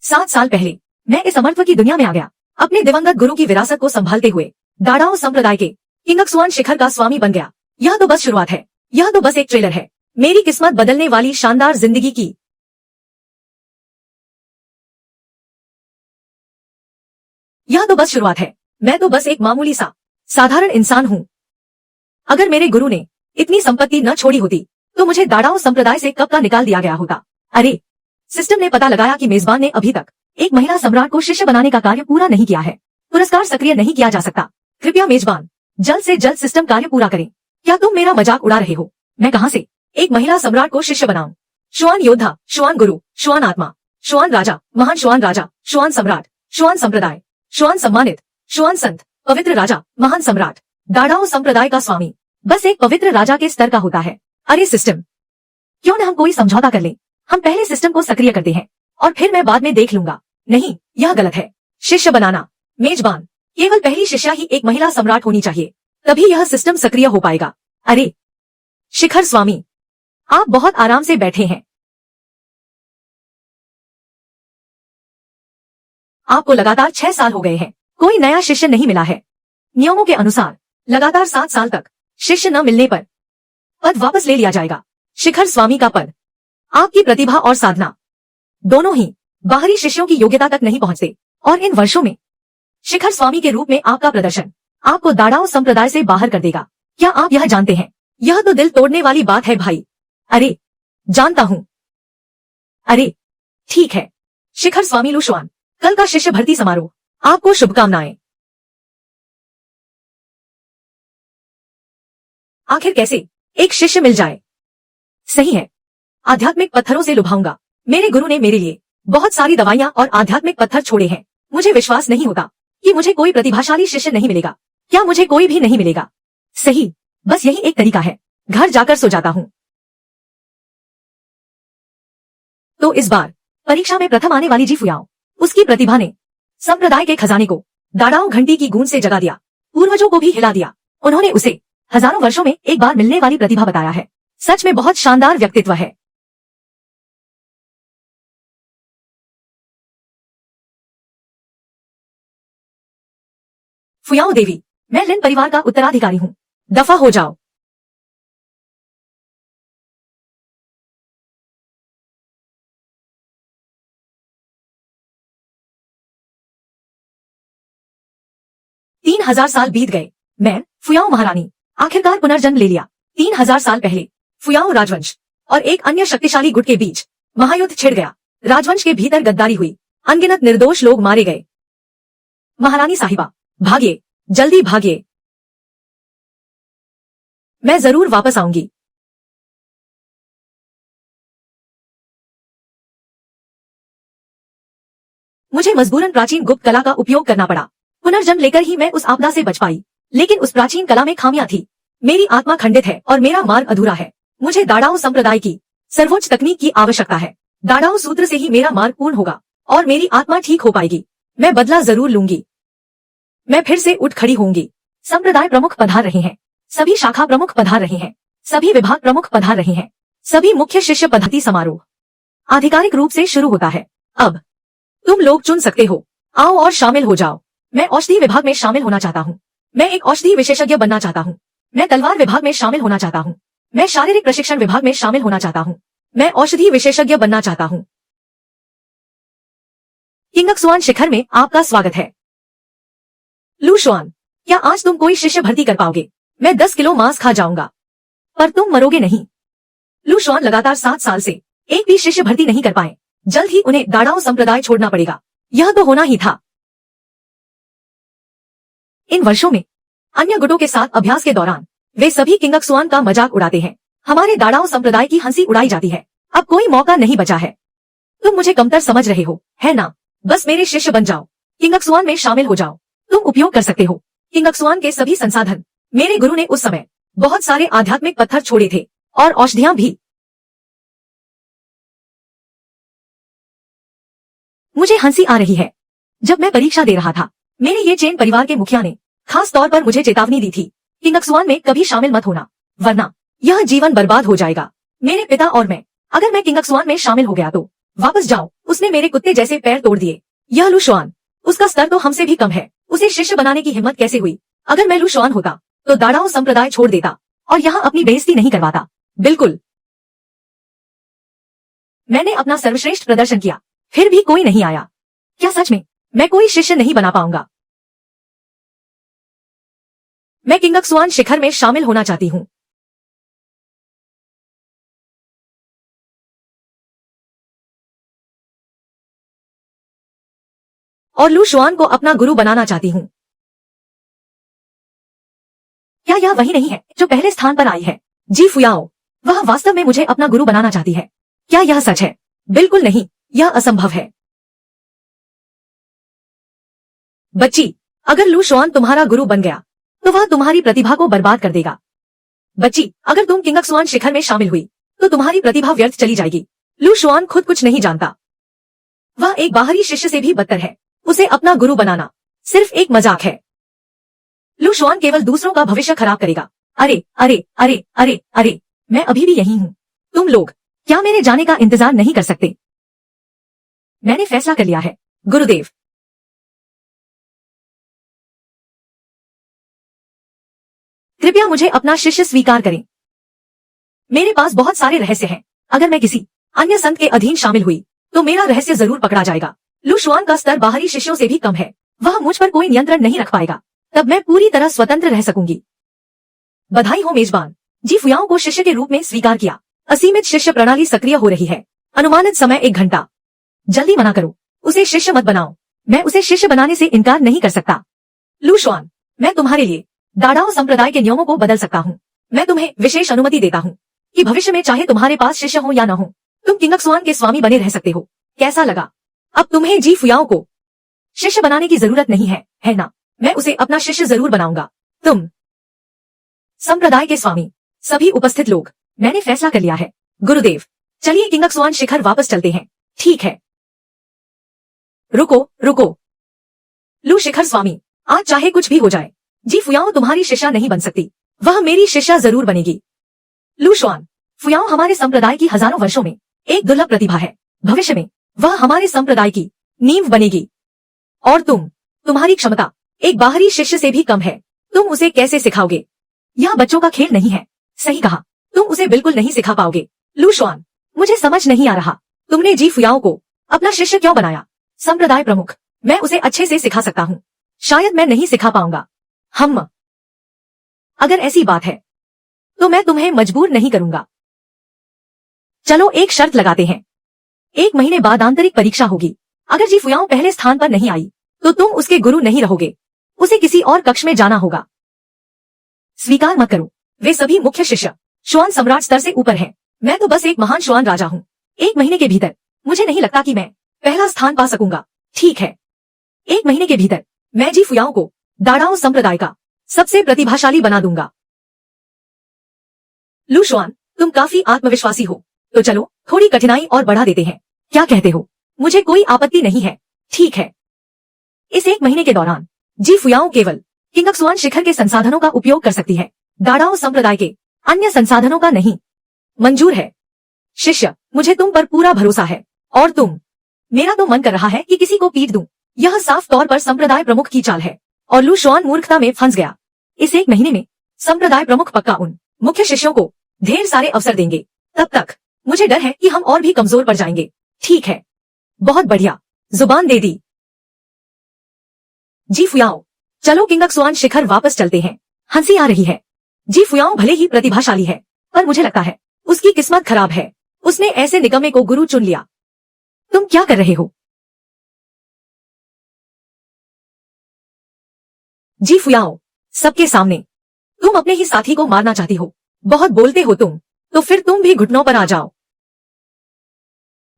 7 साल पहले मैं इस अमरत्व की दुनिया में आ गया। अपने दिवंगत गुरु की विरासत को संभालते हुए दाड़ाओ संप्रदाय के किंगक्सुआन शिखर का स्वामी बन गया। यह तो बस शुरुआत है, यह तो बस एक ट्रेलर है मेरी किस्मत बदलने वाली शानदार जिंदगी की। यह तो बस शुरुआत है, मैं तो बस एक मामूली सा साधारण इंसान हूँ। अगर मेरे गुरु ने इतनी संपत्ति न छोड़ी होती तो मुझे दाड़ाओ संप्रदाय से कब का निकाल दिया गया होता। अरे, सिस्टम ने पता लगाया कि मेजबान ने अभी तक एक महिला सम्राट को शिष्य बनाने का कार्य पूरा नहीं किया है। पुरस्कार सक्रिय नहीं किया जा सकता। कृपया मेजबान जल्द से जल्द सिस्टम कार्य पूरा करें। क्या तुम मेरा मजाक उड़ा रहे हो? मैं कहां से एक महिला सम्राट को शिष्य बनाऊं? श्वान योद्धा, श्वान गुरु, श्वान आत्मा, श्वान राजा, महान श्वान राजा, श्वान सम्राट, श्वान संप्रदाय, श्वान सम्मानित, श्वान संत, पवित्र राजा, महान सम्राट, दाड़ाओ संप्रदाय का स्वामी बस एक पवित्र राजा के स्तर का होता है। अरे सिस्टम, क्यों न हम कोई समझौता कर लें? हम पहले सिस्टम को सक्रिय करते हैं और फिर मैं बाद में देख लूंगा। नहीं, यह गलत है। शिष्य बनाना, मेजबान, केवल पहली शिष्या ही एक महिला सम्राट होनी चाहिए, तभी यह सिस्टम सक्रिय हो पाएगा। अरे शिखर स्वामी, आप बहुत आराम से बैठे हैं। आपको लगातार 6 साल हो गए हैं, कोई नया शिष्य नहीं मिला है। नियमों के अनुसार लगातार 7 साल तक शिष्य न मिलने पर पद वापस ले लिया जाएगा। शिखर स्वामी का पद आपकी प्रतिभा और साधना दोनों ही बाहरी शिष्यों की योग्यता तक नहीं पहुंचते, और इन वर्षों में शिखर स्वामी के रूप में आपका प्रदर्शन आपको दाड़ाओ संप्रदाय से बाहर कर देगा। क्या आप यह जानते हैं? यह तो दिल तोड़ने वाली बात है भाई। अरे जानता हूं। अरे ठीक है, शिखर स्वामी लुशवान, कल का शिष्य भर्ती समारोह, आपको शुभकामनाएं। आखिर कैसे एक शिष्य मिल जाए? सही है, आध्यात्मिक पत्थरों से लुभाऊंगा। मेरे गुरु ने मेरे लिए बहुत सारी दवाइयां और आध्यात्मिक पत्थर छोड़े हैं। मुझे विश्वास नहीं होता कि मुझे कोई प्रतिभाशाली शिष्य नहीं मिलेगा। क्या मुझे कोई भी नहीं मिलेगा? सही, बस यही एक तरीका है, घर जाकर सो जाता हूं। तो इस बार परीक्षा में प्रथम आने वाली जी फुयाओ, उसकी प्रतिभा ने संप्रदाय के खजाने को दाड़ाओ घंटी की गूंज से जगा दिया, पूर्वजों को भी हिला दिया। उन्होंने उसे हजारों वर्षों में एक बार मिलने वाली प्रतिभा बताया है। सच में बहुत शानदार व्यक्तित्व है। फुयाओ देवी, मैं लिन परिवार का उत्तराधिकारी हूँ, दफा हो जाओ। तीन 1000 साल बीत गए। मैं फुयाओ महारानी आखिरकार पुनर्जन्म ले लिया। 3000 साल पहले फुयाओ राजवंश और एक अन्य शक्तिशाली गुट के बीच महायुद्ध छिड़ गया। राजवंश के भीतर गद्दारी हुई, अनगिनत निर्दोष लोग मारे गए। महारानी साहिबा, भागिए, जल्दी भागिए। मैं जरूर वापस आऊंगी। मुझे मजबूरन प्राचीन गुप्त कला का उपयोग करना पड़ा। पुनर्जन्म लेकर ही मैं उस आपदा से बच पाई, लेकिन उस प्राचीन कला में खामियां थी। मेरी आत्मा खंडित है और मेरा मार्ग अधूरा है। मुझे दाड़ाओ संप्रदाय की सर्वोच्च तकनीक की आवश्यकता है। दाड़ाओ सूत्र से ही मेरा मार्ग पूर्ण होगा और मेरी आत्मा ठीक हो पाएगी। मैं बदला जरूर लूंगी। मैं फिर से उठ खड़ी होंगी। संप्रदाय प्रमुख पधार रहे हैं, सभी शाखा प्रमुख पधार रहे हैं, सभी विभाग प्रमुख पधार रहे हैं। सभी मुख्य शिष्य पद्धति समारोह आधिकारिक रूप से शुरू होता है। अब तुम लोग चुन सकते हो, आओ और शामिल हो जाओ। मैं औषधि विभाग में शामिल होना चाहता हूँ। मैं एक औषधि विशेषज्ञ बनना चाहता हूँ। मैं तलवार विभाग में शामिल होना चाहता हूँ। मैं शारीरिक प्रशिक्षण विभाग में शामिल होना चाहता हूँ। मैं औषधि विशेषज्ञ बनना चाहता हूँ। किंगक्सुआन शिखर में आपका स्वागत है। लुशवान, क्या आज तुम कोई शिष्य भर्ती कर पाओगे? मैं 10 किलो मांस खा जाऊंगा, पर तुम मरोगे नहीं। लुशवान लगातार 7 साल से एक भी शिष्य भर्ती नहीं कर पाए। जल्द ही उन्हें दाड़ाओ संप्रदाय छोड़ना पड़ेगा। यह तो होना ही था। इन वर्षों में अन्य गुटों के साथ अभ्यास के दौरान वे सभी किंगक्सुआन का मजाक उड़ाते हैं। हमारे दाड़ाओ संप्रदाय की हंसी उड़ाई जाती है। अब कोई मौका नहीं बचा है। तुम मुझे कमतर समझ रहे हो, है ना? बस मेरे शिष्य बन जाओ, किंगक्सुआन में शामिल हो जाओ। तुम उपयोग कर सकते हो किंगक्सुआन के सभी संसाधन। मेरे गुरु ने उस समय बहुत सारे आध्यात्मिक पत्थर छोड़े थे और औषधियां भी। मुझे हंसी आ रही है। जब मैं परीक्षा दे रहा था, मेरे ये चेन परिवार के मुखिया ने खास तौर पर मुझे चेतावनी दी थी, किंगक्सुआन में कभी शामिल मत होना, वरना यह जीवन बर्बाद हो जाएगा। मेरे पिता और मैं, अगर मैं किंगक्सुआन में शामिल हो गया तो वापस जाओ, उसने मेरे कुत्ते जैसे पैर तोड़ दिए। यह लू शुआन, उसका स्तर तो हमसे भी कम है, उसे शिष्य बनाने की हिम्मत कैसे हुई? अगर मैं लू शुआन होता तो दाड़ाओ संप्रदाय छोड़ देता और यहाँ अपनी बेइज्जती नहीं करवाता। बिल्कुल, मैंने अपना सर्वश्रेष्ठ प्रदर्शन किया, फिर भी कोई नहीं आया। क्या सच में मैं कोई शिष्य नहीं बना पाऊंगा? मैं किंगक्सुआन शिखर में शामिल होना चाहती हूँ। और लू शुआन को अपना गुरु बनाना चाहती हूँ। क्या यह वही नहीं है जो पहले स्थान पर आई है? जी फुयाओ, वह वास्तव में मुझे अपना गुरु बनाना चाहती है। क्या यह सच है? बिल्कुल नहीं, यह असंभव है। बच्ची, अगर लू शुआन तुम्हारा गुरु बन गया तो वह तुम्हारी प्रतिभा को बर्बाद कर देगा। बच्ची, अगर तुम किंगक्सुआन शिखर में शामिल हुई तो तुम्हारी प्रतिभा व्यर्थ चली जाएगी। लू शुआन खुद कुछ नहीं जानता, वह एक बाहरी शिष्य से भी बदतर है। उसे अपना गुरु बनाना सिर्फ एक मजाक है। लू शुआन केवल दूसरों का भविष्य खराब करेगा। अरे अरे अरे अरे अरे, मैं अभी भी यही हूँ। तुम लोग क्या मेरे जाने का इंतजार नहीं कर सकते? मैंने फैसला कर लिया है, गुरुदेव। कृपया मुझे अपना शिष्य स्वीकार करें। मेरे पास बहुत सारे रहस्य हैं। अगर मैं किसी अन्य संत के अधीन शामिल हुई तो मेरा रहस्य जरूर पकड़ा जाएगा। लू शुआन का स्तर बाहरी शिष्यों से भी कम है, वह मुझ पर कोई नियंत्रण नहीं रख पाएगा। तब मैं पूरी तरह स्वतंत्र रह सकूंगी। बधाई हो मेजबान, जी फुयाओ को शिष्य के रूप में स्वीकार किया। असीमित शिष्य प्रणाली सक्रिय हो रही है। अनुमानित समय 1 घंटा। जल्दी मना करो, उसे शिष्य मत बनाओ। मैं उसे शिष्य बनाने से इनकार नहीं कर सकता। लू शुआन, मैं तुम्हारे लिए दाड़ाओ संप्रदाय के नियमों को बदल सकता हूँ। मैं तुम्हें विशेष अनुमति देता हूँ कि भविष्य में चाहे तुम्हारे पास शिष्य हो या न हो, तुम किंगक्सुआन के स्वामी बने रह सकते हो। कैसा लगा? अब तुम्हें जी फुयाओ को शिष्य बनाने की जरूरत नहीं है ना? मैं उसे अपना शिष्य जरूर बनाऊंगा। तुम संप्रदाय के स्वामी, सभी उपस्थित लोग, मैंने फैसला कर लिया है। गुरुदेव, चलिए किंगक्सुआन शिखर वापस चलते हैं। ठीक है। रुको रुको, लू शिखर स्वामी, आज चाहे कुछ भी हो जाए, जी फुयाओ तुम्हारी शिष्या नहीं बन सकती। वह मेरी शिष्या जरूर बनेगी। लू शुआन, फुयाओ हमारे संप्रदाय की हजारों वर्षों में एक दुर्लभ प्रतिभा है। भविष्य में वह हमारे संप्रदाय की नींव बनेगी। और तुम्हारी क्षमता एक बाहरी शिष्य से भी कम है। तुम उसे कैसे सिखाओगे? यह बच्चों का खेल नहीं है। सही कहा, तुम उसे बिल्कुल नहीं सिखा पाओगे। लू शुआन, मुझे समझ नहीं आ रहा, तुमने जी फुयाओ को अपना शिष्य क्यों बनाया? संप्रदाय प्रमुख, मैं उसे अच्छे से सिखा सकता हूँ। शायद मैं नहीं सिखा पाऊंगा। अगर ऐसी बात है तो मैं तुम्हें मजबूर नहीं करूंगा। चलो एक शर्त लगाते हैं। 1 महीने बाद आंतरिक परीक्षा होगी। अगर जी फुयाओ पहले स्थान पर नहीं आई तो तुम उसके गुरु नहीं रहोगे। उसे किसी और कक्ष में जाना होगा। स्वीकार मत करो, वे सभी मुख्य शिष्य शुआन सम्राट स्तर से ऊपर हैं। मैं तो बस एक महान शुआन राजा हूँ। 1 महीने के भीतर मुझे नहीं लगता कि मैं पहला स्थान पा सकूंगा। ठीक है, 1 महीने के भीतर मैं जी फुयाओ को दाड़ाओ संप्रदाय का सबसे प्रतिभाशाली बना दूंगा। लू शुआन, तुम काफी आत्मविश्वासी हो, तो चलो थोड़ी कठिनाई और बढ़ा देते हैं। क्या कहते हो? मुझे कोई आपत्ति नहीं है। ठीक है। इस 1 महीने के दौरान जी फुयाओ केवल किंगक्सुआन शिखर के संसाधनों का उपयोग कर सकती है, दाड़ाओ संप्रदाय के अन्य संसाधनों का नहीं। मंजूर है शिष्य, मुझे तुम पर पूरा भरोसा है। और मेरा तो मन कर रहा है कि किसी को पीट दूं। यह साफ तौर पर संप्रदाय प्रमुख की चाल है। और लू शुआन मूर्खता में फंस गया। इस 1 महीने में संप्रदाय प्रमुख पक्का उन मुख्य शिष्यों को ढेर सारे अवसर देंगे। तब तक मुझे डर है कि हम और भी कमजोर पड़ जाएंगे। ठीक है, बहुत बढ़िया, जुबान दे दी। जी फुयाओ, चलो किंगक्सुआन शिखर वापस चलते हैं। हंसी आ रही है। जी फुयाओ भले ही प्रतिभाशाली है, पर मुझे लगता है उसकी किस्मत खराब है। उसने ऐसे निकम्मे को गुरु चुन लिया। तुम क्या कर रहे हो? जी फुयाओ, सबके सामने तुम अपने ही साथी को मारना चाहती हो। बहुत बोलते हो तुम, तो फिर तुम भी घुटनों पर आ जाओ।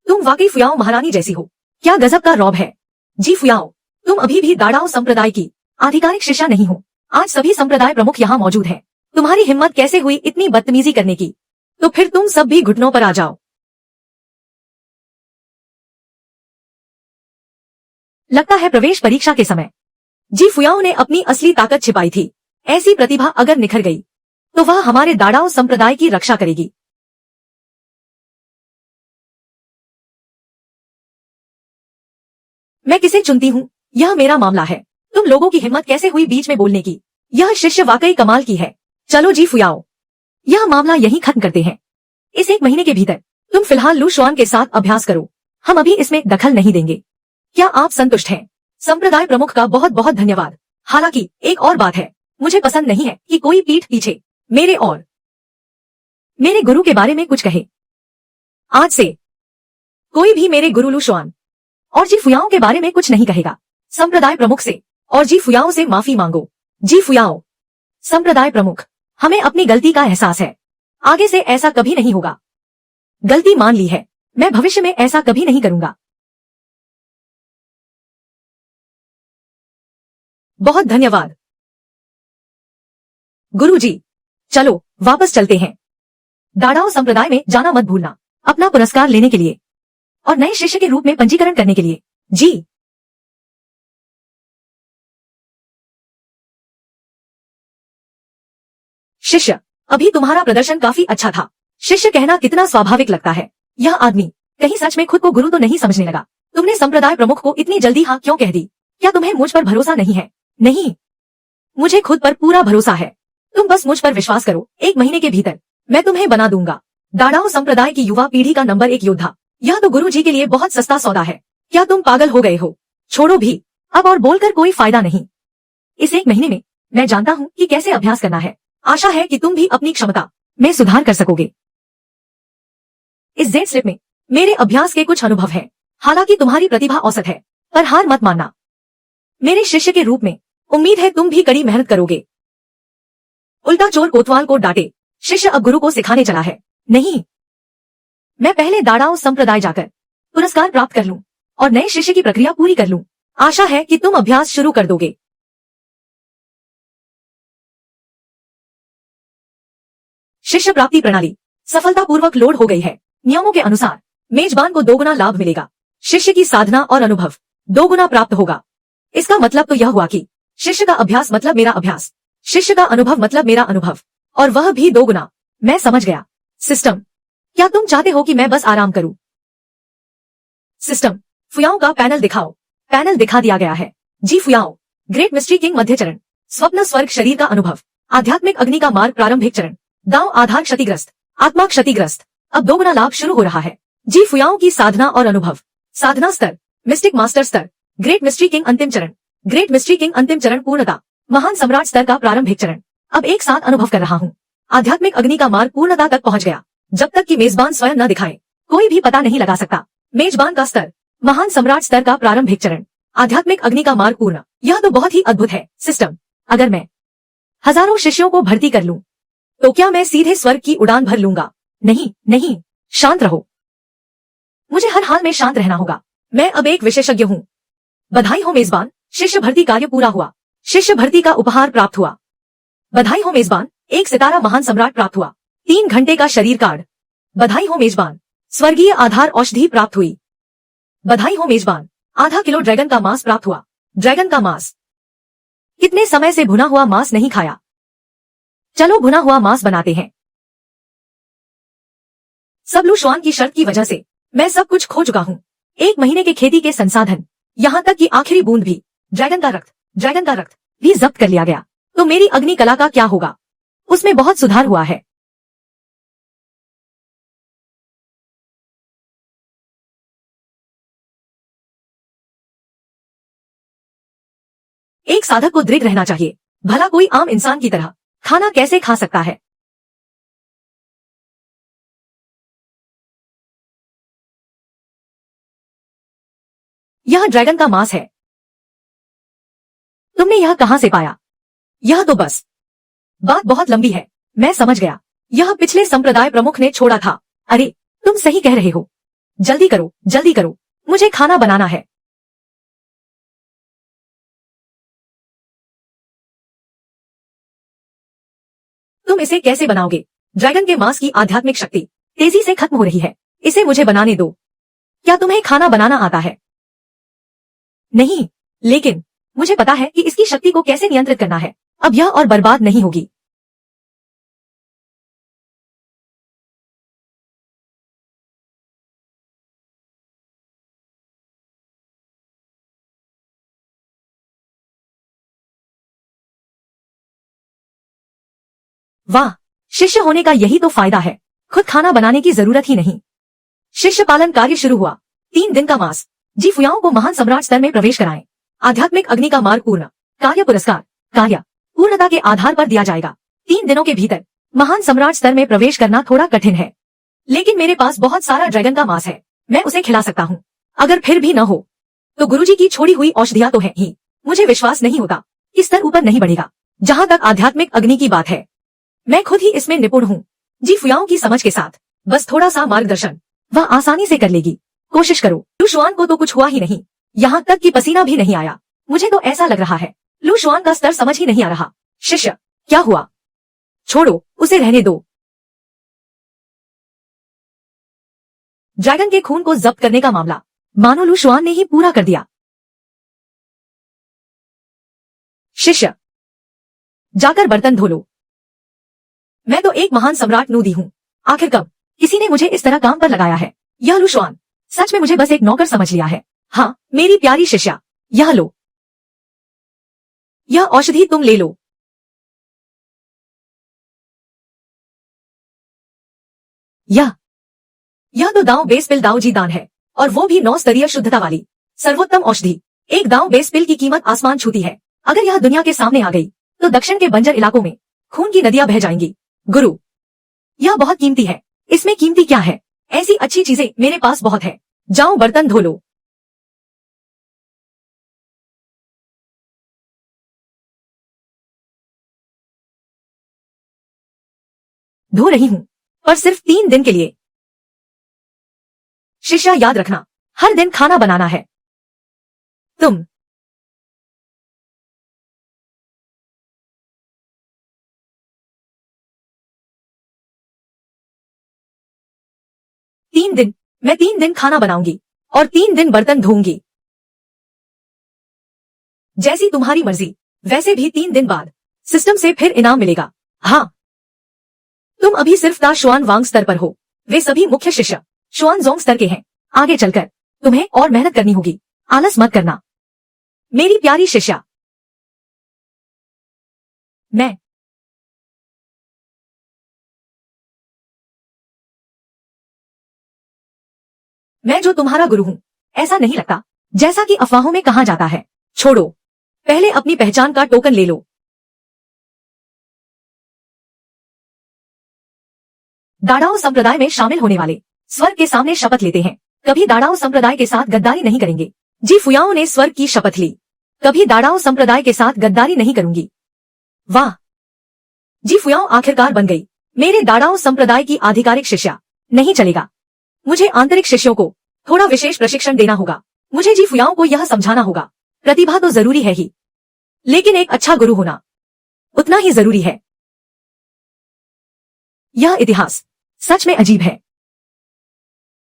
तुम वाकई फुयाओ महारानी जैसी हो। क्या गजब का रौब है। जी फुयाओ, तुम अभी भी दाड़ाओ संप्रदाय की आधिकारिक शिष्या नहीं हो। आज सभी संप्रदाय प्रमुख यहाँ मौजूद हैं। तुम्हारी हिम्मत कैसे हुई इतनी बदतमीजी करने की? तो फिर तुम सब भी घुटनों पर आ जाओ। लगता है प्रवेश परीक्षा के समय जी फुयाओ ने अपनी असली ताकत छिपाई थी। ऐसी प्रतिभा अगर निखर गई तो वह हमारे दाड़ाओ संप्रदाय की रक्षा करेगी। मैं किसे चुनती हूँ, यह मेरा मामला है। तुम लोगों की हिम्मत कैसे हुई बीच में बोलने की? यह शिष्य वाकई कमाल की है। चलो जी फुयाओ, यह मामला यहीं खत्म करते हैं। इस 1 महीने के भीतर तुम फिलहाल लू शुआन के साथ अभ्यास करो। हम अभी इसमें दखल नहीं देंगे। क्या आप संतुष्ट हैं? संप्रदाय प्रमुख का बहुत बहुत धन्यवाद। हालांकि एक और बात है, मुझे पसंद नहीं है कि कोई पीठ पीछे मेरे और मेरे गुरु के बारे में कुछ कहे। आज से कोई भी मेरे गुरु लू शुआन और जी फुयाओं के बारे में कुछ नहीं कहेगा। संप्रदाय प्रमुख से और जी फुयाओं से माफी मांगो। जी फुयाओ। संप्रदाय प्रमुख, हमें अपनी गलती का एहसास है। आगे से ऐसा कभी नहीं होगा। गलती मान ली है, मैं भविष्य में ऐसा कभी नहीं करूंगा। बहुत धन्यवाद गुरुजी। चलो वापस चलते हैं। दाड़ाओ संप्रदाय में जाना मत भूलना, अपना पुरस्कार लेने के लिए और नए शिष्य के रूप में पंजीकरण करने के लिए। जी। शिष्य, अभी तुम्हारा प्रदर्शन काफी अच्छा था। शिष्य कहना कितना स्वाभाविक लगता है। यह आदमी कहीं सच में खुद को गुरु तो नहीं समझने लगा? तुमने संप्रदाय प्रमुख को इतनी जल्दी हाँ क्यों कह दी? क्या तुम्हें मुझ पर भरोसा नहीं है? नहीं, मुझे खुद पर पूरा भरोसा है। तुम बस मुझ पर विश्वास करो, 1 महीने के भीतर मैं तुम्हें बना दूंगा दाड़ाओ संप्रदाय की युवा पीढ़ी का नंबर 1 योद्धा। यह तो गुरु जी के लिए बहुत सस्ता सौदा है। क्या तुम पागल हो गए हो? छोड़ो भी, अब और बोलकर कोई फायदा नहीं। इस 1 महीने में मैं जानता हूँ कि कैसे अभ्यास करना है। आशा है कि तुम भी अपनी क्षमता में सुधार कर सकोगे। इस जेड स्लिप में मेरे अभ्यास के कुछ अनुभव हैं। हालांकि तुम्हारी प्रतिभा औसत है, पर हार मत मानना। मेरे शिष्य के रूप में उम्मीद है तुम भी कड़ी मेहनत करोगे। उल्टा चोर कोतवाल को डांटे। शिष्य अब गुरु को सिखाने चला है। नहीं, मैं पहले दाड़ाओ संप्रदाय जाकर पुरस्कार प्राप्त कर लूं और नए शिष्य की प्रक्रिया पूरी कर लूं। आशा है कि तुम अभ्यास शुरू कर दोगे। शिष्य प्राप्ति प्रणाली सफलतापूर्वक लोड हो गई है। नियमों के अनुसार मेजबान को 2 गुना लाभ मिलेगा। शिष्य की साधना और अनुभव 2 गुना प्राप्त होगा। इसका मतलब तो यह हुआ कि शिष्य का अभ्यास मतलब मेरा अभ्यास, शिष्य का अनुभव मतलब मेरा अनुभव, और वह भी 2 गुना। मैं समझ गया। सिस्टम, क्या तुम चाहते हो कि मैं बस आराम करूं? सिस्टम, फुयाओं का पैनल दिखाओ। पैनल दिखा दिया गया है। जी फुयाओ। ग्रेट मिस्ट्री किंग मध्य चरण, स्वप्न स्वर्ग शरीर का अनुभव, आध्यात्मिक अग्नि का मार्ग प्रारंभिक चरण, दांव आधार क्षतिग्रस्त, आत्मा क्षतिग्रस्त। अब 2 गुना लाभ शुरू हो रहा है। जी फुयाओं की साधना और अनुभव, साधना स्तर, मिस्टिक मास्टर स्तर, ग्रेट मिस्ट्री किंग अंतिम चरण, ग्रेट मिस्ट्री किंग अंतिम चरण पूर्णता, महान सम्राट स्तर का प्रारंभिक चरण। अब एक साथ अनुभव कर रहा हूँ। आध्यात्मिक अग्नि का मार्ग पूर्णता तक पहुंच गया। जब तक कि मेजबान स्वयं न दिखाए कोई भी पता नहीं लगा सकता। मेजबान का स्तर, महान सम्राट स्तर का प्रारंभिक चरण, आध्यात्मिक अग्नि का मार्ग पूर्ण। यह तो बहुत ही अद्भुत है। सिस्टम, अगर मैं हजारों शिष्यों को भर्ती कर लूं तो क्या मैं सीधे स्वर्ग की उड़ान भर लूंगा? नहीं नहीं, शांत रहो। मुझे हर हाल में शांत रहना होगा। मैं अब एक विशेषज्ञ हूँ। बधाई हो मेजबान, शिष्य भर्ती कार्य पूरा हुआ। शिष्य भर्ती का उपहार प्राप्त हुआ। बधाई हो मेजबान, 1 सितारा महान सम्राट प्राप्त हुआ। 3 घंटे का शरीर कार्ड। बधाई हो मेजबान, स्वर्गीय आधार औषधि प्राप्त हुई। बधाई हो मेजबान, आधा किलो ड्रैगन का मांस प्राप्त हुआ। ड्रैगन का मांस, कितने समय से भुना हुआ मांस नहीं खाया। चलो भुना हुआ मांस बनाते हैं। सब लू शुआन की शर्त की वजह से मैं सब कुछ खो चुका हूँ। 1 महीने के खेती के संसाधन, यहाँ तक कि आखिरी बूंद भी, ड्रैगन का रक्त भी जब्त कर लिया गया। तो मेरी अग्नि कला का क्या होगा? उसमें बहुत सुधार हुआ है। एक साधक को दृढ़ रहना चाहिए, भला कोई आम इंसान की तरह खाना कैसे खा सकता है? यह ड्रैगन का मांस है। तुमने यह कहां से पाया? यह तो बस बात बहुत लंबी है। मैं समझ गया, यह पिछले संप्रदाय प्रमुख ने छोड़ा था। अरे, तुम सही कह रहे हो। जल्दी करो, मुझे खाना बनाना है। तुम इसे कैसे बनाओगे? ड्रैगन के मांस की आध्यात्मिक शक्ति तेजी से खत्म हो रही है। इसे मुझे बनाने दो। क्या तुम्हें खाना बनाना आता है? नहीं, लेकिन मुझे पता है कि इसकी शक्ति को कैसे नियंत्रित करना है। अब यह और बर्बाद नहीं होगी। वाह, शिष्य होने का यही तो फायदा है, खुद खाना बनाने की जरूरत ही नहीं। शिष्य पालन कार्य शुरू हुआ। 3 दिन का मास। जी फुयाओ को महान सम्राट स्तर में प्रवेश कराएं। आध्यात्मिक अग्नि का मार्ग पूर्ण। कार्य पुरस्कार। कार्य पूर्णता के आधार पर दिया जाएगा। 3 दिनों के भीतर महान सम्राट स्तर में प्रवेश करना थोड़ा कठिन है, लेकिन मेरे पास बहुत सारा ड्रैगन का मांस है, मैं उसे खिला सकता हूँ। अगर फिर भी न हो तो गुरुजी की छोड़ी हुई औषधियां तो है ही। मुझे विश्वास नहीं होता कि स्तर ऊपर नहीं बढ़ेगा। जहाँ तक आध्यात्मिक अग्नि की बात है, मैं खुद ही इसमें निपुण हूँ। जी फुयाओ की समझ के साथ बस थोड़ा सा मार्गदर्शन वह आसानी से कर लेगी। कोशिश करो। लू शुआन को तो कुछ हुआ ही नहीं, यहाँ तक कि पसीना भी नहीं आया। मुझे तो ऐसा लग रहा है लू शुआन का स्तर समझ ही नहीं आ रहा। शिष्य, क्या हुआ? छोड़ो, उसे रहने दो। ड्रैगन के खून को जब्त करने का मामला मानो लू शुआन ने ही पूरा कर दिया। शिष्य, जाकर बर्तन धो लो। मैं तो एक महान सम्राट नूदी हूँ, आखिर कब किसी ने मुझे इस तरह काम पर लगाया है? यह लू शुआन सच में मुझे बस एक नौकर समझ लिया है। हाँ मेरी प्यारी शिष्या, यह लो, यह औषधि तुम ले लो। यह तो दांव बेस पिल दाऊ जी दान है, और वो भी 9 स्तरीय शुद्धता वाली सर्वोत्तम औषधि। एक दांव बेस पिल की कीमत आसमान छूती है। अगर यह दुनिया के सामने आ गई तो दक्षिण के बंजर इलाकों में खून की नदियां बह जाएंगी। गुरु, यह बहुत कीमती है। इसमें कीमती क्या है? ऐसी अच्छी चीजें मेरे पास बहुत है। जाओ बर्तन धो लो। धो रही हूँ, पर सिर्फ 3 दिन के लिए। शिष्या, याद रखना, हर दिन खाना बनाना है। तुम 3 दिन, मैं 3 दिन खाना बनाऊंगी और 3 दिन बर्तन धोऊंगी। जैसी तुम्हारी मर्जी। वैसे भी 3 दिन बाद सिस्टम से फिर इनाम मिलेगा। हाँ, तुम अभी सिर्फ ता शुआन वांग स्तर पर हो, वे सभी मुख्य शिष्य शुआन जोंग स्तर के हैं। आगे चलकर तुम्हें और मेहनत करनी होगी, आलस मत करना मेरी प्यारी शिष्या। मैं जो तुम्हारा गुरु हूँ, ऐसा नहीं लगता जैसा कि अफवाहों में कहा जाता है। छोड़ो, पहले अपनी पहचान का टोकन ले लो। दाड़ाओ संप्रदाय में शामिल होने वाले स्वर्ग के सामने शपथ लेते हैं, कभी दाड़ाओ संप्रदाय के साथ गद्दारी नहीं करेंगे। जी फुयाओ ने स्वर्ग की शपथ ली, कभी दाड़ाओ संप्रदाय के साथ गद्दारी नहीं करूंगी। वाह, जी फुयाओ आखिरकार बन गई मेरे दाड़ाओ संप्रदाय की आधिकारिक शिष्या। नहीं चलेगा, मुझे आंतरिक शिष्यों को थोड़ा विशेष प्रशिक्षण देना होगा। मुझे जी फुयाओ को यह समझाना होगा, प्रतिभा तो जरूरी है ही, लेकिन एक अच्छा गुरु होना उतना ही जरूरी है। यह इतिहास सच में अजीब है।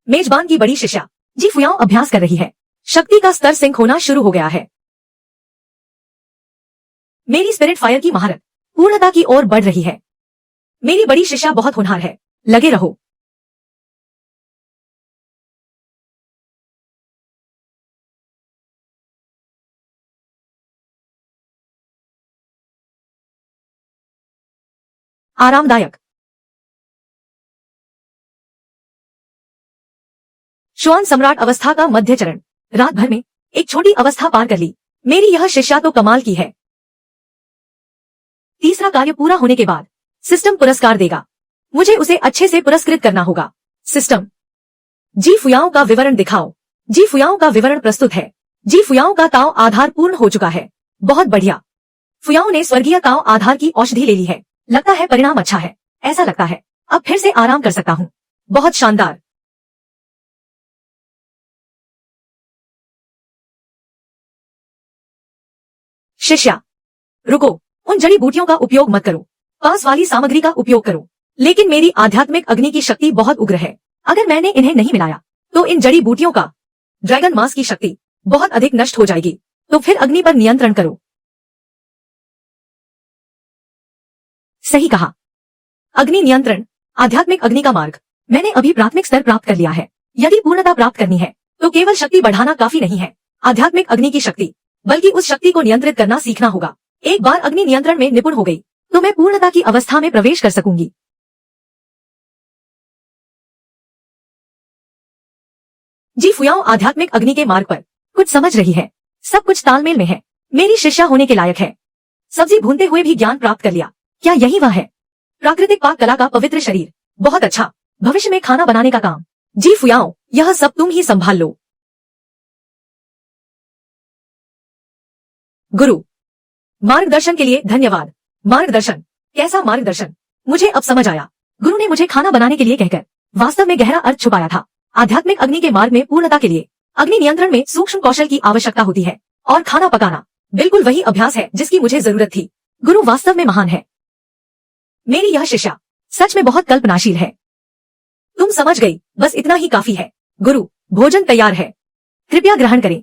मेजबान की बड़ी शिष्या जी फुयाओ अभ्यास कर रही है। शक्ति का स्तर सिंक होना शुरू हो गया है। मेरी स्पिरिट फायर की महारत पूर्णता की ओर बढ़ रही है। मेरी बड़ी शिष्या बहुत होनहार है, लगे रहो। आरामदायक। शुआन सम्राट अवस्था का मध्य चरण। रात भर में एक छोटी अवस्था पार कर ली। मेरी यह शिष्या तो कमाल की है। तीसरा कार्य पूरा होने के बाद सिस्टम पुरस्कार देगा, मुझे उसे अच्छे से पुरस्कृत करना होगा। सिस्टम, जी फुयाओ का विवरण दिखाओ। जी फुयाओ का विवरण प्रस्तुत है। जी फुयाओ का ताओ आधार पूर्ण हो चुका है। बहुत बढ़िया। फुयाओ ने स्वर्गीय ताओ आधार की औषधि ले ली है। लगता है परिणाम अच्छा है। ऐसा लगता है अब फिर से आराम कर सकता हूँ। बहुत शानदार। शिष्या, रुको, उन जड़ी बूटियों का उपयोग मत करो, पास वाली सामग्री का उपयोग करो। लेकिन मेरी आध्यात्मिक अग्नि की शक्ति बहुत उग्र है। अगर मैंने इन्हें नहीं मिलाया तो इन जड़ी बूटियों का ड्रैगन मास की शक्ति बहुत अधिक नष्ट हो जाएगी। तो फिर अग्नि पर नियंत्रण करो। सही कहा। अग्नि नियंत्रण, आध्यात्मिक अग्नि का मार्ग। मैंने अभी प्राथमिक स्तर प्राप्त कर लिया है। यदि पूर्णता प्राप्त करनी है तो केवल शक्ति बढ़ाना काफी नहीं है। आध्यात्मिक अग्नि की शक्ति, बल्कि उस शक्ति को नियंत्रित करना सीखना होगा। एक बार अग्नि नियंत्रण में निपुण हो गई तो मैं पूर्णता की अवस्था में प्रवेश कर सकूंगी। जी फुयाओ आध्यात्मिक अग्नि के मार्ग पर कुछ समझ रही है, सब कुछ तालमेल में है, मेरी शिष्या होने के लायक है। सब्जी भूनते हुए भी ज्ञान प्राप्त कर लिया, क्या यही वह है? प्राकृतिक पाक कला का पवित्र शरीर, बहुत अच्छा। भविष्य में खाना बनाने का काम। जी फुयाओ, यह सब तुम ही संभाल लो। गुरु, मार्गदर्शन के लिए धन्यवाद। मार्गदर्शन? कैसा मार्गदर्शन? मुझे अब समझ आया। गुरु ने मुझे खाना बनाने के लिए कहकर वास्तव में गहरा अर्थ छुपाया था। आध्यात्मिक अग्नि के मार्ग में पूर्णता के लिए अग्नि नियंत्रण में सूक्ष्म कौशल की आवश्यकता होती है, और खाना पकाना बिल्कुल वही अभ्यास है जिसकी मुझे जरूरत थी। गुरु वास्तव में महान है। मेरी यह शिष्या सच में बहुत कल्पनाशील है। तुम समझ गई, बस इतना ही काफी है। गुरु, भोजन तैयार है, कृपया ग्रहण करें।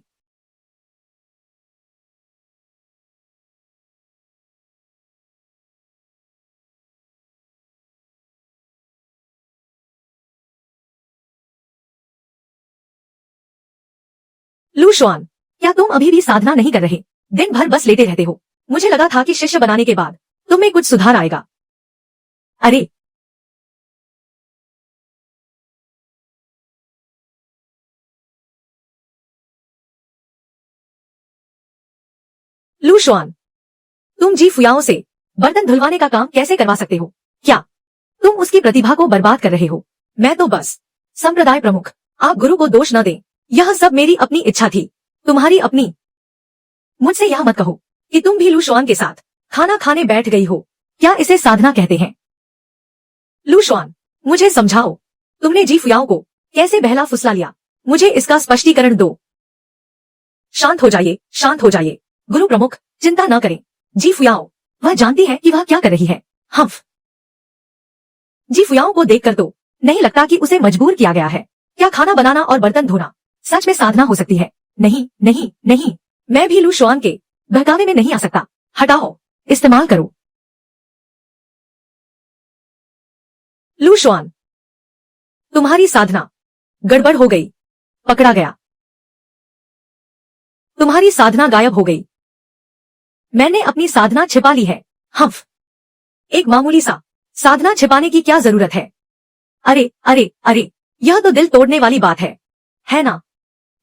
लू शुआन, क्या तुम अभी भी साधना नहीं कर रहे? दिन भर बस लेटे रहते हो। मुझे लगा था कि शिष्य बनाने के बाद तुम में कुछ सुधार आएगा। अरे, लू शुआन, तुम जी फुयाओ से बर्तन धुलवाने का काम कैसे करवा सकते हो? क्या तुम उसकी प्रतिभा को बर्बाद कर रहे हो? मैं तो बस संप्रदाय प्रमुख, आप गुरु को दोष न दें। यह सब मेरी अपनी इच्छा थी, तुम्हारी अपनी। मुझसे यह मत कहो कि तुम भी लू शुआन के साथ खाना खाने बैठ गई हो। क्या इसे साधना कहते हैं? लू शुआन, मुझे समझाओ, तुमने जी फुयाओ को कैसे बहला फुसला लिया? मुझे इसका स्पष्टीकरण दो। शांत हो जाइए, शांत हो जाइए। गुरु प्रमुख, चिंता न करें। जी फुयाओ, वह जानती है कि वह क्या कर रही है। हम्फ। जी फुयाओ को देखकर तो नहीं लगता कि उसे मजबूर किया गया है। क्या खाना बनाना और बर्तन धोना सच में साधना हो सकती है? नहीं नहीं नहीं, मैं भी लू शुआन के बहकावे में नहीं आ सकता। हटाओ, इस्तेमाल करो। लू शुआन, तुम्हारी साधना गड़बड़ हो गई, पकड़ा गया। तुम्हारी साधना गायब हो गई। मैंने अपनी साधना छिपा ली है। हम्फ। एक मामूली सा साधना छिपाने की क्या जरूरत है? अरे अरे अरे, यह तो दिल तोड़ने वाली बात है ना?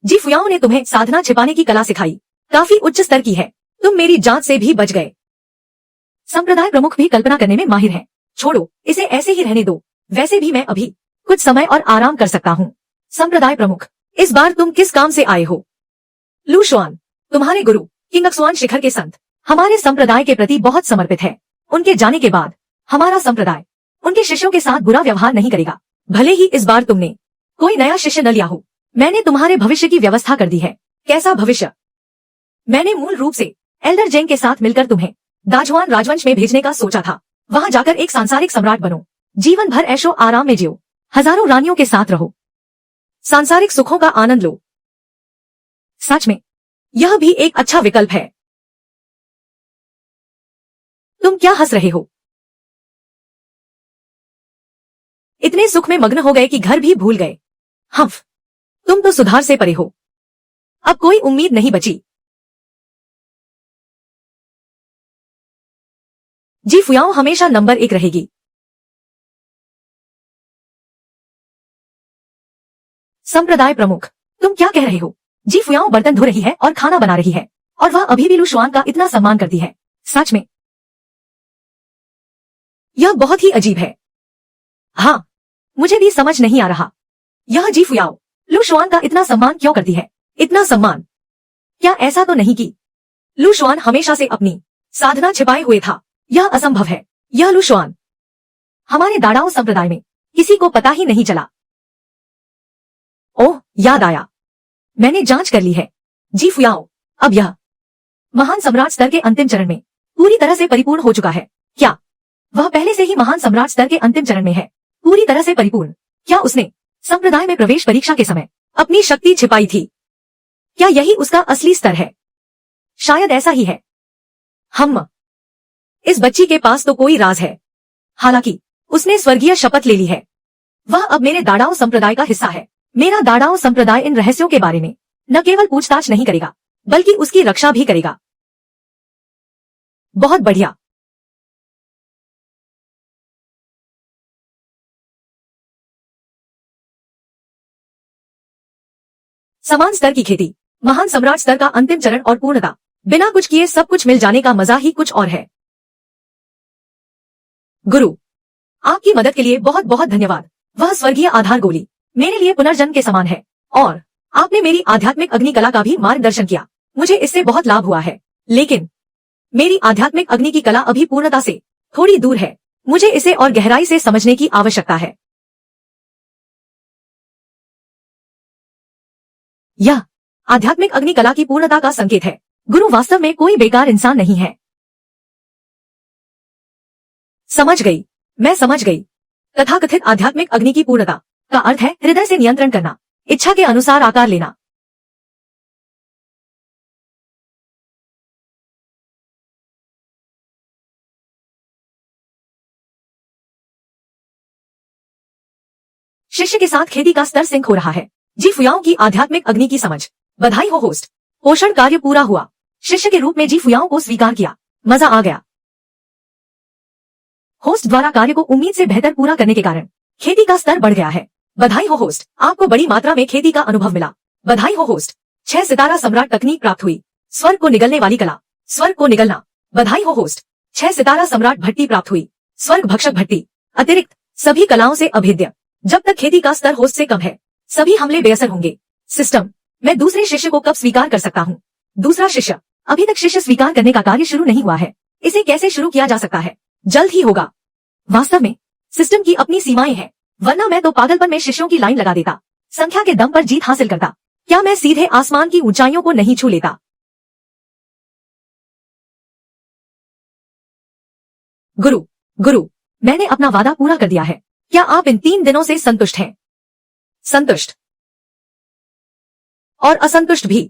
जी फुयाओ ने तुम्हें साधना छिपाने की कला सिखाई, काफी उच्च स्तर की है। तुम मेरी जांच से भी बच गए। संप्रदाय प्रमुख भी कल्पना करने में माहिर है। छोड़ो, इसे ऐसे ही रहने दो। वैसे भी मैं अभी कुछ समय और आराम कर सकता हूँ। संप्रदाय प्रमुख, इस बार तुम किस काम से आए हो? लू शुआन, तुम्हारे गुरु किंगक्सुआन शिखर के संत हमारे संप्रदाय के प्रति बहुत समर्पित है। उनके जाने के बाद हमारा संप्रदाय उनके शिष्यों के साथ बुरा व्यवहार नहीं करेगा। भले ही इस बार तुमने कोई नया शिष्य न लिया हो, मैंने तुम्हारे भविष्य की व्यवस्था कर दी है। कैसा भविष्य? मैंने मूल रूप से एल्डर जेंग के साथ मिलकर तुम्हें दाझुआन राजवंश में भेजने का सोचा था। वहां जाकर एक सांसारिक सम्राट बनो, जीवन भर ऐशो आराम में जियो, हजारों रानियों के साथ रहो, सांसारिक सुखों का आनंद लो। सच में यह भी एक अच्छा विकल्प है। तुम क्या हंस रहे हो? इतने सुख में मग्न हो गए कि घर भी भूल गए। हम्फ, तुम तो सुधार से परे हो। अब कोई उम्मीद नहीं बची। जी फुयाओ हमेशा नंबर 1 रहेगी। संप्रदाय प्रमुख, तुम क्या कह रहे हो? जी फुयाओ बर्तन धो रही है और खाना बना रही है, और वह अभी भी लू शुआन का इतना सम्मान करती है। सच में यह बहुत ही अजीब है। हाँ, मुझे भी समझ नहीं आ रहा। यह जी फुयाओ लू शुआन का इतना सम्मान क्यों करती है? इतना सम्मान? क्या ऐसा तो नहीं कि लू शुआन हमेशा से अपनी साधना छिपाए हुए था? यह असंभव है। यह लू शुआन हमारे दाड़ाओ संप्रदाय में किसी को पता ही नहीं चला। ओह, याद आया, मैंने जांच कर ली है। जी फुयाओ, अब यह महान सम्राट स्तर के अंतिम चरण में पूरी तरह से परिपूर्ण हो चुका है। क्या वह पहले से ही महान सम्राट स्तर के अंतिम चरण में है? पूरी तरह से परिपूर्ण? क्या उसने संप्रदाय में प्रवेश परीक्षा के समय अपनी शक्ति छिपाई थी? क्या यही उसका असली स्तर है? शायद ऐसा ही है। हम इस बच्ची के पास तो कोई राज है। हालांकि उसने स्वर्गीय शपथ ले ली है। वह अब मेरे दाड़ाओ संप्रदाय का हिस्सा है। मेरा दाड़ाओ संप्रदाय इन रहस्यों के बारे में न केवल पूछताछ नहीं करेगा, बल्कि उसकी रक्षा भी करेगा। बहुत बढ़िया। समान स्तर की खेती, महान सम्राट स्तर का अंतिम चरण और पूर्णता। बिना कुछ किए सब कुछ मिल जाने का मजा ही कुछ और है। गुरु, आपकी मदद के लिए बहुत बहुत धन्यवाद। वह स्वर्गीय आधार गोली मेरे लिए पुनर्जन्म के समान है और आपने मेरी आध्यात्मिक अग्नि कला का भी मार्गदर्शन किया। मुझे इससे बहुत लाभ हुआ है, लेकिन मेरी आध्यात्मिक अग्नि की कला अभी पूर्णता से थोड़ी दूर है। मुझे इसे और गहराई से समझने की आवश्यकता है। यह आध्यात्मिक अग्नि कला की पूर्णता का संकेत है। गुरु वास्तव में कोई बेकार इंसान नहीं है। समझ गई, मैं समझ गई। तथाकथित आध्यात्मिक अग्नि की पूर्णता का अर्थ है हृदय से नियंत्रण करना, इच्छा के अनुसार आकार लेना। शिष्य के साथ खेती का स्तर सिंक हो रहा है। जी फुयाओं की आध्यात्मिक अग्नि की समझ। बधाई हो होस्ट, पोषण कार्य पूरा हुआ। शिष्य के रूप में जी फुयाओं को स्वीकार किया, मजा आ गया। होस्ट द्वारा कार्य को उम्मीद से बेहतर पूरा करने के कारण खेती का स्तर बढ़ गया है। बधाई हो होस्ट, आपको बड़ी मात्रा में खेती का अनुभव मिला। बधाई हो होस्ट, 6 सितारा सम्राट तकनीक प्राप्त हुई। स्वर्ग को निगलने वाली कला, स्वर्ग को निगलना। बधाई हो होस्ट, 6 सितारा सम्राट भट्टी प्राप्त हुई। स्वर्ग भक्षक भट्टी। अतिरिक्त सभी कलाओं से अभेद्य। जब तक खेती का स्तर होस्ट से कम है, सभी हमले बेअसर होंगे। सिस्टम, मैं दूसरे शिष्य को कब स्वीकार कर सकता हूँ? दूसरा शिष्य, अभी तक शिष्य स्वीकार करने का कार्य शुरू नहीं हुआ है। इसे कैसे शुरू किया जा सकता है? जल्द ही होगा। वास्तव में सिस्टम की अपनी सीमाएं हैं, वरना मैं तो पागलपन में शिष्यों की लाइन लगा देता, संख्या के दम पर जीत हासिल करता। क्या मैं सीधे आसमान की ऊंचाइयों को नहीं छू लेता? गुरु, गुरु, मैंने अपना वादा पूरा कर दिया है। क्या आप इन 3 दिनों से संतुष्ट हैं? संतुष्ट और असंतुष्ट भी।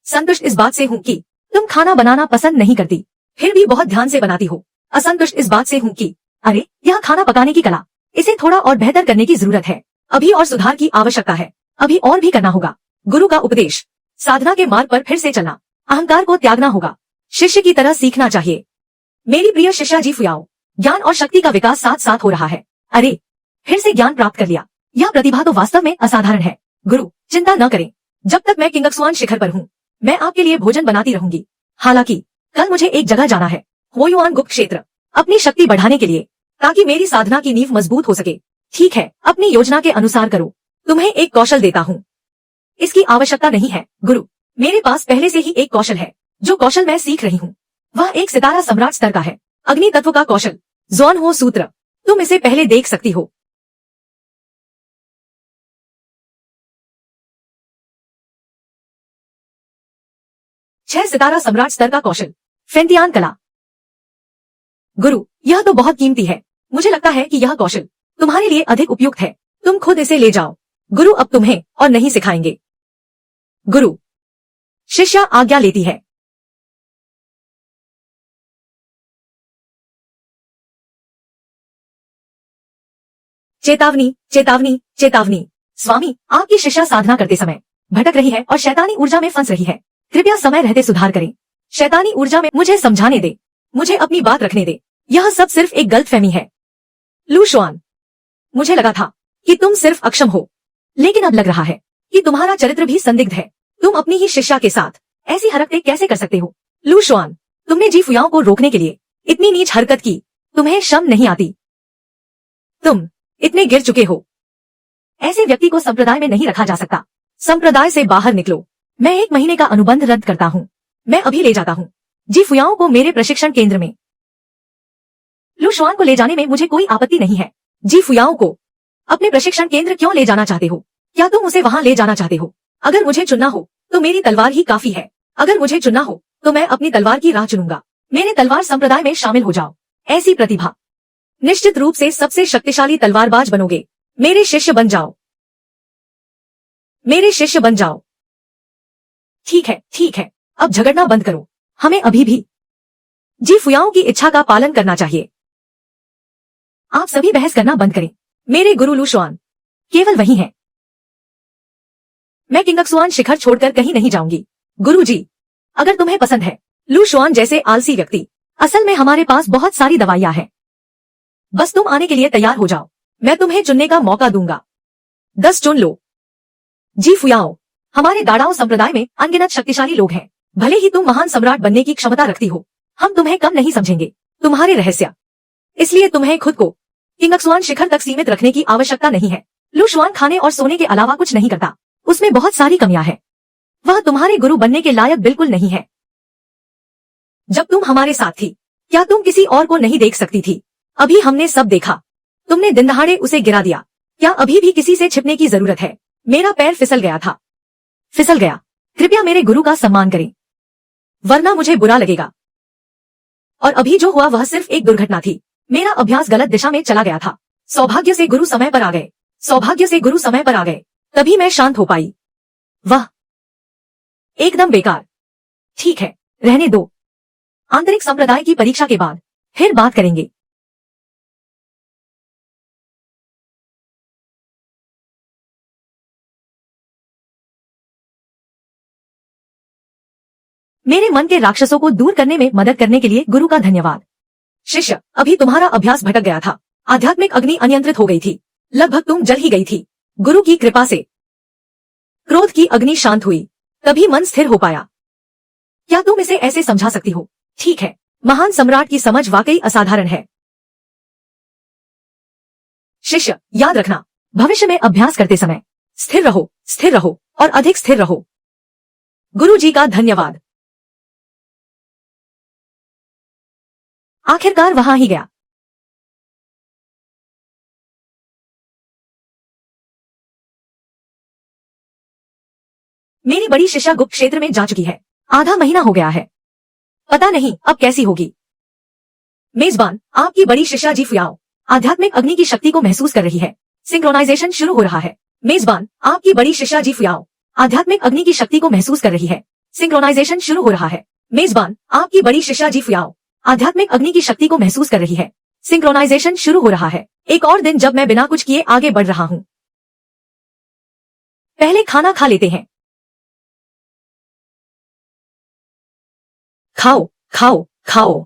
संतुष्ट इस बात से हूं कि तुम खाना बनाना पसंद नहीं करती, फिर भी बहुत ध्यान से बनाती हो। असंतुष्ट इस बात से हूं कि अरे, यह खाना पकाने की कला, इसे थोड़ा और बेहतर करने की जरूरत है। अभी और सुधार की आवश्यकता है, अभी और भी करना होगा। गुरु का उपदेश, साधना के मार्ग पर फिर से चलना, अहंकार को त्यागना होगा, शिष्य की तरह सीखना चाहिए। मेरी प्रिय शिष्या जी फुयाओ, ज्ञान और शक्ति का विकास साथ साथ हो रहा है। अरे, फिर से ज्ञान प्राप्त कर लिया। यह प्रतिभा तो वास्तव में असाधारण है। गुरु, चिंता न करें, जब तक मैं किंगक्सवान शिखर पर हूँ, मैं आपके लिए भोजन बनाती रहूंगी। हालांकि कल मुझे एक जगह जाना है, हुओयुआन गुप्त क्षेत्र, अपनी शक्ति बढ़ाने के लिए, ताकि मेरी साधना की नींव मजबूत हो सके। ठीक है, अपनी योजना के अनुसार करो। तुम्हें एक कौशल देता हूँ। इसकी आवश्यकता नहीं है गुरु, मेरे पास पहले से ही एक कौशल है। जो कौशल मैं सीख रही हूँ वह एक सितारा सम्राट स्तर का है, अग्नि तत्व का कौशल, ज़ोन हो सूत्र। तुम इसे पहले देख सकती हो। छह सितारा सम्राट स्तर का कौशल, फेंटियान कला। गुरु, यह तो बहुत कीमती है। मुझे लगता है कि यह कौशल तुम्हारे लिए अधिक उपयुक्त है। तुम खुद इसे ले जाओ। गुरु अब तुम्हें और नहीं सिखाएंगे। गुरु, शिष्या आज्ञा लेती है। चेतावनी, चेतावनी, चेतावनी। स्वामी, आपकी शिष्या साधना करते समय भटक रही है और शैतानी ऊर्जा में फंस रही है। कृपया समय रहते सुधार करें। शैतानी ऊर्जा में मुझे समझाने दे, मुझे अपनी बात रखने दे। यह सब सिर्फ एक गलतफहमी है। लू शुआन, मुझे लगा था कि तुम सिर्फ अक्षम हो, लेकिन अब लग रहा है कि तुम्हारा चरित्र भी संदिग्ध है। तुम अपनी ही शिष्या के साथ ऐसी हरकतें कैसे कर सकते हो? लू शुआन, तुमने जी फुयाओं को रोकने के लिए इतनी नीच हरकत की, तुम्हें शर्म नहीं आती? तुम इतने गिर चुके हो। ऐसे व्यक्ति को संप्रदाय में नहीं रखा जा सकता। संप्रदाय से बाहर निकलो। मैं 1 महीने का अनुबंध रद्द करता हूँ। मैं अभी ले जाता हूँ जी फुयाओं को मेरे प्रशिक्षण केंद्र में। लू शुआन को ले जाने में मुझे कोई आपत्ति नहीं है। जी फुयाओं को अपने प्रशिक्षण केंद्र क्यों ले जाना चाहते हो? क्या तुम उसे वहां ले जाना चाहते हो? अगर मुझे चुनना हो तो मेरी तलवार ही काफी है। अगर मुझे चुनना हो तो मैं अपनी तलवार की राह चुनूंगा। मेरे तलवार संप्रदाय में शामिल हो जाओ। ऐसी प्रतिभा, निश्चित रूप से सबसे शक्तिशाली तलवारबाज बनोगे। मेरे शिष्य बन जाओ। मेरे शिष्य बन जाओ। ठीक है, ठीक है, अब झगड़ना बंद करो। हमें अभी भी जी फुयाओं की इच्छा का पालन करना चाहिए। आप सभी बहस करना बंद करें। मेरे गुरु लू शुआन केवल वही हैं। मैं किंगक्सुआन शिखर छोड़कर कहीं नहीं जाऊंगी। गुरुजी, अगर तुम्हें पसंद है लू शुआन जैसे आलसी व्यक्ति, असल में हमारे पास बहुत सारी दवाइयां हैं। बस तुम आने के लिए तैयार हो जाओ। मैं तुम्हें चुनने का मौका दूंगा। 10 चुन लो। जी फुयाओ, हमारे दाड़ाओ संप्रदाय में अनगिनत शक्तिशाली लोग हैं। भले ही तुम महान सम्राट बनने की क्षमता रखती हो, हम तुम्हें कम नहीं समझेंगे। तुम्हारे रहस्य, इसलिए तुम्हें खुद को किंगक्सुआन शिखर तक सीमित रखने की आवश्यकता नहीं है। लू शुआन खाने और सोने के अलावा कुछ नहीं करता। उसमें बहुत सारी कमियां हैं। वह तुम्हारे गुरु बनने के लायक बिल्कुल नहीं है। जब तुम हमारे साथ थी, क्या तुम किसी और को नहीं देख सकती थी? अभी हमने सब देखा। तुमने दिन दहाड़े उसे गिरा दिया। क्या अभी भी किसी से छिपने की जरूरत है? मेरा पैर फिसल गया था। फिसल गया। कृपया मेरे गुरु का सम्मान करें, वरना मुझे बुरा लगेगा। और अभी जो हुआ वह सिर्फ एक दुर्घटना थी। मेरा अभ्यास गलत दिशा में चला गया था। सौभाग्य से गुरु समय पर आ गए। सौभाग्य से गुरु समय पर आ गए, तभी मैं शांत हो पाई। वह एकदम बेकार। ठीक है, रहने दो। आंतरिक संप्रदाय की परीक्षा के बाद फिर बात करेंगे। मेरे मन के राक्षसों को दूर करने में मदद करने के लिए गुरु का धन्यवाद। शिष्य, अभी तुम्हारा अभ्यास भटक गया था। आध्यात्मिक अग्नि अनियंत्रित हो गई थी। लगभग तुम जल ही गई थी। गुरु की कृपा से क्रोध की अग्नि शांत हुई, तभी मन स्थिर हो पाया। क्या तुम इसे ऐसे समझा सकती हो? ठीक है, महान सम्राट की समझ वाकई असाधारण है। शिष्य, याद रखना, भविष्य में अभ्यास करते समय स्थिर रहो और अधिक स्थिर रहो। गुरु जी का धन्यवाद। आखिरकार वहां ही गया। मेरी बड़ी शिष्या गुप्त क्षेत्र में जा चुकी है। आधा महीना हो गया है। पता नहीं अब कैसी होगी। मेजबान, आपकी बड़ी शिष्या जी फुयाओ आध्यात्मिक अग्नि की शक्ति को महसूस कर रही है। सिंक्रोनाइजेशन शुरू हो रहा है। मेजबान, आपकी बड़ी शिष्या जी फुयाओ आध्यात्मिक अग्नि की शक्ति को महसूस कर रही है। सिंक्रोनाइजेशन शुरू हो रहा है। मेजबान, आपकी बड़ी शिष्या जी फुयाओ आध्यात्मिक अग्नि की शक्ति को महसूस कर रही है। सिंक्रोनाइजेशन शुरू हो रहा है। एक और दिन जब मैं बिना कुछ किए आगे बढ़ रहा हूँ। पहले खाना खा लेते हैं। खाओ खाओ खाओ।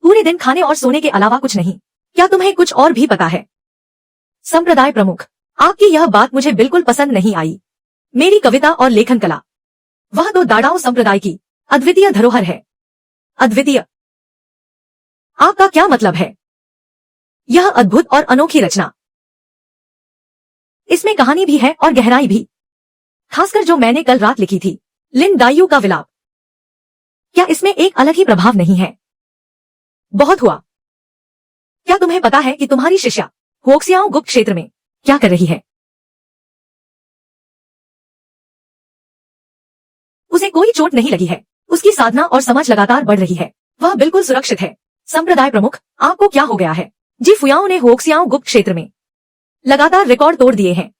पूरे दिन खाने और सोने के अलावा कुछ नहीं। क्या तुम्हें कुछ और भी पता है? संप्रदाय प्रमुख, आपकी यह बात मुझे बिल्कुल पसंद नहीं आई। मेरी कविता और लेखन कला, वह तो दाड़ाओ संप्रदाय की अद्वितीय धरोहर है। अद्वितीय? आपका क्या मतलब है? यह अद्भुत और अनोखी रचना। इसमें कहानी भी है और गहराई भी, खासकर जो मैंने कल रात लिखी थी, लिन दाइयू का विलाप। क्या इसमें एक अलग ही प्रभाव नहीं है? बहुत हुआ। क्या तुम्हें पता है कि तुम्हारी शिष्या होक्सियाओ गुप्त क्षेत्र में क्या कर रही है? उसे कोई चोट नहीं लगी है। उसकी साधना और समझ लगातार बढ़ रही है। वह बिल्कुल सुरक्षित है। संप्रदाय प्रमुख, आपको क्या हो गया है? जी फुयाओ ने होक्सियाओ गुप्त क्षेत्र में लगातार रिकॉर्ड तोड़ दिए हैं।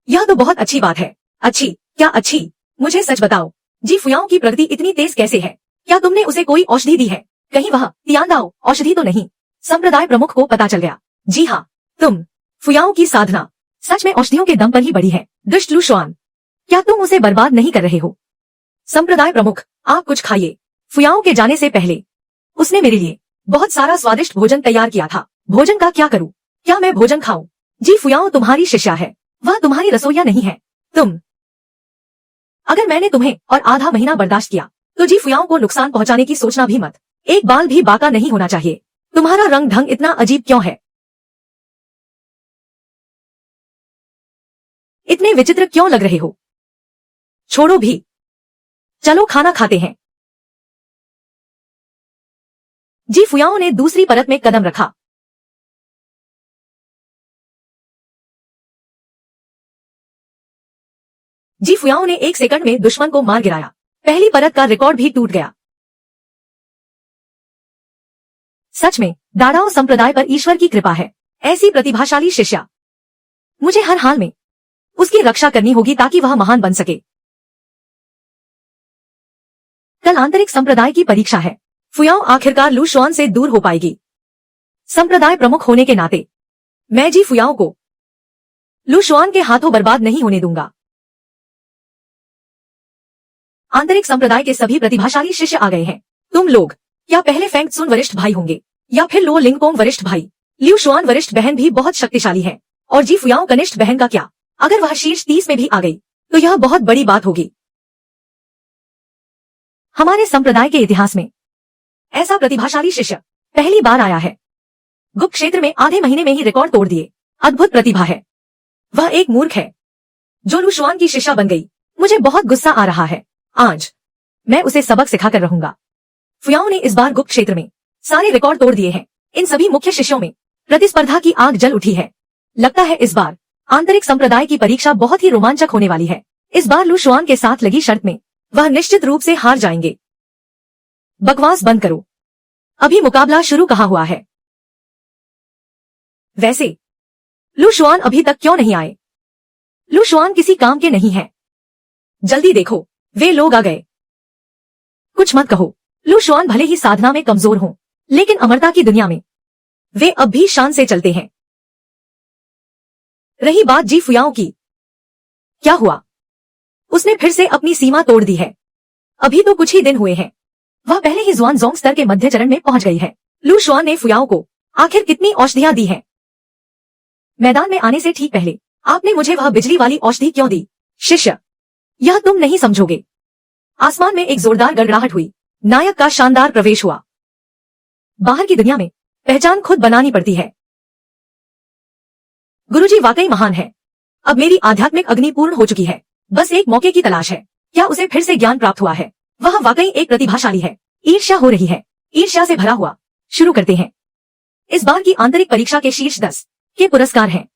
यह तो बहुत अच्छी बात है। अच्छी? क्या अच्छी? मुझे सच बताओ, जी फुयाओ की प्रगति इतनी तेज कैसे है? क्या तुमने उसे कोई औषधि दी है? कहीं वह तियानदाओ औषधि तो नहीं? संप्रदाय प्रमुख को पता चल गया। जी हाँ, तुम फुयाओ की साधना सच में औषधियों के दम पर ही बढ़ी है। दुष्ट लू शुआन, क्या तुम उसे बर्बाद नहीं कर रहे हो? संप्रदाय प्रमुख, आप कुछ खाइए। फुयाओ के जाने से पहले उसने मेरे लिए बहुत सारा स्वादिष्ट भोजन तैयार किया था। भोजन का क्या करूं? क्या मैं भोजन खाऊं? जी फुयाओ तुम्हारी शिष्या है, वह तुम्हारी रसोइया नहीं है। अगर मैंने तुम्हें और आधा महीना बर्दाश्त किया तो जी फुयाओ को नुकसान पहुंचाने की सोचना भी मत। एक बाल भी बाका नहीं होना चाहिए। तुम्हारा रंग ढंग इतना अजीब क्यों है? इतने विचित्र क्यों लग रहे हो? छोड़ो भी, चलो खाना खाते हैं। जी फुयाओ ने दूसरी परत में कदम रखा। जी फुयाओ ने 1 सेकंड में दुश्मन को मार गिराया। पहली परत का रिकॉर्ड भी टूट गया। सच में दाड़ाओ संप्रदाय पर ईश्वर की कृपा है। ऐसी प्रतिभाशाली शिष्या, मुझे हर हाल में उसकी रक्षा करनी होगी ताकि वह महान बन सके। कल आंतरिक संप्रदाय की परीक्षा है। फुयाओ आखिरकार लू शुआन से दूर हो पाएगी। संप्रदाय प्रमुख होने के नाते मैं जी फुयाओ को लू शुआन के हाथों बर्बाद नहीं होने दूंगा। आंतरिक संप्रदाय के सभी प्रतिभाशाली शिष्य आ गए हैं। तुम लोग क्या पहले फेंग त्सुन वरिष्ठ भाई होंगे या फिर लो लिंगकोंग वरिष्ठ भाई? ल्यू शुआन वरिष्ठ बहन भी बहुत शक्तिशाली है। और जी फुयाओ कनिष्ठ बहन का क्या? अगर वह शीर्ष 30 में भी आ गई तो यह बहुत बड़ी बात होगी। हमारे संप्रदाय के इतिहास में ऐसा प्रतिभाशाली शिष्य पहली बार आया है। गुप्त क्षेत्र में आधे महीने में ही रिकॉर्ड तोड़ दिए। अद्भुत प्रतिभा है। वह एक मूर्ख है जो लू शुआन की शिष्या बन गई। मुझे बहुत गुस्सा आ रहा है। आज मैं उसे सबक सिखाकर रहूंगा। फुयाओ ने इस बार गुप्त क्षेत्र में सारे रिकॉर्ड तोड़ दिए हैं। इन सभी मुख्य शिष्यों में प्रतिस्पर्धा की आग जल उठी है। लगता है इस बार आंतरिक संप्रदाय की परीक्षा बहुत ही रोमांचक होने वाली है। इस बार लू शुआन के साथ लगी शर्त में वह निश्चित रूप से हार जाएंगे। बकवास बंद करो। अभी मुकाबला शुरू कहाँ हुआ है। वैसे लू शुआन अभी तक क्यों नहीं आए? लू शुआन किसी काम के नहीं है। जल्दी देखो, वे लोग आ गए। कुछ मत कहो। लू शुआन भले ही साधना में कमजोर हों, लेकिन अमरता की दुनिया में वे अब भी शान से चलते हैं। रही बात जी फुयाओ की, क्या हुआ? उसने फिर से अपनी सीमा तोड़ दी है। अभी तो कुछ ही दिन हुए हैं। वह पहले ही ज़ुआनज़ोंग स्तर के मध्य चरण में पहुंच गई है। लू शुआन ने फुयाओ को आखिर कितनी औषधियां दी हैं? मैदान में आने से ठीक पहले आपने मुझे वह बिजली वाली औषधि क्यों दी? शिष्य, यह तुम नहीं समझोगे। आसमान में एक जोरदार गड़गड़ाहट हुई। नायक का शानदार प्रवेश हुआ। बाहर की दुनिया में पहचान खुद बनानी पड़ती है। गुरुजी वाकई महान है। अब मेरी आध्यात्मिक अग्नि पूर्ण हो चुकी है। बस एक मौके की तलाश है। क्या उसे फिर से ज्ञान प्राप्त हुआ है? वह वाकई एक प्रतिभाशाली है। ईर्ष्या हो रही है। ईर्ष्या से भरा हुआ। शुरू करते हैं। इस बार की आंतरिक परीक्षा के शीर्ष 10 के पुरस्कार हैं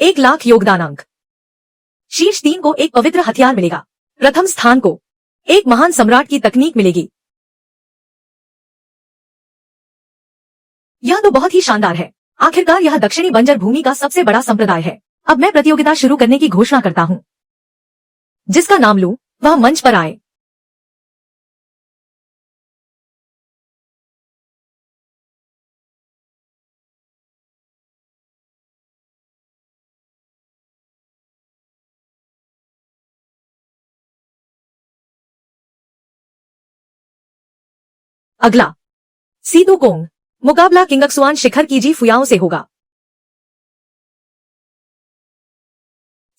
1 लाख योगदान अंक। शीर्ष 3 को एक पवित्र हथियार मिलेगा। प्रथम स्थान को एक महान सम्राट की तकनीक मिलेगी। यह तो बहुत ही शानदार है। आखिरकार यह दक्षिणी बंजर भूमि का सबसे बड़ा संप्रदाय है। अब मैं प्रतियोगिता शुरू करने की घोषणा करता हूं। जिसका नाम लूं वह मंच पर आए। अगला सीतू कोंग। मुकाबला किंगक्सुआन शिखर की जी फुयाओ से होगा।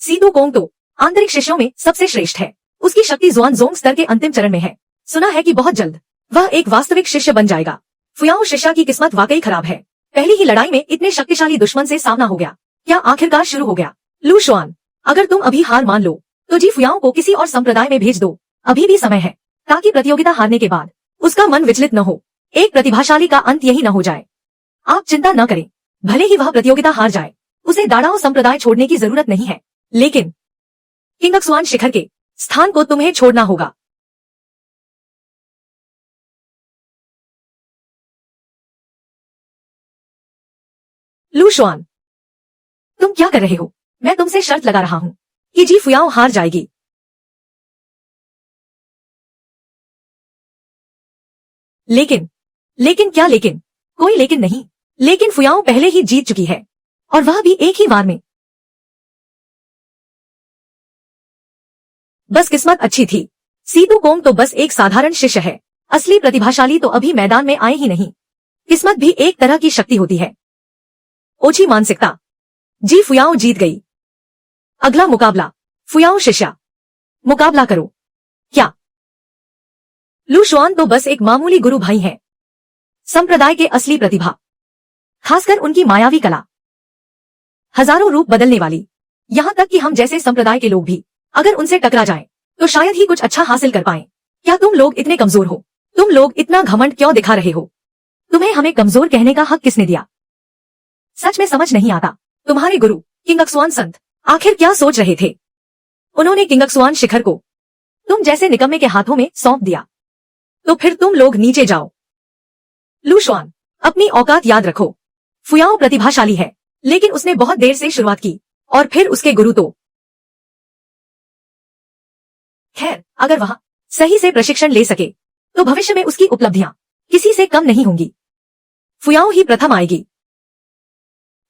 सीतू कोंग तो आंतरिक शिष्यों में सबसे श्रेष्ठ है। उसकी शक्ति ज़ुआनज़ोंग स्तर के अंतिम चरण में है। सुना है कि बहुत जल्द वह एक वास्तविक शिष्य बन जाएगा। फुयाओ शिष्या की किस्मत वाकई खराब है। पहली ही लड़ाई में इतने शक्तिशाली दुश्मन से सामना हो गया। क्या आखिरकार शुरू हो गया? लू शुआन, अगर तुम अभी हार मान लो तो जी फुयाओ को किसी और संप्रदाय में भेज दो। अभी भी समय है, ताकि प्रतियोगिता हारने के बाद उसका मन विचलित न हो। एक प्रतिभाशाली का अंत यही न हो जाए। आप चिंता न करें। भले ही वह प्रतियोगिता हार जाए, उसे दाड़ाओ संप्रदाय छोड़ने की जरूरत नहीं है। लेकिन किंगक्सुआन शिखर के स्थान को तुम्हें छोड़ना होगा। लू शुआन, तुम क्या कर रहे हो? मैं तुमसे शर्त लगा रहा हूं कि जी फुयाओ हार जाएगी। लेकिन क्या लेकिन? कोई लेकिन नहीं। लेकिन फुयाओ पहले ही जीत चुकी है, और वह भी एक ही बार में। बस किस्मत अच्छी थी। सीतू कोंग तो बस एक साधारण शिष्य है। असली प्रतिभाशाली तो अभी मैदान में आए ही नहीं। किस्मत भी एक तरह की शक्ति होती है। ओछी मानसिकता। जी फुयाओ जीत गई। अगला मुकाबला फुयाओ शिष्या। मुकाबला करो। क्या? लू शुआन तो बस एक मामूली गुरु भाई हैं। संप्रदाय के असली प्रतिभा, खासकर उनकी मायावी कला, हजारों रूप बदलने वाली। यहां तक कि हम जैसे संप्रदाय के लोग भी अगर उनसे टकरा जाएं, तो शायद ही कुछ अच्छा हासिल कर पाएं। क्या तुम लोग इतने कमजोर हो? तुम लोग इतना घमंड क्यों दिखा रहे हो? तुम्हें हमें कमजोर कहने का हक किसने दिया? सच में समझ नहीं आता। तुम्हारे गुरु किंगक्सुआन संत आखिर क्या सोच रहे थे? उन्होंने किंगक्सुआन शिखर को तुम जैसे निकम्मे के हाथों में सौंप दिया। तो फिर तुम लोग नीचे जाओ। लू शुआन, अपनी औकात याद रखो। फुयाओ प्रतिभाशाली है, लेकिन उसने बहुत देर से शुरुआत की, और फिर उसके गुरु तो खैर, अगर वह सही से प्रशिक्षण ले सके तो भविष्य में उसकी उपलब्धियां किसी से कम नहीं होंगी। फुयाओ ही प्रथम आएगी।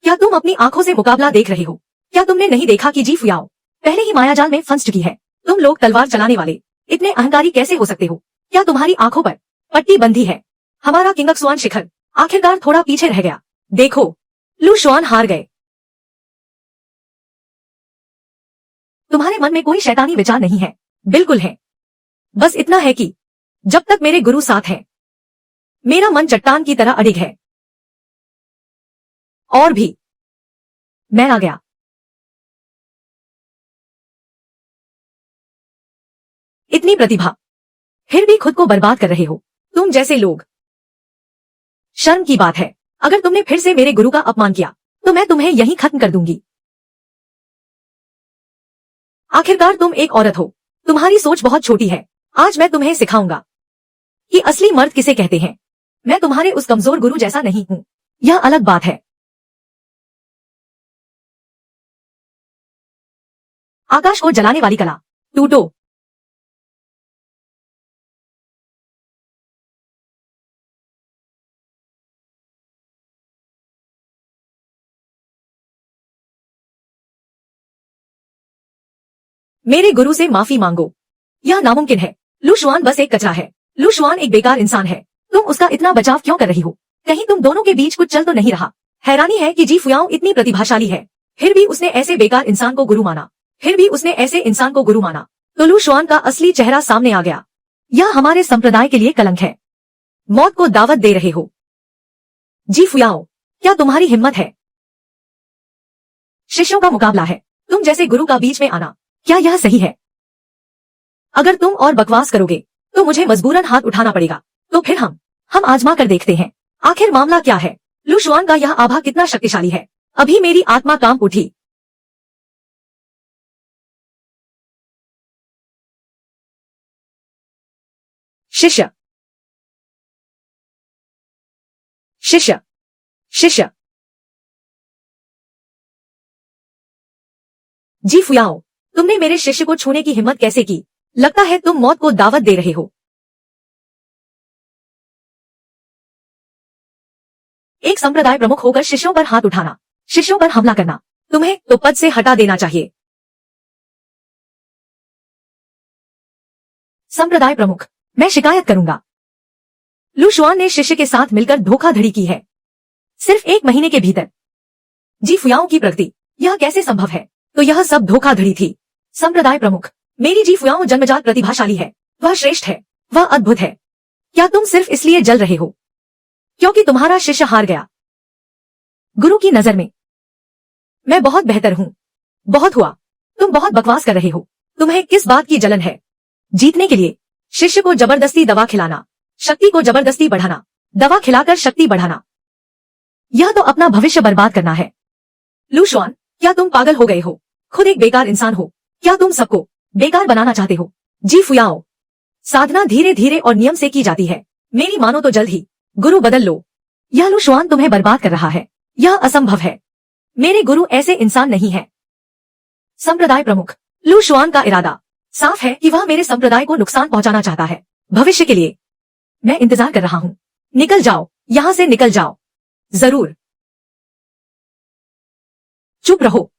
क्या तुम अपनी आंखों से मुकाबला देख रहे हो? क्या तुमने नहीं देखा कि जी फुयाओ पहले ही मायाजाल में फंस चुकी है? तुम लोग तलवार चलाने वाले इतने अहंकारी कैसे हो सकते हो? क्या तुम्हारी आंखों पर पट्टी बंधी है? हमारा किंगक्सुआन शिखर आखिरकार थोड़ा पीछे रह गया। देखो, लू शुआन हार गए। तुम्हारे मन में कोई शैतानी विचार नहीं है। बिल्कुल है। बस इतना है कि जब तक मेरे गुरु साथ हैं, मेरा मन चट्टान की तरह अडिग है। और भी मैं आ गया। इतनी प्रतिभा, फिर भी खुद को बर्बाद कर रहे हो तुम जैसे लोग। शर्म की बात है। अगर तुमने फिर से मेरे गुरु का अपमान किया तो मैं तुम्हें यहीं खत्म कर दूंगी। आखिरकार तुम एक औरत हो, तुम्हारी सोच बहुत छोटी है। आज मैं तुम्हें सिखाऊंगा कि असली मर्द किसे कहते हैं। मैं तुम्हारे उस कमजोर गुरु जैसा नहीं हूं, यह अलग बात है। आकाश को जलाने वाली कला, टूटो। मेरे गुरु से माफी मांगो। यह नामुमकिन है। लू शुआन बस एक कचरा है। लू शुआन एक बेकार इंसान है। तुम उसका इतना बचाव क्यों कर रही हो? कहीं तुम दोनों के बीच कुछ चल तो नहीं रहा? हैरानी है कि जी फुयाओ इतनी प्रतिभाशाली है, फिर भी उसने ऐसे बेकार इंसान को गुरु माना। तो लू शुआन का असली चेहरा सामने आ गया। यह हमारे संप्रदाय के लिए कलंक है। मौत को दावत दे रहे हो। जी फुयाओ, क्या तुम्हारी हिम्मत है? शिष्यों का मुकाबला है, तुम जैसे गुरु का बीच में आना, क्या यह सही है? अगर तुम और बकवास करोगे तो मुझे मजबूरन हाथ उठाना पड़ेगा। तो फिर हम आजमा कर देखते हैं आखिर मामला क्या है। लू शुआन का यह आभा कितना शक्तिशाली है। अभी मेरी आत्मा कांप उठी। शिष्य, शिष्य, शिष्य। जी फुयाओ, तुमने मेरे शिष्य को छूने की हिम्मत कैसे की? लगता है तुम मौत को दावत दे रहे हो। एक संप्रदाय प्रमुख होकर शिष्यों पर हाथ उठाना, शिष्यों पर हमला करना, तुम्हें तो पद से हटा देना चाहिए। संप्रदाय प्रमुख, मैं शिकायत करूंगा। लू शुआन ने शिष्य के साथ मिलकर धोखाधड़ी की है, सिर्फ 1 महीने के भीतर। जी फुयाओ की प्रगति, यह कैसे संभव है? तो यह सब धोखाधड़ी थी। संप्रदाय प्रमुख, मेरी जी फुयाओ जन्मजात प्रतिभाशाली है, वह श्रेष्ठ है, वह अद्भुत है। क्या तुम सिर्फ इसलिए जल रहे हो क्योंकि तुम्हारा शिष्य हार गया? गुरु की नजर में मैं बहुत बेहतर हूँ। बहुत हुआ, तुम बहुत बकवास कर रहे हो। तुम्हें किस बात की जलन है? जीतने के लिए शिष्य को जबरदस्ती दवा खिलाना, शक्ति को जबरदस्ती बढ़ाना, दवा खिलाकर शक्ति बढ़ाना, यह तो अपना भविष्य बर्बाद करना है। लू शुआन, क्या तुम पागल हो गए हो? खुद एक बेकार इंसान हो, क्या तुम सबको बेकार बनाना चाहते हो? जी फुयाओ, साधना धीरे धीरे और नियम से की जाती है। मेरी मानो तो जल्द ही गुरु बदल लो। यह लू शुआन तुम्हें बर्बाद कर रहा है, यह असंभव है। मेरे गुरु ऐसे इंसान नहीं है। संप्रदाय प्रमुख, लू शुआन का इरादा साफ है कि वह मेरे संप्रदाय को नुकसान पहुंचाना चाहता है। भविष्य के लिए मैं इंतजार कर रहा हूँ। निकल जाओ, यहां से निकल जाओ। जरूर। चुप रहो।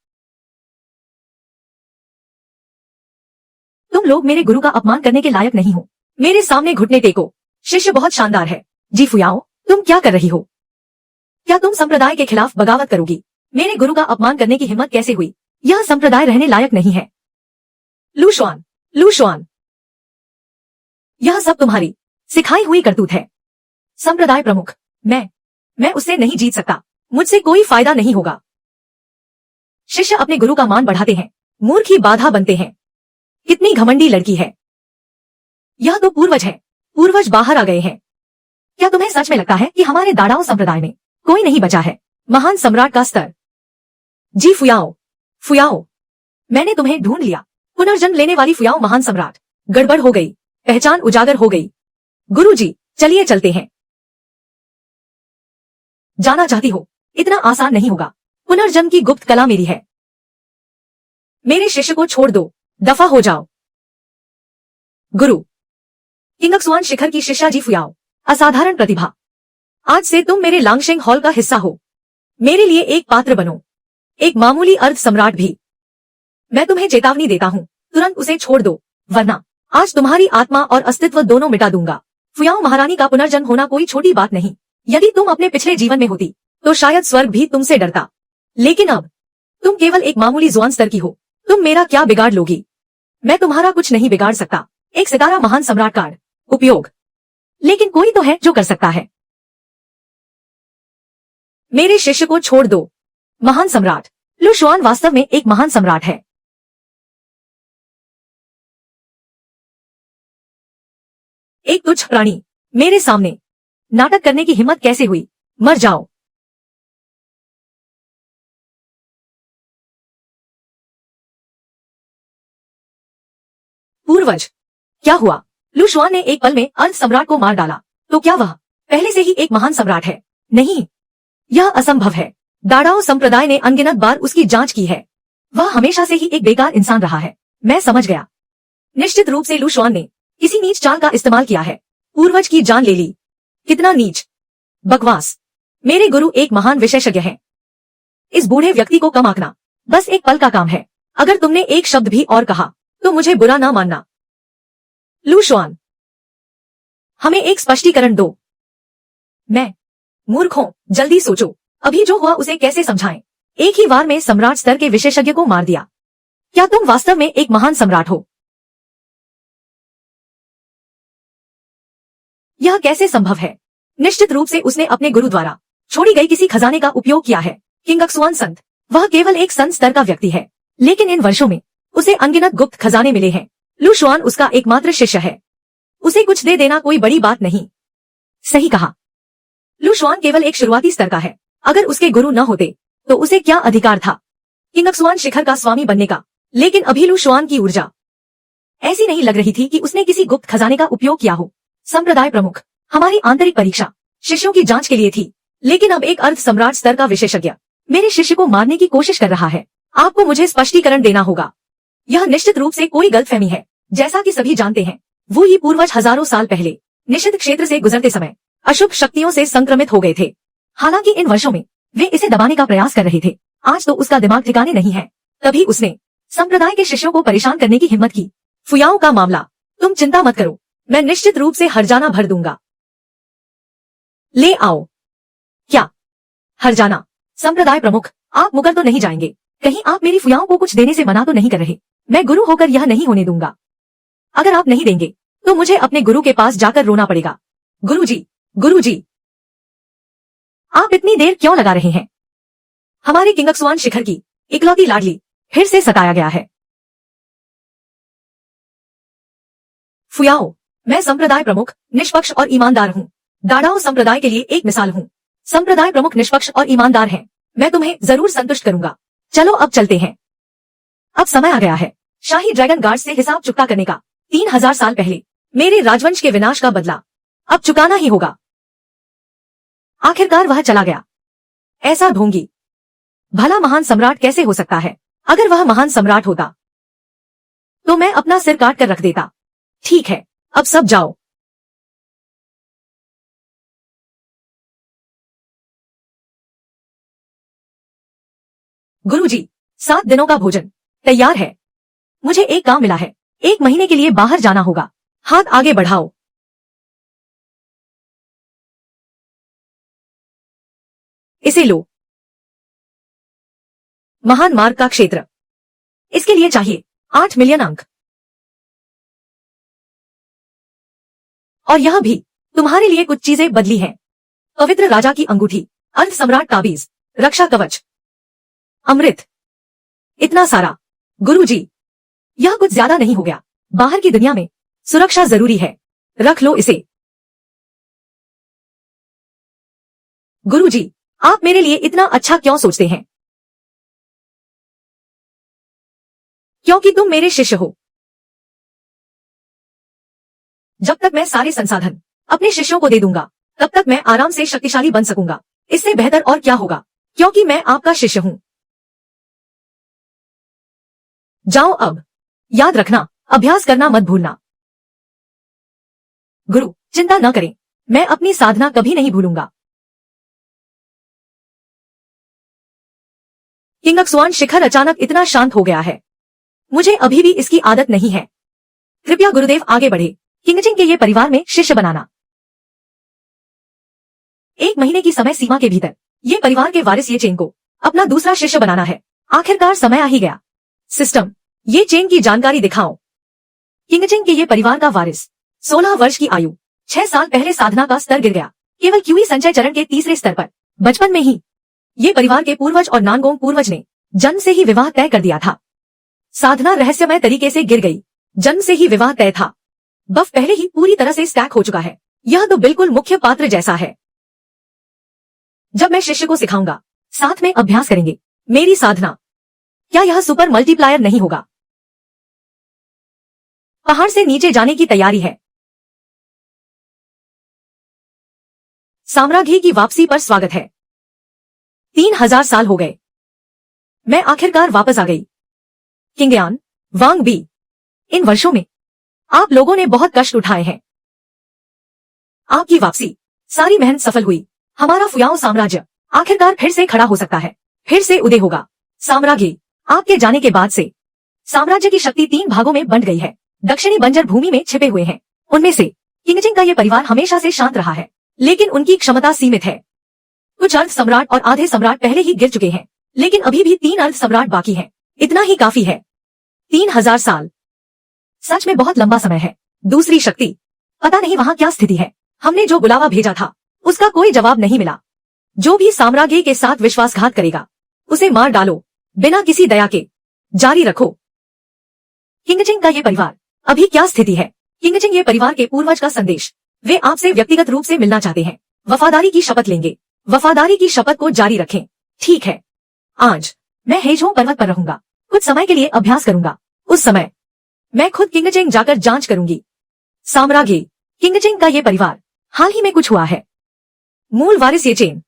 तुम लोग मेरे गुरु का अपमान करने के लायक नहीं हो। मेरे सामने घुटने टेको। शिष्य बहुत शानदार है। जी फुयाओ, तुम क्या कर रही हो? क्या तुम संप्रदाय के खिलाफ बगावत करोगी? मेरे गुरु का अपमान करने की हिम्मत कैसे हुई? यह संप्रदाय रहने लायक नहीं है। लू शुआन, लू शुआन, यह सब तुम्हारी सिखाई हुई करतूत है। संप्रदाय प्रमुख, मैं उससे नहीं जीत सकता। मुझसे कोई फायदा नहीं होगा। शिष्य अपने गुरु का मान बढ़ाते हैं, मूर्ख ही बाधा बनते हैं। कितनी घमंडी लड़की है। यह तो पूर्वज है, पूर्वज बाहर आ गए हैं। क्या तुम्हें सच में लगता है कि हमारे दाड़ाओ संप्रदाय में कोई नहीं बचा है? महान सम्राट का स्तर। जी फुयाओ, फुयाओ, मैंने तुम्हें ढूंढ लिया। पुनर्जन्म लेने वाली फुयाओ महान सम्राट। गड़बड़ हो गई, पहचान उजागर हो गई। गुरुजी, चलिए चलते हैं। जाना चाहती हो? इतना आसान नहीं होगा। पुनर्जन्म की गुप्त कला मेरी है। मेरे शिष्य को छोड़ दो, दफा हो जाओ। गुरु, किंगक्सवान शिखर की शिष्या जी फुयाओ, असाधारण प्रतिभा। आज से तुम मेरे लांगशेंग हॉल का हिस्सा हो। मेरे लिए एक पात्र बनो, एक मामूली अर्ध सम्राट भी। मैं तुम्हें चेतावनी देता हूँ, तुरंत उसे छोड़ दो, वरना आज तुम्हारी आत्मा और अस्तित्व दोनों मिटा दूंगा। फुयाओ महारानी का पुनर्जन्म होना कोई छोटी बात नहीं। यदि तुम अपने पिछले जीवन में होती तो शायद स्वर्ग भी तुमसे डरता, लेकिन अब तुम केवल एक मामूली जुआन स्तर की हो। तुम मेरा क्या बिगाड़ लोगी? मैं तुम्हारा कुछ नहीं बिगाड़ सकता। एक सितारा महान सम्राट कार्ड उपयोग। लेकिन कोई तो है जो कर सकता है। मेरे शिष्य को छोड़ दो। महान सम्राट लू शुआन वास्तव में एक महान सम्राट है। एक तुच्छ प्राणी मेरे सामने नाटक करने की हिम्मत कैसे हुई? मर जाओ। पूर्वज क्या हुआ? लू शुआन ने एक पल में अर्ध सम्राट को मार डाला। तो क्या वह पहले से ही एक महान सम्राट है? नहीं, यह असंभव है। दाड़ाओ संप्रदाय ने अनगिनत बार उसकी जांच की है। वह हमेशा से ही एक बेकार इंसान रहा है। मैं समझ गया। निश्चित रूप से लू शुआन ने किसी नीच चाल का इस्तेमाल किया है। पूर्वज की जान ले ली। कितना नीच! बकवास। मेरे गुरु एक महान विशेषज्ञ हैं। इस बूढ़े व्यक्ति को कम आंकना बस एक पल का काम है। अगर तुमने एक शब्द भी और कहा तो मुझे बुरा ना मानना। लू शुआन, हमें एक स्पष्टीकरण दो। मैं मूर्ख हूं, जल्दी सोचो। अभी जो हुआ उसे कैसे समझाएं? एक ही वार में सम्राट स्तर के विशेषज्ञ को मार दिया। क्या तुम वास्तव में एक महान सम्राट हो? यह कैसे संभव है? निश्चित रूप से उसने अपने गुरु द्वारा छोड़ी गई किसी खजाने का उपयोग किया है। किंग अक्सुआन संत, वह केवल एक संत स्तर का व्यक्ति है, लेकिन इन वर्षों में उसे अनगिनत गुप्त खजाने मिले हैं। लू शुआन उसका एकमात्र शिष्य है। उसे कुछ दे देना कोई बड़ी बात नहीं। सही कहा। लू शुआन केवल एक शुरुआती स्तर का है। अगर उसके गुरु न होते तो उसे क्या अधिकार था किंग अक्सुआन शिखर का स्वामी बनने का? लेकिन अभी लू शुआन की ऊर्जा ऐसी नहीं लग रही थी कि उसने किसी गुप्त खजाने का उपयोग किया हो। संप्रदाय प्रमुख, हमारी आंतरिक परीक्षा शिष्यों की जांच के लिए थी, लेकिन अब एक अर्ध सम्राट स्तर का विशेषज्ञ मेरे शिष्य को मारने की कोशिश कर रहा है। आपको मुझे स्पष्टीकरण देना होगा। यह निश्चित रूप से कोई गलतफहमी है। जैसा कि सभी जानते हैं, वो ये पूर्वज हजारों साल पहले निषिद्ध क्षेत्र से गुजरते समय अशुभ शक्तियों से संक्रमित हो गए थे। हालांकि इन वर्षों में वे इसे दबाने का प्रयास कर रहे थे। आज तो उसका दिमाग ठिकाने नहीं है। तभी उसने संप्रदाय के शिष्यों को परेशान करने की हिम्मत की। फुयाओं का मामला, तुम चिंता मत करो, मैं निश्चित रूप से हरजाना भर दूंगा। ले आओ। क्या हरजाना? संप्रदाय प्रमुख, आप मुकर तो नहीं जाएंगे? कहीं आप मेरी फुयाओं को कुछ देने से मना तो नहीं कर रहे? मैं गुरु होकर यह नहीं होने दूंगा। अगर आप नहीं देंगे तो मुझे अपने गुरु के पास जाकर रोना पड़ेगा। गुरुजी, गुरुजी, आप इतनी देर क्यों लगा रहे हैं? हमारे किंग अक्सुआन शिखर की इकलौती लाडली फिर से सताया गया है। फुयाओ, मैं संप्रदाय प्रमुख निष्पक्ष और ईमानदार हूँ। दाड़ाओ संप्रदाय के लिए एक मिसाल हूँ। संप्रदाय प्रमुख निष्पक्ष और ईमानदार हैं। मैं तुम्हें जरूर संतुष्ट करूंगा। चलो अब चलते हैं। अब समय आ गया है शाही ड्रैगन गार्ड से हिसाब चुकता करने का। 3000 साल पहले मेरे राजवंश के विनाश का बदला अब चुकाना ही होगा। आखिरकार वह चला गया। ऐसा ढोंगी भला महान सम्राट कैसे हो सकता है? अगर वह महान सम्राट होता तो मैं अपना सिर काट कर रख देता। ठीक है, अब सब जाओ। गुरुजी, 7 दिनों का भोजन तैयार है। मुझे एक काम मिला है। 1 महीने के लिए बाहर जाना होगा। हाथ आगे बढ़ाओ। इसे लो। महान मार्ग का क्षेत्र। इसके लिए चाहिए 8 मिलियन अंक। और यह भी तुम्हारे लिए कुछ चीजें बदली हैं। पवित्र राजा की अंगूठी, अर्ध सम्राट ताबीज, रक्षा कवच, अमृत। इतना सारा। गुरुजी, यह कुछ ज्यादा नहीं हो गया? बाहर की दुनिया में सुरक्षा जरूरी है। रख लो इसे। गुरुजी, आप मेरे लिए इतना अच्छा क्यों सोचते हैं? क्योंकि तुम मेरे शिष्य हो। जब तक मैं सारे संसाधन अपने शिष्यों को दे दूंगा, तब तक मैं आराम से शक्तिशाली बन सकूंगा। इससे बेहतर और क्या होगा, क्योंकि मैं आपका शिष्य हूं। जाओ अब। याद रखना, अभ्यास करना मत भूलना। गुरु, चिंता न करें, मैं अपनी साधना कभी नहीं भूलूंगा। किंग अक्सुआन शिखर अचानक इतना शांत हो गया है। मुझे अभी भी इसकी आदत नहीं है। कृपया गुरुदेव आगे बढ़े। किंगचिंग के ये परिवार में शिष्य बनाना। 1 महीने की समय सीमा के भीतर ये परिवार के वारिस ये चेंग को अपना दूसरा शिष्य बनाना है। आखिरकार समय आ ही गया। सिस्टम, ये चेन की जानकारी दिखाओ। किंगचिंग के ये परिवार का वारिस, 16 वर्ष की आयु, 6 साल पहले साधना का स्तर गिर गया, केवल क्यूई संचय चरण के तीसरे स्तर पर। बचपन में ही ये परिवार के पूर्वज और नानगोंग पूर्वज ने जन्म से ही विवाह तय कर दिया था। साधना रहस्यमय तरीके से गिर गई, जन्म से ही विवाह तय था। बफ पहले ही पूरी तरह से स्टैक हो चुका है, यह तो बिल्कुल मुख्य पात्र जैसा है। जब मैं शिष्य को सिखाऊंगा, साथ में अभ्यास करेंगे। मेरी साधना, क्या यह सुपर मल्टीप्लायर नहीं होगा? पहाड़ से नीचे जाने की तैयारी है। साम्राज्य की वापसी पर स्वागत है। 3000 साल हो गए, मैं आखिरकार वापस आ गई। किंगयान, वांग बी, इन वर्षों में आप लोगों ने बहुत कष्ट उठाए हैं। आपकी वापसी, सारी मेहनत सफल हुई। हमारा फुयाओ साम्राज्य आखिरकार फिर से खड़ा हो सकता है, फिर से उदय होगा। साम्राज्य, आपके जाने के बाद से साम्राज्य की शक्ति 3 भागों में बंट गई है। दक्षिणी बंजर भूमि में छिपे हुए हैं। उनमें से किंगचिंग का यह परिवार हमेशा से शांत रहा है, लेकिन उनकी क्षमता सीमित है। कुछ अर्ध सम्राट और आधे सम्राट पहले ही गिर चुके हैं, लेकिन अभी भी 3 अर्ध सम्राट बाकी हैं। इतना ही काफी है। 3000 साल सच में बहुत लंबा समय है। दूसरी शक्ति, पता नहीं वहां क्या स्थिति है। हमने जो बुलावा भेजा था उसका कोई जवाब नहीं मिला। जो भी साम्राज्य के साथ विश्वासघात करेगा उसे मार डालो, बिना किसी दया के। जारी रखो। किंगचिंग का ये परिवार अभी क्या स्थिति है? किंगचिंग ये परिवार के पूर्वज का संदेश, वे आपसे व्यक्तिगत रूप से मिलना चाहते हैं। वफादारी की शपथ लेंगे। वफादारी की शपथ को जारी रखें। ठीक है, आज मैं हेजोंग पर्वत पर रहूंगा, कुछ समय के लिए अभ्यास करूंगा। उस समय मैं खुद किंगचिंग जाकर जांच करूंगी। साम्राज्य, किंगचिंग का ये परिवार, हाल ही में कुछ हुआ है। मूल वारिस ये चेन,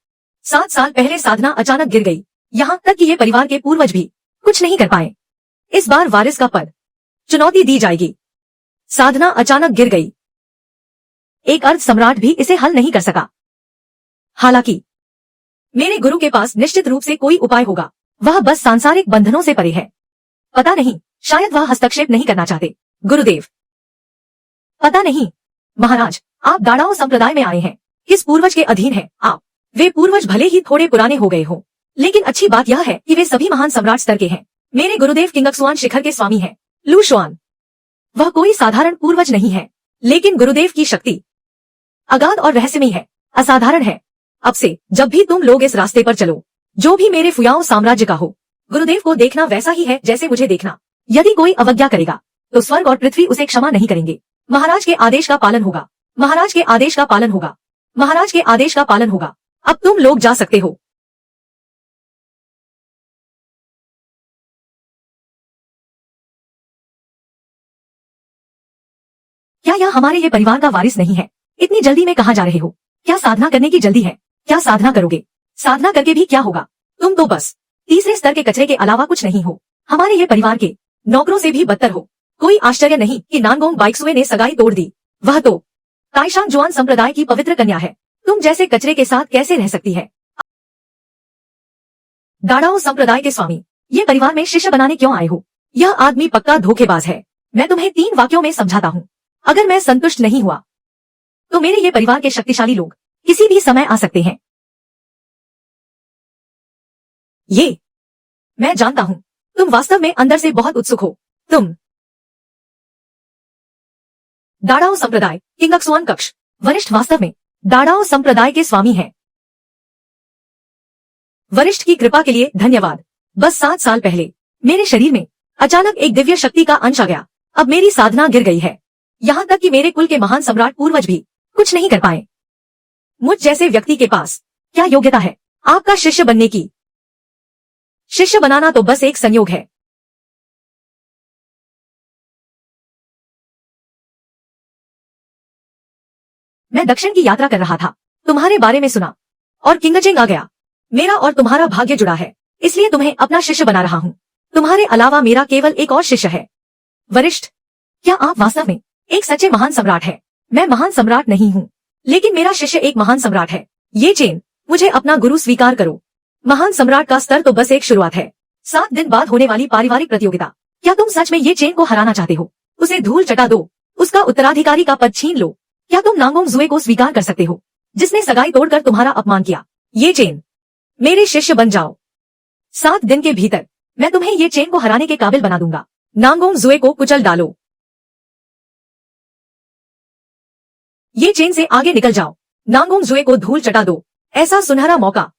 7 साल पहले साधना अचानक गिर गई, यहाँ तक कि ये परिवार के पूर्वज भी कुछ नहीं कर पाए। इस बार वारिस का पद चुनौती दी जाएगी। साधना अचानक गिर गई, एक अर्ध सम्राट भी इसे हल नहीं कर सका। हालांकि मेरे गुरु के पास निश्चित रूप से कोई उपाय होगा, वह बस सांसारिक बंधनों से परे है। पता नहीं, शायद वह हस्तक्षेप नहीं करना चाहते। गुरुदेव, पता नहीं। महाराज, आप दाड़ाओ संप्रदाय में आए हैं, किस पूर्वज के अधीन हैं आप? वे पूर्वज भले ही थोड़े पुराने हो गए हों, लेकिन अच्छी बात यह है कि वे सभी महान सम्राट स्तर के हैं। मेरे गुरुदेव किंगक्सुआन शिखर के स्वामी हैं, लू शुआन। वह कोई साधारण पूर्वज नहीं है, लेकिन गुरुदेव की शक्ति अगाध और रहस्यमयी है, असाधारण है। अब से जब भी तुम लोग इस रास्ते पर चलो, जो भी मेरे फुयाओ साम्राज्य का हो, गुरुदेव को देखना वैसा ही है जैसे मुझे देखना। यदि कोई अवज्ञा करेगा तो स्वर्ग और पृथ्वी उसे क्षमा नहीं करेंगे। महाराज के आदेश का पालन होगा, महाराज के आदेश का पालन होगा, महाराज के आदेश का पालन होगा। अब तुम लोग जा सकते हो। क्या यह हमारे ये परिवार का वारिस नहीं है? इतनी जल्दी में कहाँ जा रहे हो? क्या साधना करने की जल्दी है? क्या साधना करोगे? साधना करके भी क्या होगा? तुम तो बस तीसरे स्तर के कचरे के अलावा कुछ नहीं हो। हमारे ये परिवार के नौकरों से भी बदतर हो। कोई आश्चर्य नहीं कि नानगोंग बाइक्सुए ने सगाई तोड़ दी। वह तो ताइशान जुआन संप्रदाय की पवित्र कन्या है। तुम जैसे कचरे के साथ कैसे रह सकती है? दाड़ाओ संप्रदाय के स्वामी, ये परिवार में शिष्य बनाने क्यों आए हो? यह आदमी पक्का धोखेबाज है। मैं तुम्हें 3 वाक्यों में समझाता हूँ। अगर मैं संतुष्ट नहीं हुआ तो मेरे ये परिवार के शक्तिशाली लोग किसी भी समय आ सकते हैं। ये मैं जानता हूँ, तुम वास्तव में अंदर से बहुत उत्सुक हो। तुम दाड़ाओ संप्रदाय किंगक्सुआन कक्ष वरिष्ठ वास्तव में दाड़ाओ संप्रदाय के स्वामी हैं। वरिष्ठ की कृपा के लिए धन्यवाद। बस 7 साल पहले मेरे शरीर में अचानक एक दिव्य शक्ति का अंश आ गया। अब मेरी साधना गिर गई है, यहाँ तक कि मेरे कुल के महान सम्राट पूर्वज भी कुछ नहीं कर पाए। मुझ जैसे व्यक्ति के पास क्या योग्यता है आपका शिष्य बनने की? शिष्य बनाना तो बस एक संयोग है। मैं दक्षिण की यात्रा कर रहा था, तुम्हारे बारे में सुना और किंगचिंग आ गया। मेरा और तुम्हारा भाग्य जुड़ा है, इसलिए तुम्हें अपना शिष्य बना रहा हूँ। तुम्हारे अलावा मेरा केवल एक और शिष्य है। वरिष्ठ, क्या आप वास्तव में एक सच्चे महान सम्राट है? मैं महान सम्राट नहीं हूँ, लेकिन मेरा शिष्य एक महान सम्राट है। ये चेन, मुझे अपना गुरु स्वीकार करो। महान सम्राट का स्तर तो बस एक शुरुआत है। 7 दिन बाद होने वाली पारिवारिक प्रतियोगिता, क्या तुम सच में ये चेन को हराना चाहते हो? उसे धूल चटा दो, उसका उत्तराधिकारी का पद छीन लो। क्या तुम नांगोंग जुए को स्वीकार कर सकते हो, जिसने सगाई तोड़कर तुम्हारा अपमान किया? ये चेन, मेरे शिष्य बन जाओ। 7 दिन के भीतर मैं तुम्हें ये चेन को हराने के काबिल बना दूंगा। नांगोंग जुए को कुचल डालो। ये चेन से आगे निकल जाओ। नांगोंग जुए को धूल चटा दो। ऐसा सुनहरा मौका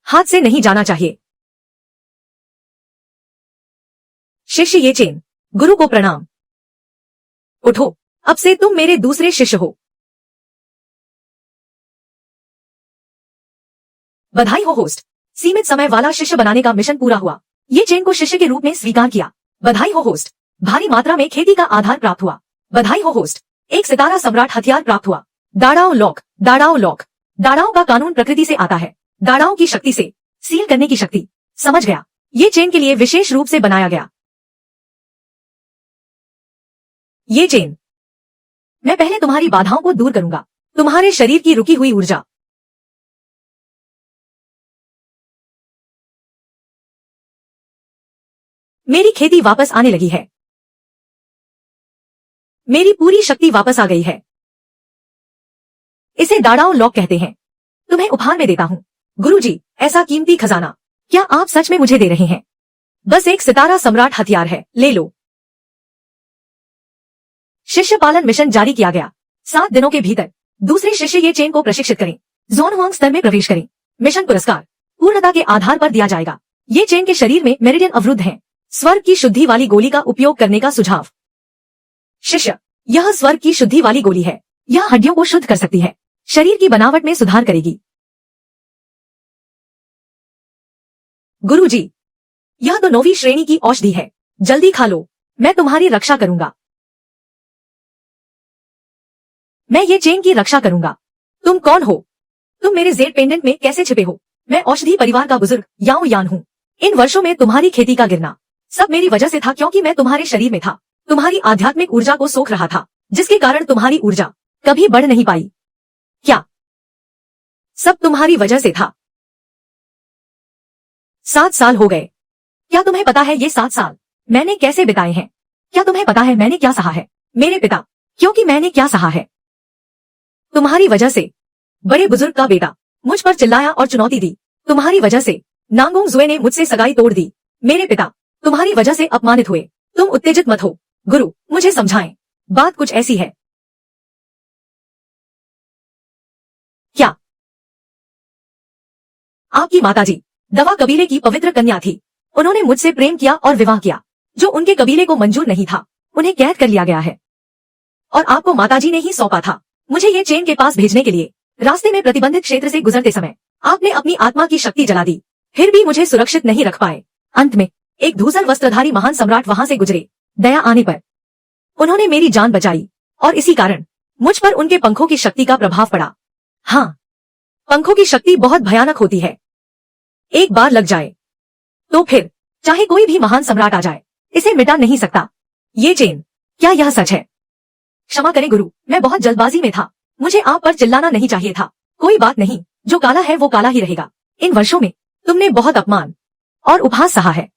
हाथ से नहीं जाना चाहिए। शिष्य ये चेन। गुरु को प्रणाम। उठो, अब से तुम मेरे दूसरे शिष्य हो। बधाई हो होस्ट, सीमित समय वाला शिष्य बनाने का मिशन पूरा हुआ। ये चेन को शिष्य के रूप में स्वीकार किया। बधाई हो होस्ट, भारी मात्रा में खेती का आधार प्राप्त हुआ। बधाई हो होस्ट, एक सितारा सम्राट हथियार प्राप्त हुआ। दाड़ाओ लॉक, दाड़ाओ लॉक। दाड़ाओं का कानून प्रकृति से आता है। दाड़ाओं की शक्ति से सील करने की शक्ति। समझ गया। ये चेन के लिए विशेष रूप से बनाया गया। ये चेन, मैं पहले तुम्हारी बाधाओं को दूर करूंगा। तुम्हारे शरीर की रुकी हुई ऊर्जा। मेरी खेती वापस आने लगी है। मेरी पूरी शक्ति वापस आ गई है। इसे दाड़ाओ लॉक कहते हैं। तुम्हें उपहार में देता हूं। गुरुजी, ऐसा कीमती खजाना क्या आप सच में मुझे दे रहे हैं? बस एक सितारा सम्राट हथियार है, ले लो। शिष्य पालन मिशन जारी किया गया। 7 दिनों के भीतर दूसरे शिष्य ये चेन को प्रशिक्षित करें। जोन हुआंग स्तर में प्रवेश करें। मिशन पुरस्कार पूर्णता के आधार पर दिया जाएगा। ये चेन के शरीर में मेरिडियन अवरुद्ध हैं। स्वर्ग की शुद्धि वाली गोली का उपयोग करने का सुझाव। शिष्य, यह स्वर्ग की शुद्धि वाली गोली है। यह हड्डियों को शुद्ध कर सकती है। शरीर की बनावट में सुधार करेगी। गुरुजी, यह तो 9वीं श्रेणी की औषधि है। जल्दी खा लो, मैं तुम्हारी रक्षा करूंगा। मैं ये चेन की रक्षा करूंगा। तुम कौन हो? तुम मेरे जेड पेंडेंट में कैसे छिपे हो? मैं औषधि परिवार का बुजुर्ग याओ यान हूँ। इन वर्षों में तुम्हारी खेती का गिरना सब मेरी वजह से था, क्योंकि मैं तुम्हारे शरीर में था। तुम्हारी आध्यात्मिक ऊर्जा को सोख रहा था, जिसके कारण तुम्हारी ऊर्जा कभी बढ़ नहीं पाई। क्या सब तुम्हारी वजह से था? 7 साल हो गए। क्या तुम्हें पता है ये 7 साल मैंने कैसे बिताए हैं? क्या तुम्हें पता है मैंने क्या सहा है? मेरे पिता, क्योंकि मैंने क्या सहा है? तुम्हारी वजह से बड़े बुजुर्ग का बेटा मुझ पर चिल्लाया और चुनौती दी। तुम्हारी वजह से नांगोंग जुए ने मुझसे सगाई तोड़ दी। मेरे पिता तुम्हारी वजह से अपमानित हुए। तुम उत्तेजित मत हो गुरु, मुझे समझाएं। बात कुछ ऐसी है। क्या आपकी माताजी दवा कबीले की पवित्र कन्या थी? उन्होंने मुझसे प्रेम किया और विवाह किया, जो उनके कबीले को मंजूर नहीं था। उन्हें कैद कर लिया गया है और आपको माताजी ने ही सौंपा था मुझे ये चेन के पास भेजने के लिए। रास्ते में प्रतिबंधित क्षेत्र से गुजरते समय आपने अपनी आत्मा की शक्ति जला दी, फिर भी मुझे सुरक्षित नहीं रख पाए। अंत में एक धूसर वस्त्रधारी महान सम्राट वहां से गुजरे। दया आने पर उन्होंने मेरी जान बचाई और इसी कारण मुझ पर उनके पंखों की शक्ति का प्रभाव पड़ा। हाँ, पंखों की शक्ति बहुत भयानक होती है। एक बार लग जाए तो फिर चाहे कोई भी महान सम्राट आ जाए, इसे मिटा नहीं सकता। ये चेन, क्या यह सच है? क्षमा करें गुरु, मैं बहुत जल्दबाजी में था। मुझे आप पर चिल्लाना नहीं चाहिए था। कोई बात नहीं, जो काला है वो काला ही रहेगा। इन वर्षों में तुमने बहुत अपमान और उपहास सहा है।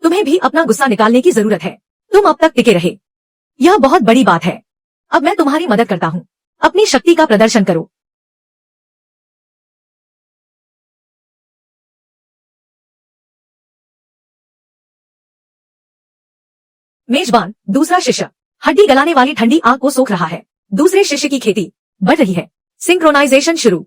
तुम्हें भी अपना गुस्सा निकालने की जरूरत है। तुम अब तक टिके रहे, यह बहुत बड़ी बात है। अब मैं तुम्हारी मदद करता हूँ। अपनी शक्ति का प्रदर्शन करो। मेजबान, दूसरा शिष्य हड्डी गलाने वाली ठंडी आग को सोख रहा है। दूसरे शिष्य की खेती बढ़ रही है। सिंक्रोनाइजेशन शुरू।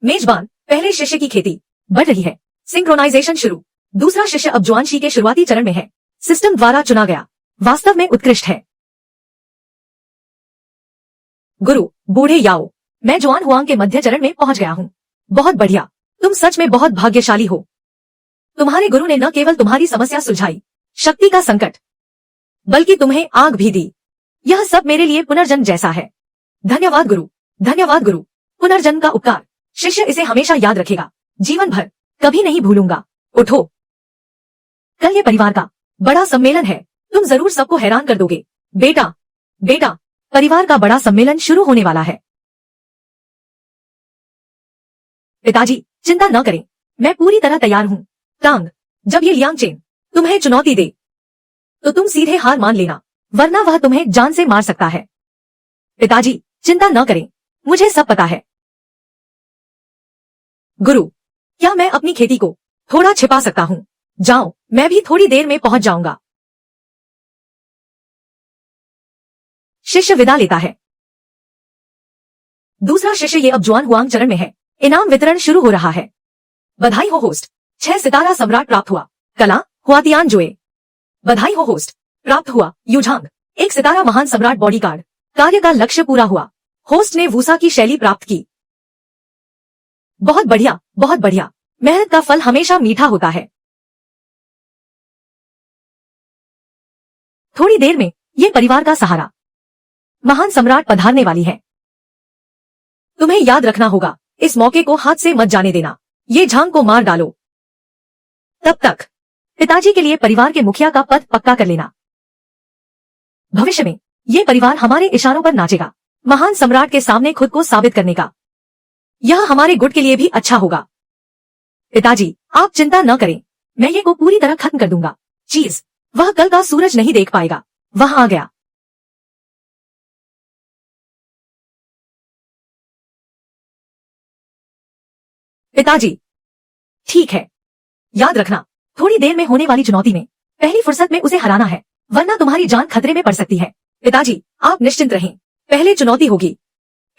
मेजबान, पहले शिष्य की खेती बढ़ रही है। सिंक्रोनाइजेशन शुरू। दूसरा शिष्य अब जुआनशी के शुरुआती चरण में है। सिस्टम द्वारा चुना गया, वास्तव में उत्कृष्ट है। गुरु, बूढ़े याओ, मैं जुआन हुआंग के मध्य चरण में पहुंच गया हूँ। बहुत बढ़िया, तुम सच में बहुत भाग्यशाली हो। तुम्हारे गुरु ने न केवल तुम्हारी समस्या सुलझाई, शक्ति का संकट, बल्कि तुम्हें आग भी दी। यह सब मेरे लिए पुनर्जन्म जैसा है। धन्यवाद गुरु, धन्यवाद गुरु। पुनर्जन्म का उपकार, शिष्य इसे हमेशा याद रखेगा, जीवन भर कभी नहीं भूलूंगा। उठो, कल ये परिवार का बड़ा सम्मेलन है। तुम जरूर सबको हैरान कर दोगे। बेटा, बेटा, परिवार का बड़ा सम्मेलन शुरू होने वाला है। पिताजी, चिंता न करें, मैं पूरी तरह तैयार हूँ। टांग, जब ये लियांग चेन तुम्हें चुनौती दे तो तुम सीधे हार मान लेना, वरना वह तुम्हें जान से मार सकता है। पिताजी, चिंता न करें, मुझे सब पता है। गुरु, क्या मैं अपनी खेती को थोड़ा छिपा सकता हूँ? जाओ, मैं भी थोड़ी देर में पहुंच जाऊंगा। शिष्य विदा लेता है। दूसरा शिष्य ये अब जुआन हुआंग चरण में है। इनाम वितरण शुरू हो रहा है। बधाई हो होस्ट, 6 सितारा सम्राट प्राप्त हुआ। कला हुआतियान जोए। बधाई हो होस्ट, प्राप्त हुआ युझांग, 1 सितारा महान सम्राट बॉडीगार्ड। कार्य का लक्ष्य पूरा हुआ। होस्ट ने वूसा की शैली प्राप्त की। बहुत बढ़िया, बहुत बढ़िया। मेहनत का फल हमेशा मीठा होता है। थोड़ी देर में ये परिवार का सहारा महान सम्राट पधारने वाली है। तुम्हें याद रखना होगा, इस मौके को हाथ से मत जाने देना। ये झांग को मार डालो। तब तक पिताजी के लिए परिवार के मुखिया का पद पक्का कर लेना। भविष्य में ये परिवार हमारे इशारों पर नाचेगा, महान सम्राट के सामने खुद को साबित करने का। यह हमारे गुट के लिए भी अच्छा होगा। पिताजी, आप चिंता न करें, मैं ये को पूरी तरह खत्म कर दूंगा। चीज, वह कल का सूरज नहीं देख पाएगा। वह आ गया। पिताजी, ठीक है। याद रखना, थोड़ी देर में होने वाली चुनौती में पहली फुर्सत में उसे हराना है, वरना तुम्हारी जान खतरे में पड़ सकती है। पिताजी, आप निश्चिंत रहें। पहले चुनौती होगी,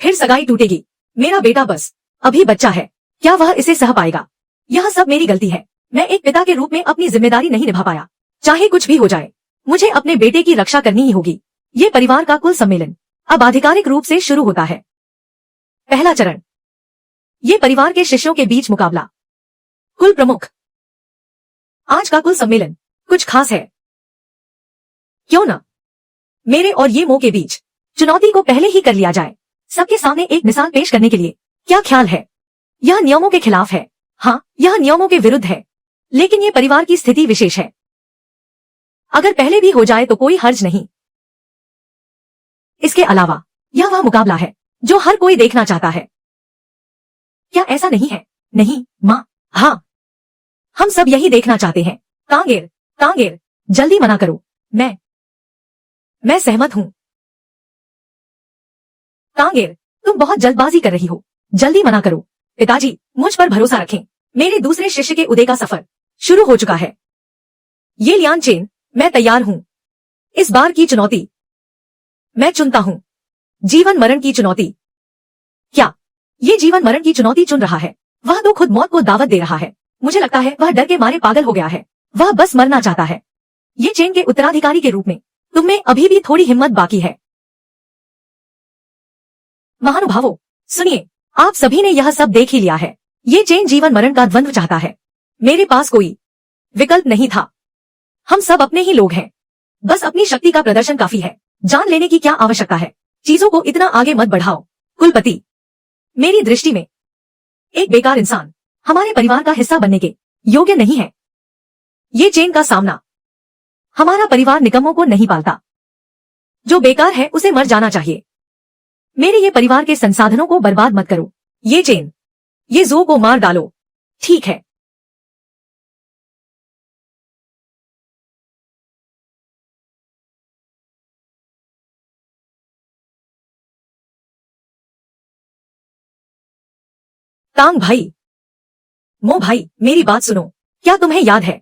फिर सगाई टूटेगी। मेरा बेटा बस अभी बच्चा है, क्या वह इसे सह पाएगा? यह सब मेरी गलती है। मैं एक पिता के रूप में अपनी जिम्मेदारी नहीं निभा पाया। चाहे कुछ भी हो जाए, मुझे अपने बेटे की रक्षा करनी ही होगी। ये परिवार का कुल सम्मेलन अब आधिकारिक रूप से शुरू होता है। पहला चरण, ये परिवार के शिष्यों के बीच मुकाबला। कुल प्रमुख, आज का कुल सम्मेलन कुछ खास है, क्यों न मेरे और ये मो के बीच चुनौती को पहले ही कर लिया जाए, सबके सामने एक मिसाल पेश करने के लिए। क्या ख्याल है? यह नियमों के खिलाफ है। हाँ, यह नियमों के विरुद्ध है, लेकिन ये परिवार की स्थिति विशेष है। अगर पहले भी हो जाए तो कोई हर्ज नहीं। इसके अलावा यह वह मुकाबला है जो हर कोई देखना चाहता है। क्या ऐसा नहीं है? नहीं माँ, हाँ, हम सब यही देखना चाहते हैं। तांगेर, तांगेर, जल्दी मना करो। मैं सहमत हूँ। तांगेर, तुम बहुत जल्दबाजी कर रही हो, जल्दी मना करो। पिताजी, मुझ पर भरोसा रखें। मेरे दूसरे शिष्य के उदय का सफर शुरू हो चुका है। ये लियान चेन, मैं तैयार हूँ। इस बार की चुनौती मैं चुनता हूँ। जीवन मरण की चुनौती। क्या ये जीवन मरण की चुनौती चुन रहा है? वह तो खुद मौत को दावत दे रहा है। मुझे लगता है वह डर के मारे पागल हो गया है। वह बस मरना चाहता है। ये चेन के उत्तराधिकारी के रूप में तुम में अभी भी थोड़ी हिम्मत बाकी है। महानुभावों, सुनिए, आप सभी ने यह सब देख ही लिया है। ये चेन जीवन मरण का द्वंद्व चाहता है। मेरे पास कोई विकल्प नहीं था। हम सब अपने ही लोग हैं। बस अपनी शक्ति का प्रदर्शन काफी है। जान लेने की क्या आवश्यकता है? चीजों को इतना आगे मत बढ़ाओ। कुलपति, मेरी दृष्टि में एक बेकार इंसान हमारे परिवार का हिस्सा बनने के योग्य नहीं है। ये चेन का सामना हमारा परिवार निकम्मों को नहीं पालता। जो बेकार है उसे मर जाना चाहिए। मेरे ये परिवार के संसाधनों को बर्बाद मत करो। ये चेन, ये जो को मार डालो। ठीक है। तांग भाई, मो भाई, मेरी बात सुनो। क्या तुम्हें याद है,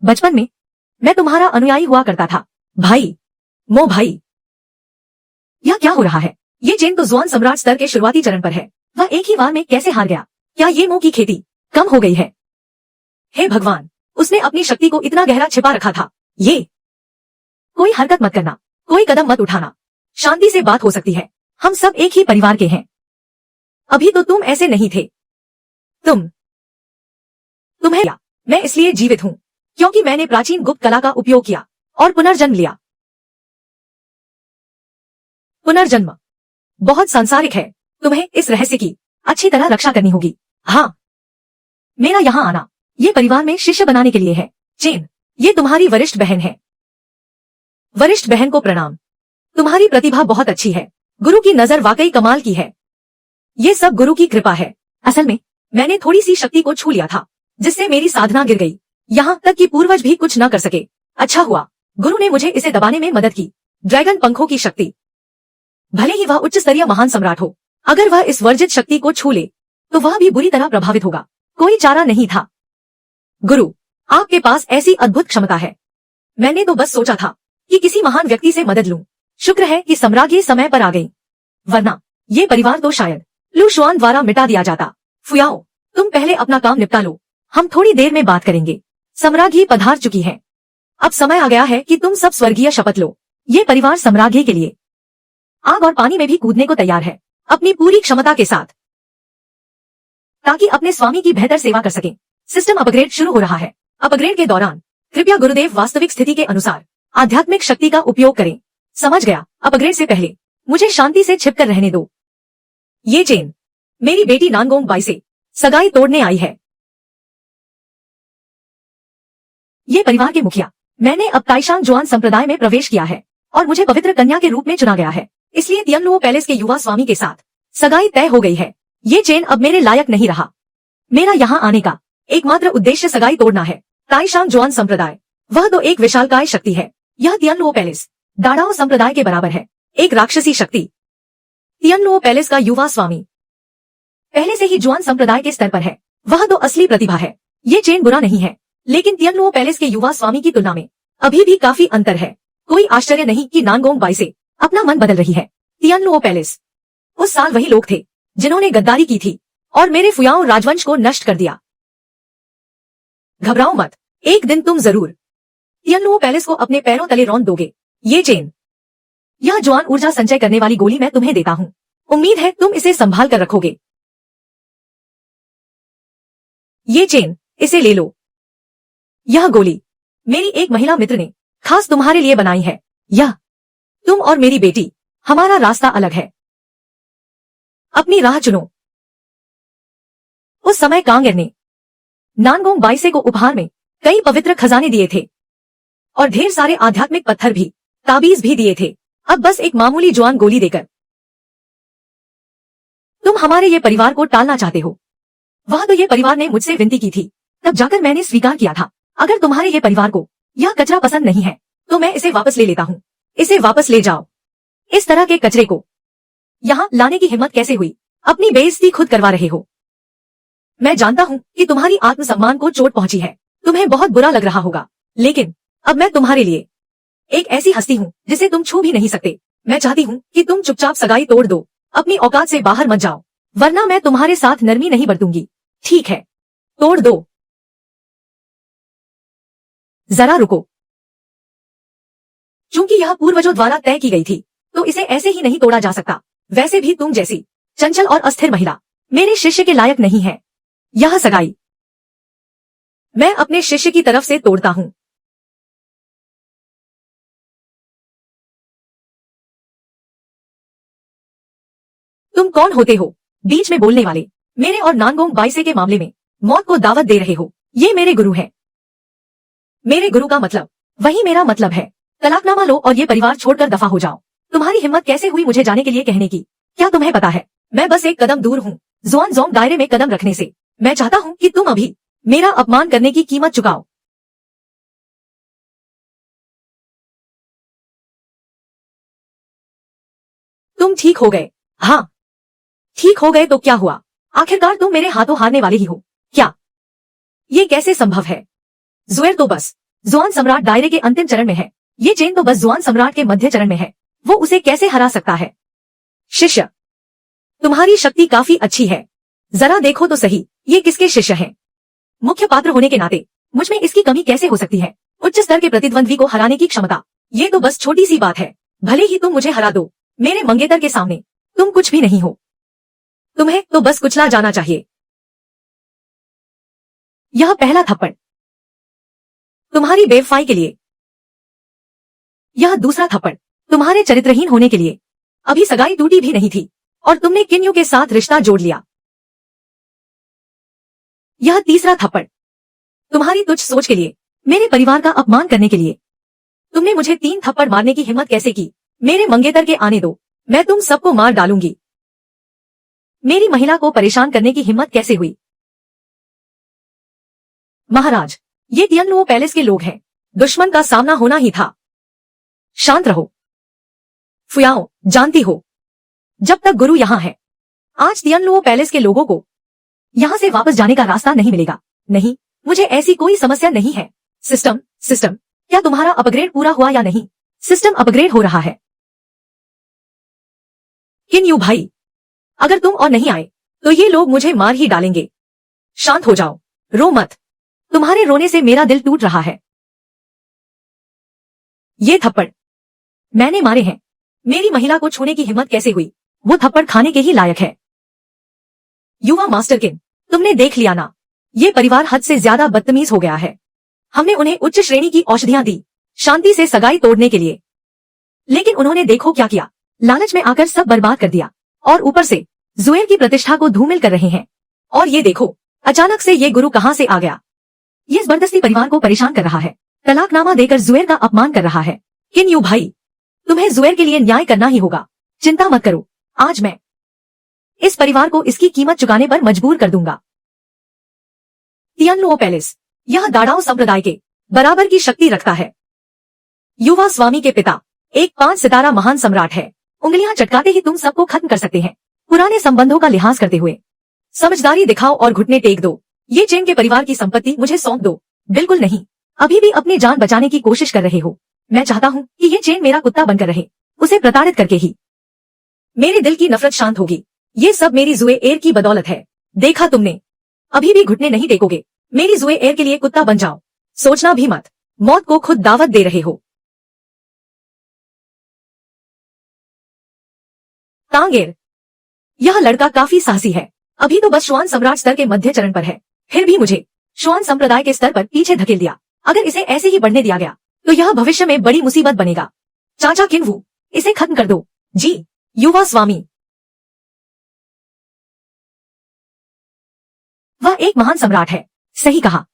बचपन में मैं तुम्हारा अनुयायी हुआ करता था। भाई, मो भाई, यह क्या हो रहा है? ये चेन तो जुआन सम्राट स्तर के शुरुआती चरण पर है। वह एक ही बार में कैसे हार गया? क्या ये मो की खेती कम हो गई है? हे भगवान, उसने अपनी शक्ति को इतना गहरा छिपा रखा था। ये कोई हरकत मत करना, कोई कदम मत उठाना। शांति से बात हो सकती है। हम सब एक ही परिवार के हैं। अभी तो तुम ऐसे नहीं थे। तुम्हें मैं इसलिए जीवित हूँ क्योंकि मैंने प्राचीन गुप्त कला का उपयोग किया और पुनर्जन्म लिया। पुनर्जन्म बहुत सांसारिक है। तुम्हें इस रहस्य की अच्छी तरह रक्षा करनी होगी। हाँ, मेरा यहाँ आना ये परिवार में शिष्य बनाने के लिए है। चेन, ये तुम्हारी वरिष्ठ बहन है। वरिष्ठ बहन को प्रणाम। तुम्हारी प्रतिभा बहुत अच्छी है। गुरु की नजर वाकई कमाल की है। ये सब गुरु की कृपा है। असल में मैंने थोड़ी सी शक्ति को छू लिया था, जिससे मेरी साधना गिर गई। यहाँ तक कि पूर्वज भी कुछ न कर सके। अच्छा हुआ गुरु ने मुझे इसे दबाने में मदद की। ड्रैगन पंखों की शक्ति। भले ही वह उच्च स्तरीय महान सम्राट हो, अगर वह इस वर्जित शक्ति को छू ले तो वह भी बुरी तरह प्रभावित होगा। कोई चारा नहीं था। गुरु, आपके पास ऐसी अद्भुत क्षमता है। मैंने तो बस सोचा था कि किसी महान व्यक्ति से मदद लूं। शुक्र है कि सम्राज्ञी समय पर आ गई, वरना ये परिवार तो शायद लू शुआन द्वारा मिटा दिया जाता। फुयाओ, तुम पहले अपना काम निपटा लो, हम थोड़ी देर में बात करेंगे। सम्राज्ञी पधार चुकी है। अब समय आ गया है कि तुम सब स्वर्गीय शपथ लो। ये परिवार सम्राज्ञी के लिए आग और पानी में भी कूदने को तैयार है, अपनी पूरी क्षमता के साथ, ताकि अपने स्वामी की बेहतर सेवा कर सके। सिस्टम अपग्रेड शुरू हो रहा है। अपग्रेड के दौरान कृपया गुरुदेव वास्तविक स्थिति के अनुसार आध्यात्मिक शक्ति का उपयोग करें। समझ गया। अपग्रेड से पहले मुझे शांति से छिपकर रहने दो। ये चेन मेरी बेटी नानगोंग बाई से सगाई तोड़ने आई है। ये परिवार के मुखिया, मैंने अब ताइशांग जुआन संप्रदाय में प्रवेश किया है और मुझे पवित्र कन्या के रूप में चुना गया है। इसलिए तियनलुओ पैलेस के युवा स्वामी के साथ सगाई तय हो गई है। ये चेन अब मेरे लायक नहीं रहा। मेरा यहाँ आने का एकमात्र उद्देश्य सगाई तोड़ना है। ताइशांग जुआन संप्रदाय, वह तो एक विशालकाय शक्ति है। यह तियनलुओ पैलेस दाड़ाओ संप्रदाय के बराबर है, एक राक्षसी शक्ति। तियनलुओ पैलेस का युवा स्वामी पहले से ही जुआन संप्रदाय के स्तर पर है, वह तो असली प्रतिभा है। ये चेन बुरा नहीं है, लेकिन तियनलुओ पैलेस के युवा स्वामी की तुलना में अभी भी काफी अंतर है। कोई आश्चर्य नहीं कि नानगोंग बाई से अपना मन बदल रही है। तियनलुओ पैलेस उस साल वही लोग थे जिन्होंने गद्दारी की थी और मेरे फुयाओ राजवंश को नष्ट कर दिया। घबराओ मत, एक दिन तुम जरूर तियनलुओ पैलेस को अपने पैरों तले रौंद दोगे। ये चेन, यह जुआन ऊर्जा संचय करने वाली गोली मैं तुम्हें देता हूँ। उम्मीद है तुम इसे संभाल कर रखोगे। ये चेन, इसे ले लो। यह गोली मेरी एक महिला मित्र ने खास तुम्हारे लिए बनाई है। यह तुम और मेरी बेटी, हमारा रास्ता अलग है। अपनी राह चुनो। उस समय कांगेर ने नानगोंग बाईसे को उपहार में कई पवित्र खजाने दिए थे और ढेर सारे आध्यात्मिक पत्थर भी, ताबीज भी दिए थे। अब बस एक मामूली जुआन गोली देकर तुम हमारे ये परिवार को टालना चाहते हो। वह तो ये परिवार ने मुझसे विनती की थी, तब जाकर मैंने स्वीकार किया था। अगर तुम्हारे ये परिवार को यह कचरा पसंद नहीं है तो मैं इसे वापस ले लेता हूँ। इसे वापस ले जाओ। इस तरह के कचरे को यहाँ लाने की हिम्मत कैसे हुई? अपनी बेइज्जती खुद करवा रहे हो। मैं जानता हूँ कि तुम्हारी आत्मसम्मान को चोट पहुंची है, तुम्हें बहुत बुरा लग रहा होगा, लेकिन अब मैं तुम्हारे लिए एक ऐसी हस्ती हूँ जिसे तुम छू भी नहीं सकते। मैं चाहती हूँ कि तुम चुपचाप सगाई तोड़ दो, अपनी औकात से बाहर मत जाओ, वरना मैं तुम्हारे साथ नरमी नहीं बरतूंगी। ठीक है, तोड़ दो। जरा रुको। चूंकि यह पूर्वजों द्वारा तय की गई थी, तो इसे ऐसे ही नहीं तोड़ा जा सकता। वैसे भी तुम जैसी चंचल और अस्थिर महिला मेरे शिष्य के लायक नहीं है। यह सगाई मैं अपने शिष्य की तरफ से तोड़ता हूं। तुम कौन होते हो बीच में बोलने वाले? मेरे और नानगोंग बाईसे के मामले में मौत को दावत दे रहे हो। ये मेरे गुरु है। मेरे गुरु का मतलब वही मेरा मतलब है। तलाकनामा लो और ये परिवार छोड़कर दफा हो जाओ। तुम्हारी हिम्मत कैसे हुई मुझे जाने के लिए कहने की? क्या तुम्हें पता है मैं बस एक कदम दूर हूँ जुआनजोंग दायरे में कदम रखने से। मैं चाहता हूँ कि तुम अभी मेरा अपमान करने की कीमत चुकाओ। तुम ठीक हो गए? हाँ, ठीक हो गए तो क्या हुआ? आखिरकार तुम मेरे हाथों हारने वाले ही हो क्या? ये कैसे संभव है? जुएर तो बस जुआन सम्राट दायरे के अंतिम चरण में है। ये चेन तो बस जुआन सम्राट के मध्य चरण में है। वो उसे कैसे हरा सकता है? शिष्य, तुम्हारी शक्ति काफी अच्छी है। जरा देखो तो सही, ये किसके शिष्य हैं? मुख्य पात्र होने के नाते मुझ में इसकी कमी कैसे हो सकती है? उच्च स्तर के प्रतिद्वंद्वी को हराने की क्षमता, ये तो बस छोटी सी बात है। भले ही तुम मुझे हरा दो, मेरे मंगेतर के सामने तुम कुछ भी नहीं हो। तुम्हें तो बस कुचला जाना चाहिए। यह पहला थप्पड़ तुम्हारी बेवफाई के लिए। यह दूसरा थप्पड़ तुम्हारे चरित्रहीन होने के लिए। अभी सगाई टूटी भी नहीं थी और तुमने किन्यू के साथ रिश्ता जोड़ लिया। यह तीसरा थप्पड़ तुम्हारी तुच्छ सोच के लिए, मेरे परिवार का अपमान करने के लिए। तुमने मुझे 3 थप्पड़ मारने की हिम्मत कैसे की? मेरे मंगेतर के आने दो, मैं तुम सबको मार डालूंगी। मेरी महिला को परेशान करने की हिम्मत कैसे हुई? महाराज, ये तियनलुओ पैलेस के लोग हैं, दुश्मन का सामना होना ही था। शांत रहो। फुयाओ, जानती हो जब तक गुरु यहाँ है, आज तियनलुओ पैलेस के लोगों को यहाँ से वापस जाने का रास्ता नहीं मिलेगा। नहीं, मुझे ऐसी कोई समस्या नहीं है। सिस्टम सिस्टम क्या तुम्हारा अपग्रेड पूरा हुआ या नहीं? सिस्टम अपग्रेड हो रहा है। किन यू भाई, अगर तुम और नहीं आए तो ये लोग मुझे मार ही डालेंगे। शांत हो जाओ, रो मत। तुम्हारे रोने से मेरा दिल टूट रहा है। ये थप्पड़ मैंने मारे हैं। मेरी महिला को छूने की हिम्मत कैसे हुई? वो थप्पड़ खाने के ही लायक है। युवा मास्टर किन, तुमने देख लिया ना, ये परिवार हद से ज्यादा बदतमीज हो गया है। हमने उन्हें उच्च श्रेणी की औषधियां दी शांति से सगाई तोड़ने के लिए, लेकिन उन्होंने देखो क्या किया, लालच में आकर सब बर्बाद कर दिया। और ऊपर से जुएल की प्रतिष्ठा को धूमिल कर रहे हैं। और ये देखो अचानक से ये गुरु कहां से आ गया। ये जबरदस्ती परिवार को परेशान कर रहा है, तलाकनामा देकर जुएल का अपमान कर रहा है। किन यू भाई, तुम्हें जुएल के लिए न्याय करना ही होगा। चिंता मत करो, आज मैं इस परिवार को इसकी कीमत चुकाने पर मजबूर कर दूंगा। तियानलुओ पैलेस, यह दाड़ाओ संप्रदाय के बराबर की शक्ति रखता है। युवा स्वामी के पिता एक 5 सितारा महान सम्राट है। उंगलियां चटकाते ही तुम सबको खत्म कर सकते हैं। पुराने संबंधों का लिहाज करते हुए समझदारी दिखाओ और घुटने टेक दो। ये चेन के परिवार की संपत्ति मुझे सौंप दो। बिल्कुल नहीं, अभी भी अपनी जान बचाने की कोशिश कर रहे हो। मैं चाहता हूँ कि ये चेन मेरा कुत्ता बनकर रहे, उसे प्रताड़ित करके ही मेरे दिल की नफरत शांत होगी। ये सब मेरी जुए एर की बदौलत है। देखा तुमने, अभी भी घुटने नहीं टेकोगे। मेरी जुए एर के लिए कुत्ता बन जाओ, सोचना भी मत, मौत को खुद दावत दे रहे हो। तांगेर, यह लड़का काफी साहसी है। अभी तो बस श्वान सम्राट स्तर के मध्य चरण पर है, फिर भी मुझे श्वान संप्रदाय के स्तर पर पीछे धकेल दिया। अगर इसे ऐसे ही बढ़ने दिया गया तो यह भविष्य में बड़ी मुसीबत बनेगा। चाचा किन्वू, इसे खत्म कर दो। जी युवा स्वामी, वह एक महान सम्राट है। सही कहा,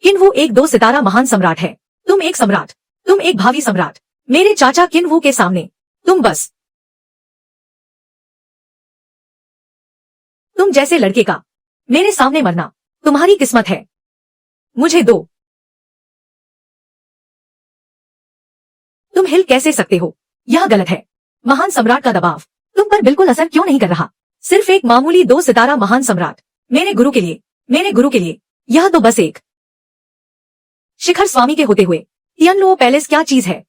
किन्वू एक 2 सितारा महान सम्राट है। तुम एक सम्राट, तुम एक भावी सम्राट। मेरे चाचा किन्वू के सामने तुम जैसे लड़के का मेरे सामने मरना तुम्हारी किस्मत है। मुझे दो। तुम हिल कैसे सकते हो? यह गलत है। महान सम्राट का दबाव तुम पर बिल्कुल असर क्यों नहीं कर रहा? सिर्फ एक मामूली 2 सितारा महान सम्राट मेरे गुरु के लिए यह तो बस एक शिखर स्वामी के होते हुए तियानलुओ पैलेस क्या चीज है?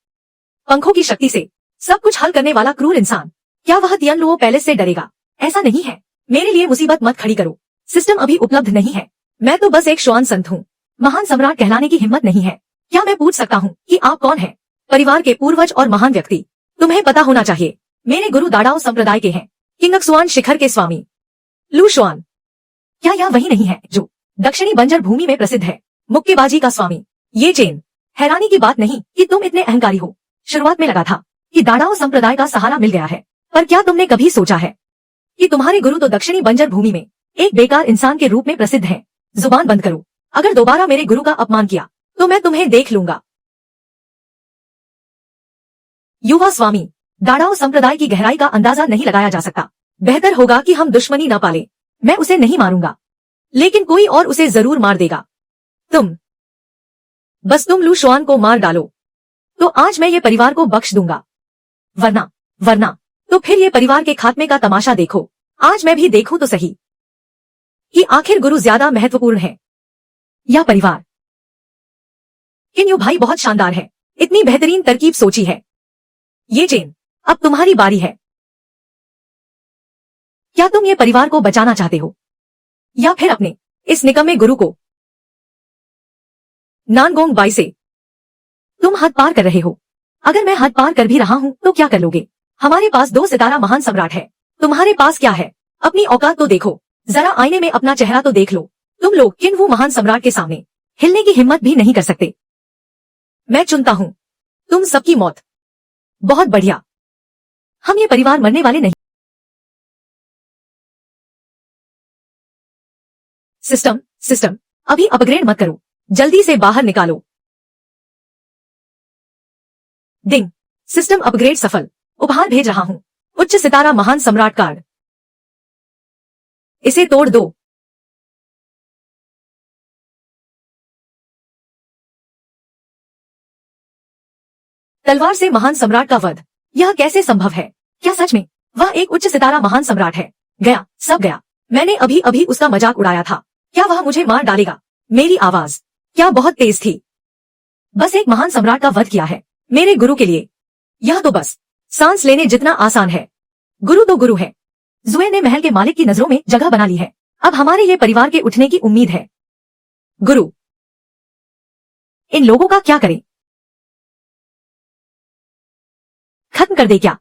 पंखों की शक्ति से सब कुछ हल करने वाला क्रूर इंसान, क्या वह तियानलुओ पैलेस से डरेगा? ऐसा नहीं है। मेरे लिए मुसीबत मत खड़ी करो। सिस्टम अभी उपलब्ध नहीं है। मैं तो बस एक श्वान संत हूँ। महान सम्राट कहलाने की हिम्मत नहीं है। क्या मैं पूछ सकता हूँ कि आप कौन हैं? परिवार के पूर्वज और महान व्यक्ति। तुम्हें पता होना चाहिए, मेरे गुरु दाड़ाओ संप्रदाय के हैं, किंगक्सुआन शिखर के स्वामी लू शुआन। क्या यह वही नहीं है जो दक्षिणी बंजर भूमि में प्रसिद्ध है, मुक्केबाजी का स्वामी? ये चेन, हैरानी की बात नहीं कि तुम इतने अहंकारी हो। शुरुआत में लगा था कि दाड़ाओ संप्रदाय का सहारा मिल गया है, पर क्या तुमने कभी सोचा है कि तुम्हारे गुरु तो दक्षिणी बंजर भूमि में एक बेकार इंसान के रूप में प्रसिद्ध हैं? जुबान बंद करो। अगर दोबारा मेरे गुरु का अपमान किया तो मैं तुम्हें देख लूंगा। युवा स्वामी, दाड़ाओ संप्रदाय की गहराई का अंदाजा नहीं लगाया जा सकता। बेहतर होगा कि हम दुश्मनी न पाले। मैं उसे नहीं मारूंगा, लेकिन कोई और उसे जरूर मार देगा। तुम लू शुआन को मार डालो तो आज मैं ये परिवार को बख्श दूंगा, वरना तो फिर ये परिवार के खात्मे का तमाशा देखो। आज मैं भी देखूं तो सही कि आखिर गुरु ज्यादा महत्वपूर्ण है या परिवार। किन्यू भाई बहुत शानदार है, इतनी बेहतरीन तरकीब सोची है। ये चेन, अब तुम्हारी बारी है। क्या तुम ये परिवार को बचाना चाहते हो या फिर अपने इस निकम्मे गुरु को? नानगोंग बाई से तुम हद पार कर रहे हो। अगर मैं हद पार कर भी रहा हूं तो क्या कर लोगे? हमारे पास 2 सितारा महान सम्राट है, तुम्हारे पास क्या है? अपनी औकात तो देखो, जरा आईने में अपना चेहरा तो देख लो। तुम लोग किन्वू महान सम्राट के सामने हिलने की हिम्मत भी नहीं कर सकते। मैं चुनता हूं तुम सबकी मौत। बहुत बढ़िया, हम ये परिवार मरने वाले नहीं। सिस्टम अभी अपग्रेड मत करो, जल्दी से बाहर निकालो। डिंग, सिस्टम अपग्रेड सफल। उपहार भेज रहा हूं, उच्च सितारा महान सम्राट कार्ड। इसे तोड़ दो। तलवार से महान सम्राट का वध, यह कैसे संभव है? क्या सच में वह एक उच्च सितारा महान सम्राट है? गया, सब गया। मैंने अभी अभी उसका मजाक उड़ाया था। क्या वह मुझे मार डालेगा? मेरी आवाज क्या बहुत तेज थी। बस एक महान सम्राट का वध किया है मेरे गुरु के लिए। यह तो बस सांस लेने जितना आसान है। गुरु तो गुरु है। जुए ने महल के मालिक की नजरों में जगह बना ली है। अब हमारे ये परिवार के उठने की उम्मीद है। गुरु, इन लोगों का क्या करें? खत्म कर दे क्या?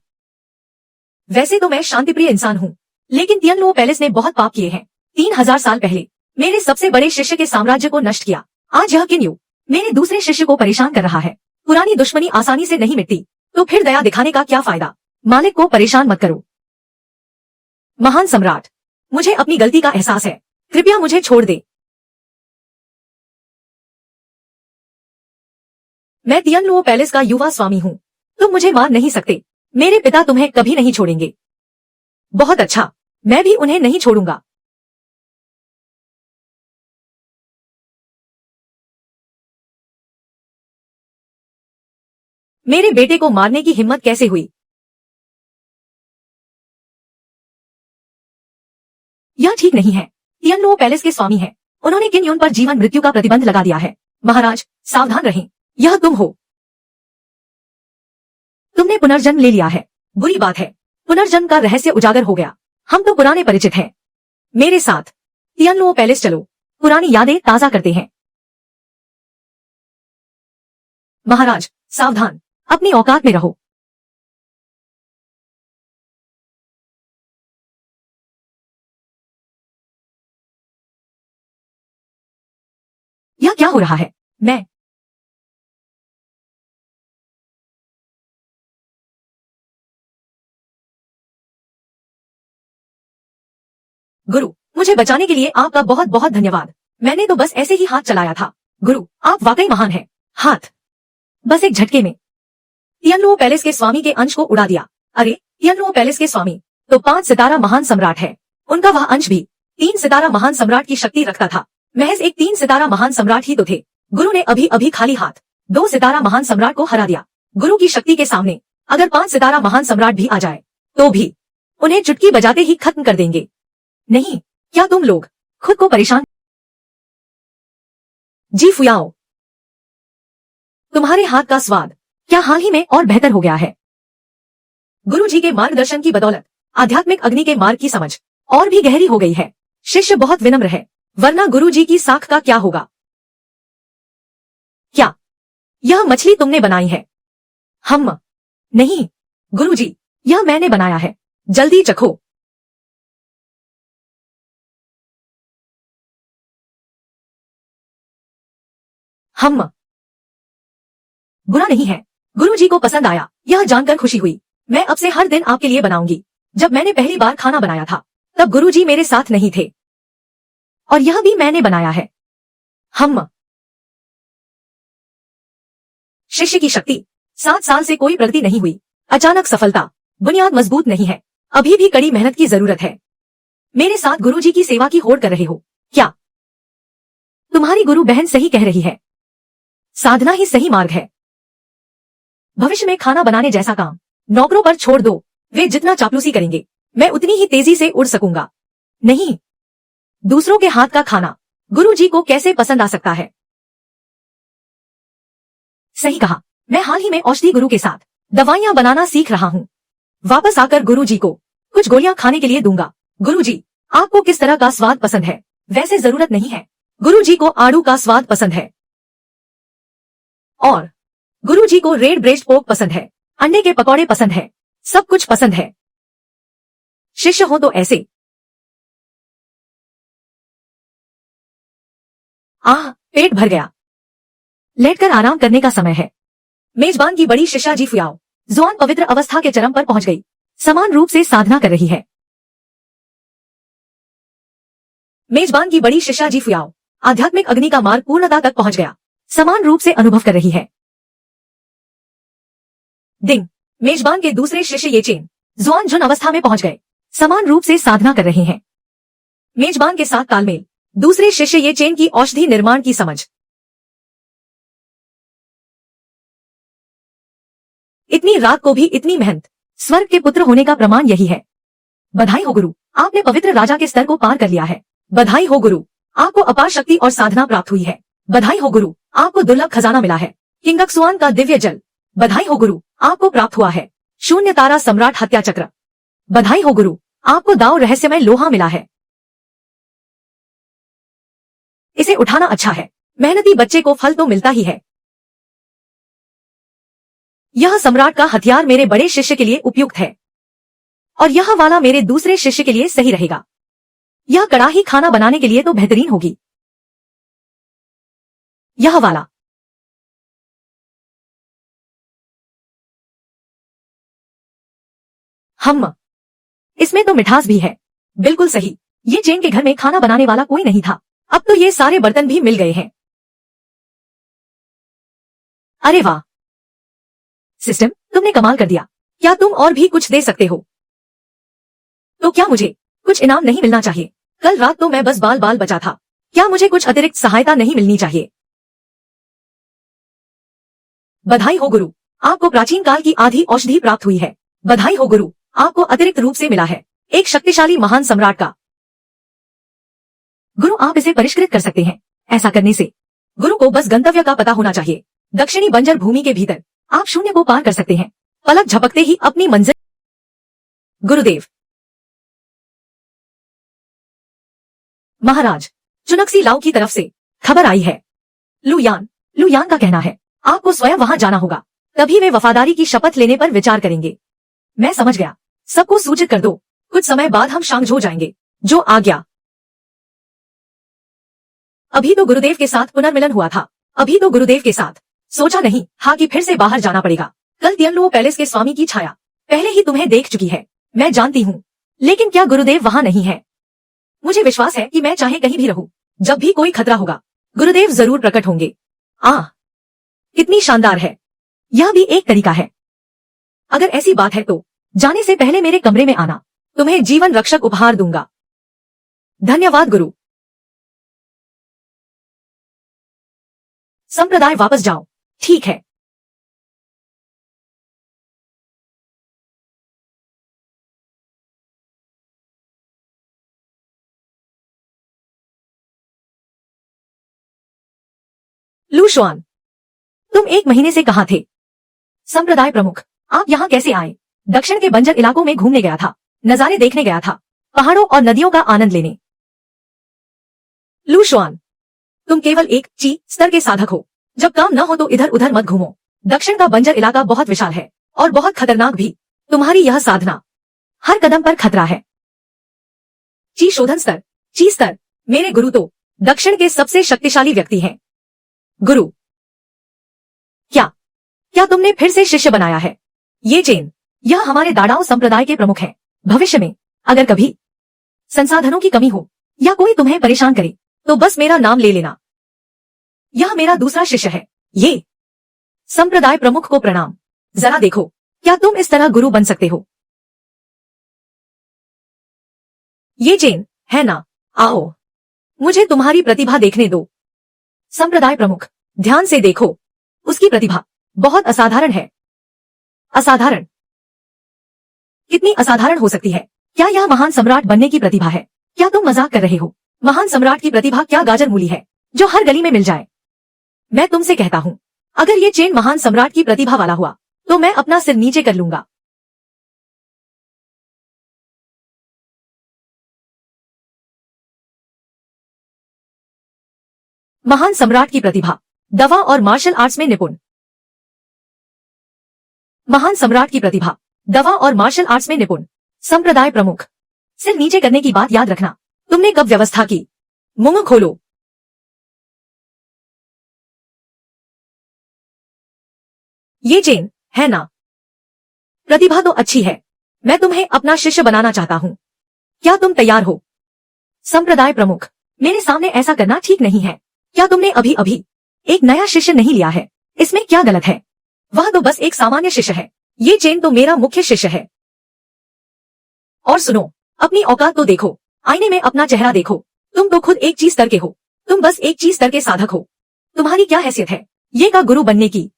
वैसे तो मैं शांतिप्रिय इंसान हूँ, लेकिन तियांग्लो पैलेस ने बहुत पाप किए हैं। 3000 साल पहले मेरे सबसे बड़े शिष्य के साम्राज्य को नष्ट किया। आज यह किन्यू मेरे दूसरे शिष्य को परेशान कर रहा है। पुरानी दुश्मनी आसानी से नहीं मिटती, तो फिर दया दिखाने का क्या फायदा? मालिक को परेशान मत करो। महान सम्राट, मुझे अपनी गलती का एहसास है, कृपया मुझे छोड़ दे। मैं तियांग्लो पैलेस का युवा स्वामी हूँ, तुम मुझे मार नहीं सकते। मेरे पिता तुम्हें कभी नहीं छोड़ेंगे। बहुत अच्छा, मैं भी उन्हें नहीं छोड़ूंगा। मेरे बेटे को मारने की हिम्मत कैसे हुई? यह ठीक नहीं है। तियांग्लो पैलेस के स्वामी हैं, उन्होंने किन्यून पर जीवन मृत्यु का प्रतिबंध लगा दिया है। महाराज, सावधान रहें। यह तुम हो। तुमने पुनर्जन्म ले लिया है। बुरी बात है, पुनर्जन्म का रहस्य उजागर हो गया। हम तो पुराने परिचित हैं। मेरे साथ तियांग्लो पैलेस चलो, पुरानी यादें ताजा करते हैं। महाराज, सावधान, अपनी औकात में रहो। यह क्या हो रहा है? मैं गुरु, मुझे बचाने के लिए आपका बहुत बहुत धन्यवाद। मैंने तो बस ऐसे ही हाथ चलाया था। गुरु, आप वाकई महान हैं। हाथ बस एक झटके में तियांग्लो पैलेस के स्वामी के अंश को उड़ा दिया। अरे, तियांग्लो पैलेस के स्वामी तो 5 सितारा महान सम्राट है। उनका वह अंश भी 3 सितारा महान सम्राट की शक्ति रखता था। महज एक 3 सितारा महान सम्राट ही तो थे। गुरु ने अभी अभी खाली हाथ 2 सितारा महान सम्राट को हरा दिया। गुरु की शक्ति के सामने अगर 5 सितारा महान सम्राट भी आ जाए तो भी उन्हें चुटकी बजाते ही खत्म कर देंगे। नहीं, क्या तुम लोग खुद को परेशान? जी फुयाओ, तुम्हारे हाथ का स्वाद क्या हाल ही में और बेहतर हो गया है? गुरु जी के मार्गदर्शन की बदौलत आध्यात्मिक अग्नि के मार्ग की समझ और भी गहरी हो गई है। शिष्य बहुत विनम्र है, वरना गुरु जी की साख का क्या होगा? क्या यह मछली तुमने बनाई है? हम नहीं, गुरु जी, यह मैंने बनाया है। जल्दी चखो। हम बुरा नहीं है, गुरु जी को पसंद आया, यह जानकर खुशी हुई। मैं अब से हर दिन आपके लिए बनाऊंगी। जब मैंने पहली बार खाना बनाया था तब गुरु जी मेरे साथ नहीं थे, और यह भी मैंने बनाया है। हम शिष्य की शक्ति। 7 साल से कोई प्रगति नहीं हुई, अचानक सफलता। बुनियाद मजबूत नहीं है, अभी भी कड़ी मेहनत की जरूरत है। मेरे साथ गुरु जी की सेवा की होड़ कर रहे हो क्या? तुम्हारी गुरु बहन सही कह रही है, साधना ही सही मार्ग है। भविष्य में खाना बनाने जैसा काम नौकरों पर छोड़ दो, वे जितना चापलूसी करेंगे मैं उतनी ही तेजी से उड़ सकूंगा। नहीं, दूसरों के हाथ का खाना गुरु जी को कैसे पसंद आ सकता है? सही कहा, मैं हाल ही में औषधि गुरु के साथ दवाइयां बनाना सीख रहा हूँ। वापस आकर गुरु जी को कुछ गोलियां खाने के लिए दूंगा। गुरु जी, आपको किस तरह का स्वाद पसंद है? वैसे जरूरत नहीं है, गुरु जी को आड़ू का स्वाद पसंद है, और गुरु जी को रेड ब्रेस्ट पोक पसंद है, अंडे के पकौड़े पसंद है, सब कुछ पसंद है। शिष्य हो तो ऐसे। आह, पेट भर गया, लेटकर आराम करने का समय है। मेजबान की बड़ी शिष्या जी फुयाओ जुआन पवित्र अवस्था के चरम पर पहुंच गई, समान रूप से साधना कर रही है। मेजबान की बड़ी शिष्या जी फुयाओ आध्यात्मिक अग्नि का मार्ग पूर्णता तक पहुंच गया, समान रूप से अनुभव कर रही है। दिंग, मेजबान के दूसरे शिष्य ये चेन जुआन जुन अवस्था में पहुंच गए, समान रूप से साधना कर रहे हैं। मेजबान के साथ तालमेल, दूसरे शिष्य ये चेन की औषधि निर्माण की समझ। इतनी रात को भी इतनी मेहनत, स्वर्ग के पुत्र होने का प्रमाण यही है। बधाई हो गुरु, आपने पवित्र राजा के स्तर को पार कर लिया है। बधाई हो गुरु, आपको अपार शक्ति और साधना प्राप्त हुई है। बधाई हो गुरु, आपको दुर्लभ खजाना मिला है। किंगक्सुआन का दिव्य जल। बधाई हो गुरु, आपको प्राप्त हुआ है। शून्य तारा सम्राट हत्या चक्र। बधाई हो गुरु, आपको दाव रहस्यमय लोहा मिला है। इसे उठाना अच्छा है, मेहनती बच्चे को फल तो मिलता ही है। यह सम्राट का हथियार मेरे बड़े शिष्य के लिए उपयुक्त है और यह वाला मेरे दूसरे शिष्य के लिए सही रहेगा। यह कड़ाही खाना बनाने के लिए तो बेहतरीन होगी। यह वाला इसमें तो मिठास भी है। बिल्कुल सही, ये चेन के घर में खाना बनाने वाला कोई नहीं था। अब तो ये सारे बर्तन भी मिल गए हैं। अरे वाह सिस्टम, तुमने कमाल कर दिया। क्या तुम और भी कुछ दे सकते हो? तो क्या मुझे कुछ इनाम नहीं मिलना चाहिए? कल रात तो मैं बस बाल बाल बचा था। क्या मुझे कुछ अतिरिक्त सहायता नहीं मिलनी चाहिए? बधाई हो गुरु, आपको प्राचीन काल की आधी औषधि प्राप्त हुई है। बधाई हो गुरु, आपको अतिरिक्त रूप से मिला है एक शक्तिशाली महान सम्राट का। गुरु आप इसे परिष्कृत कर सकते हैं। ऐसा करने से गुरु को बस गंतव्य का पता होना चाहिए। दक्षिणी बंजर भूमि के भीतर आप शून्य को पार कर सकते हैं, पलक झपकते ही अपनी मंजिल। गुरुदेव महाराज, चुनक्सी लाओ की तरफ से खबर आई है। लुयान का कहना है आपको स्वयं वहां जाना होगा, तभी वे वफादारी की शपथ लेने पर विचार करेंगे। मैं समझ गया, सबको सूचित कर दो। कुछ समय बाद हम शांगझो जाएंगे। जो आ गया। अभी तो गुरुदेव के साथ पुनर्मिलन हुआ था। अभी तो गुरुदेव के साथ सोचा नहीं था कि फिर से बाहर जाना पड़ेगा। कल तियनलुओ पैलेस के स्वामी की छाया पहले ही तुम्हें देख चुकी है, मैं जानती हूँ। लेकिन क्या गुरुदेव वहां नहीं है? मुझे विश्वास है कि मैं चाहे कहीं भी रहूं, जब भी कोई खतरा होगा गुरुदेव जरूर प्रकट होंगे। कितनी शानदार है। यह भी एक तरीका है। अगर ऐसी बात है तो जाने से पहले मेरे कमरे में आना, तुम्हें जीवन रक्षक उपहार दूंगा। धन्यवाद गुरु। संप्रदाय वापस जाओ। ठीक है। लूशुआन, तुम 1 महीने से कहां थे? संप्रदाय प्रमुख, आप यहाँ कैसे आए? दक्षिण के बंजर इलाकों में घूमने गया था, नजारे देखने गया था, पहाड़ों और नदियों का आनंद लेने। लूशुआन, तुम केवल एक ची स्तर के साधक हो। जब काम न हो तो इधर उधर मत घूमो। दक्षिण का बंजर इलाका बहुत विशाल है और बहुत खतरनाक भी। तुम्हारी यह साधना हर कदम पर खतरा है। ची शोधन स्तर, ची स्तर। मेरे गुरु तो दक्षिण के सबसे शक्तिशाली व्यक्ति हैं। गुरु, क्या तुमने फिर से शिष्य बनाया है? ये चेन, यह हमारे दाड़ाओ संप्रदाय के प्रमुख हैं। भविष्य में अगर कभी संसाधनों की कमी हो या कोई तुम्हें परेशान करे तो बस मेरा नाम ले लेना। यह मेरा दूसरा शिष्य है। ये संप्रदाय प्रमुख को प्रणाम। जरा देखो, क्या तुम इस तरह गुरु बन सकते हो? ये चेन है ना? आओ, मुझे तुम्हारी प्रतिभा देखने दो। संप्रदाय प्रमुख, ध्यान से देखो, उसकी प्रतिभा बहुत असाधारण है। असाधारण? कितनी असाधारण हो सकती है? क्या यह महान सम्राट बनने की प्रतिभा है? क्या तुम मजाक कर रहे हो? महान सम्राट की प्रतिभा क्या गाजर मूली है जो हर गली में मिल जाए? मैं तुमसे कहता हूँ, अगर ये चेन महान सम्राट की प्रतिभा वाला हुआ तो मैं अपना सिर नीचे कर लूंगा। महान सम्राट की प्रतिभा, दवा और मार्शल आर्ट्स में निपुण। महान सम्राट की प्रतिभा, दवा और मार्शल आर्ट्स में निपुण। संप्रदाय प्रमुख, सिर नीचे करने की बात याद रखना। तुमने कब व्यवस्था की? मुंह खोलो। ये चेन है ना? प्रतिभा तो अच्छी है। मैं तुम्हें अपना शिष्य बनाना चाहता हूँ। क्या तुम तैयार हो? संप्रदाय प्रमुख, मेरे सामने ऐसा करना ठीक नहीं है। क्या तुमने अभी अभी एक नया शिष्य नहीं लिया है? इसमें क्या गलत है? वह तो बस एक सामान्य शिष्य है। ये चेन तो मेरा मुख्य शिष्य है। और सुनो, अपनी औकात तो देखो। आईने में अपना चेहरा देखो। तुम तो खुद एक चीज स्तर के हो। तुम बस एक चीज स्तर के साधक हो। तुम्हारी क्या हैसियत है ये का गुरु बनने की?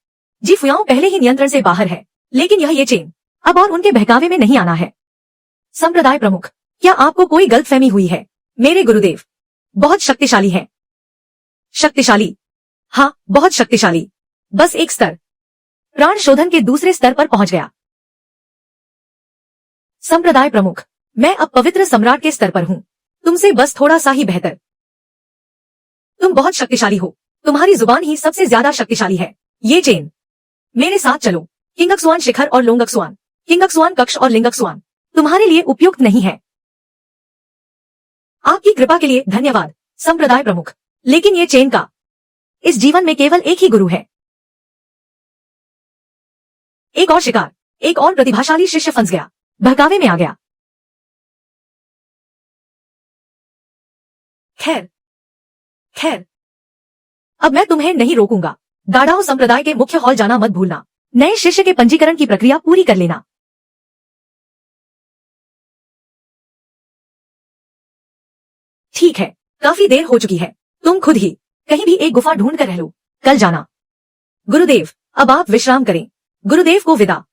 जी फुयाओ पहले ही नियंत्रण से बाहर है, लेकिन ये चेन अब और उनके बहकावे में नहीं आना है। संप्रदाय प्रमुख, क्या आपको कोई गलतफहमी हुई है? मेरे गुरुदेव, बहुत शक्तिशाली हैं। शक्तिशाली, हाँ बहुत शक्तिशाली। बस एक स्तर, प्राण शोधन के दूसरे स्तर पर पहुंच गया। संप्रदाय प्रमुख, मैं अब पवित्र सम्राट के स्तर पर हूं, तुमसे बस थोड़ा सा ही बेहतर। तुम बहुत शक्तिशाली हो, तुम्हारी जुबान ही सबसे ज्यादा शक्तिशाली है। ये चेन, मेरे साथ चलो। किंगक्सुआन शिखर और लोंगक्सुआन, किंगक्सुआन कक्ष और लिंगक्सुआन तुम्हारे लिए उपयुक्त नहीं है। आपकी कृपा के लिए धन्यवाद संप्रदाय प्रमुख, लेकिन ये चेन का इस जीवन में केवल एक ही गुरु है। एक और शिकार, एक और प्रतिभाशाली शिष्य फंस गया, बहकावे में आ गया। खैर खैर, अब मैं तुम्हें नहीं रोकूंगा। दाढ़ाओ संप्रदाय के मुख्य हॉल जाना मत भूलना। नए शिष्य के पंजीकरण की प्रक्रिया पूरी कर लेना। ठीक है, काफी देर हो चुकी है, तुम खुद ही कहीं भी एक गुफा ढूंढ कर रह लो, कल जाना। गुरुदेव, अब आप विश्राम करें। गुरुदेव को विदा।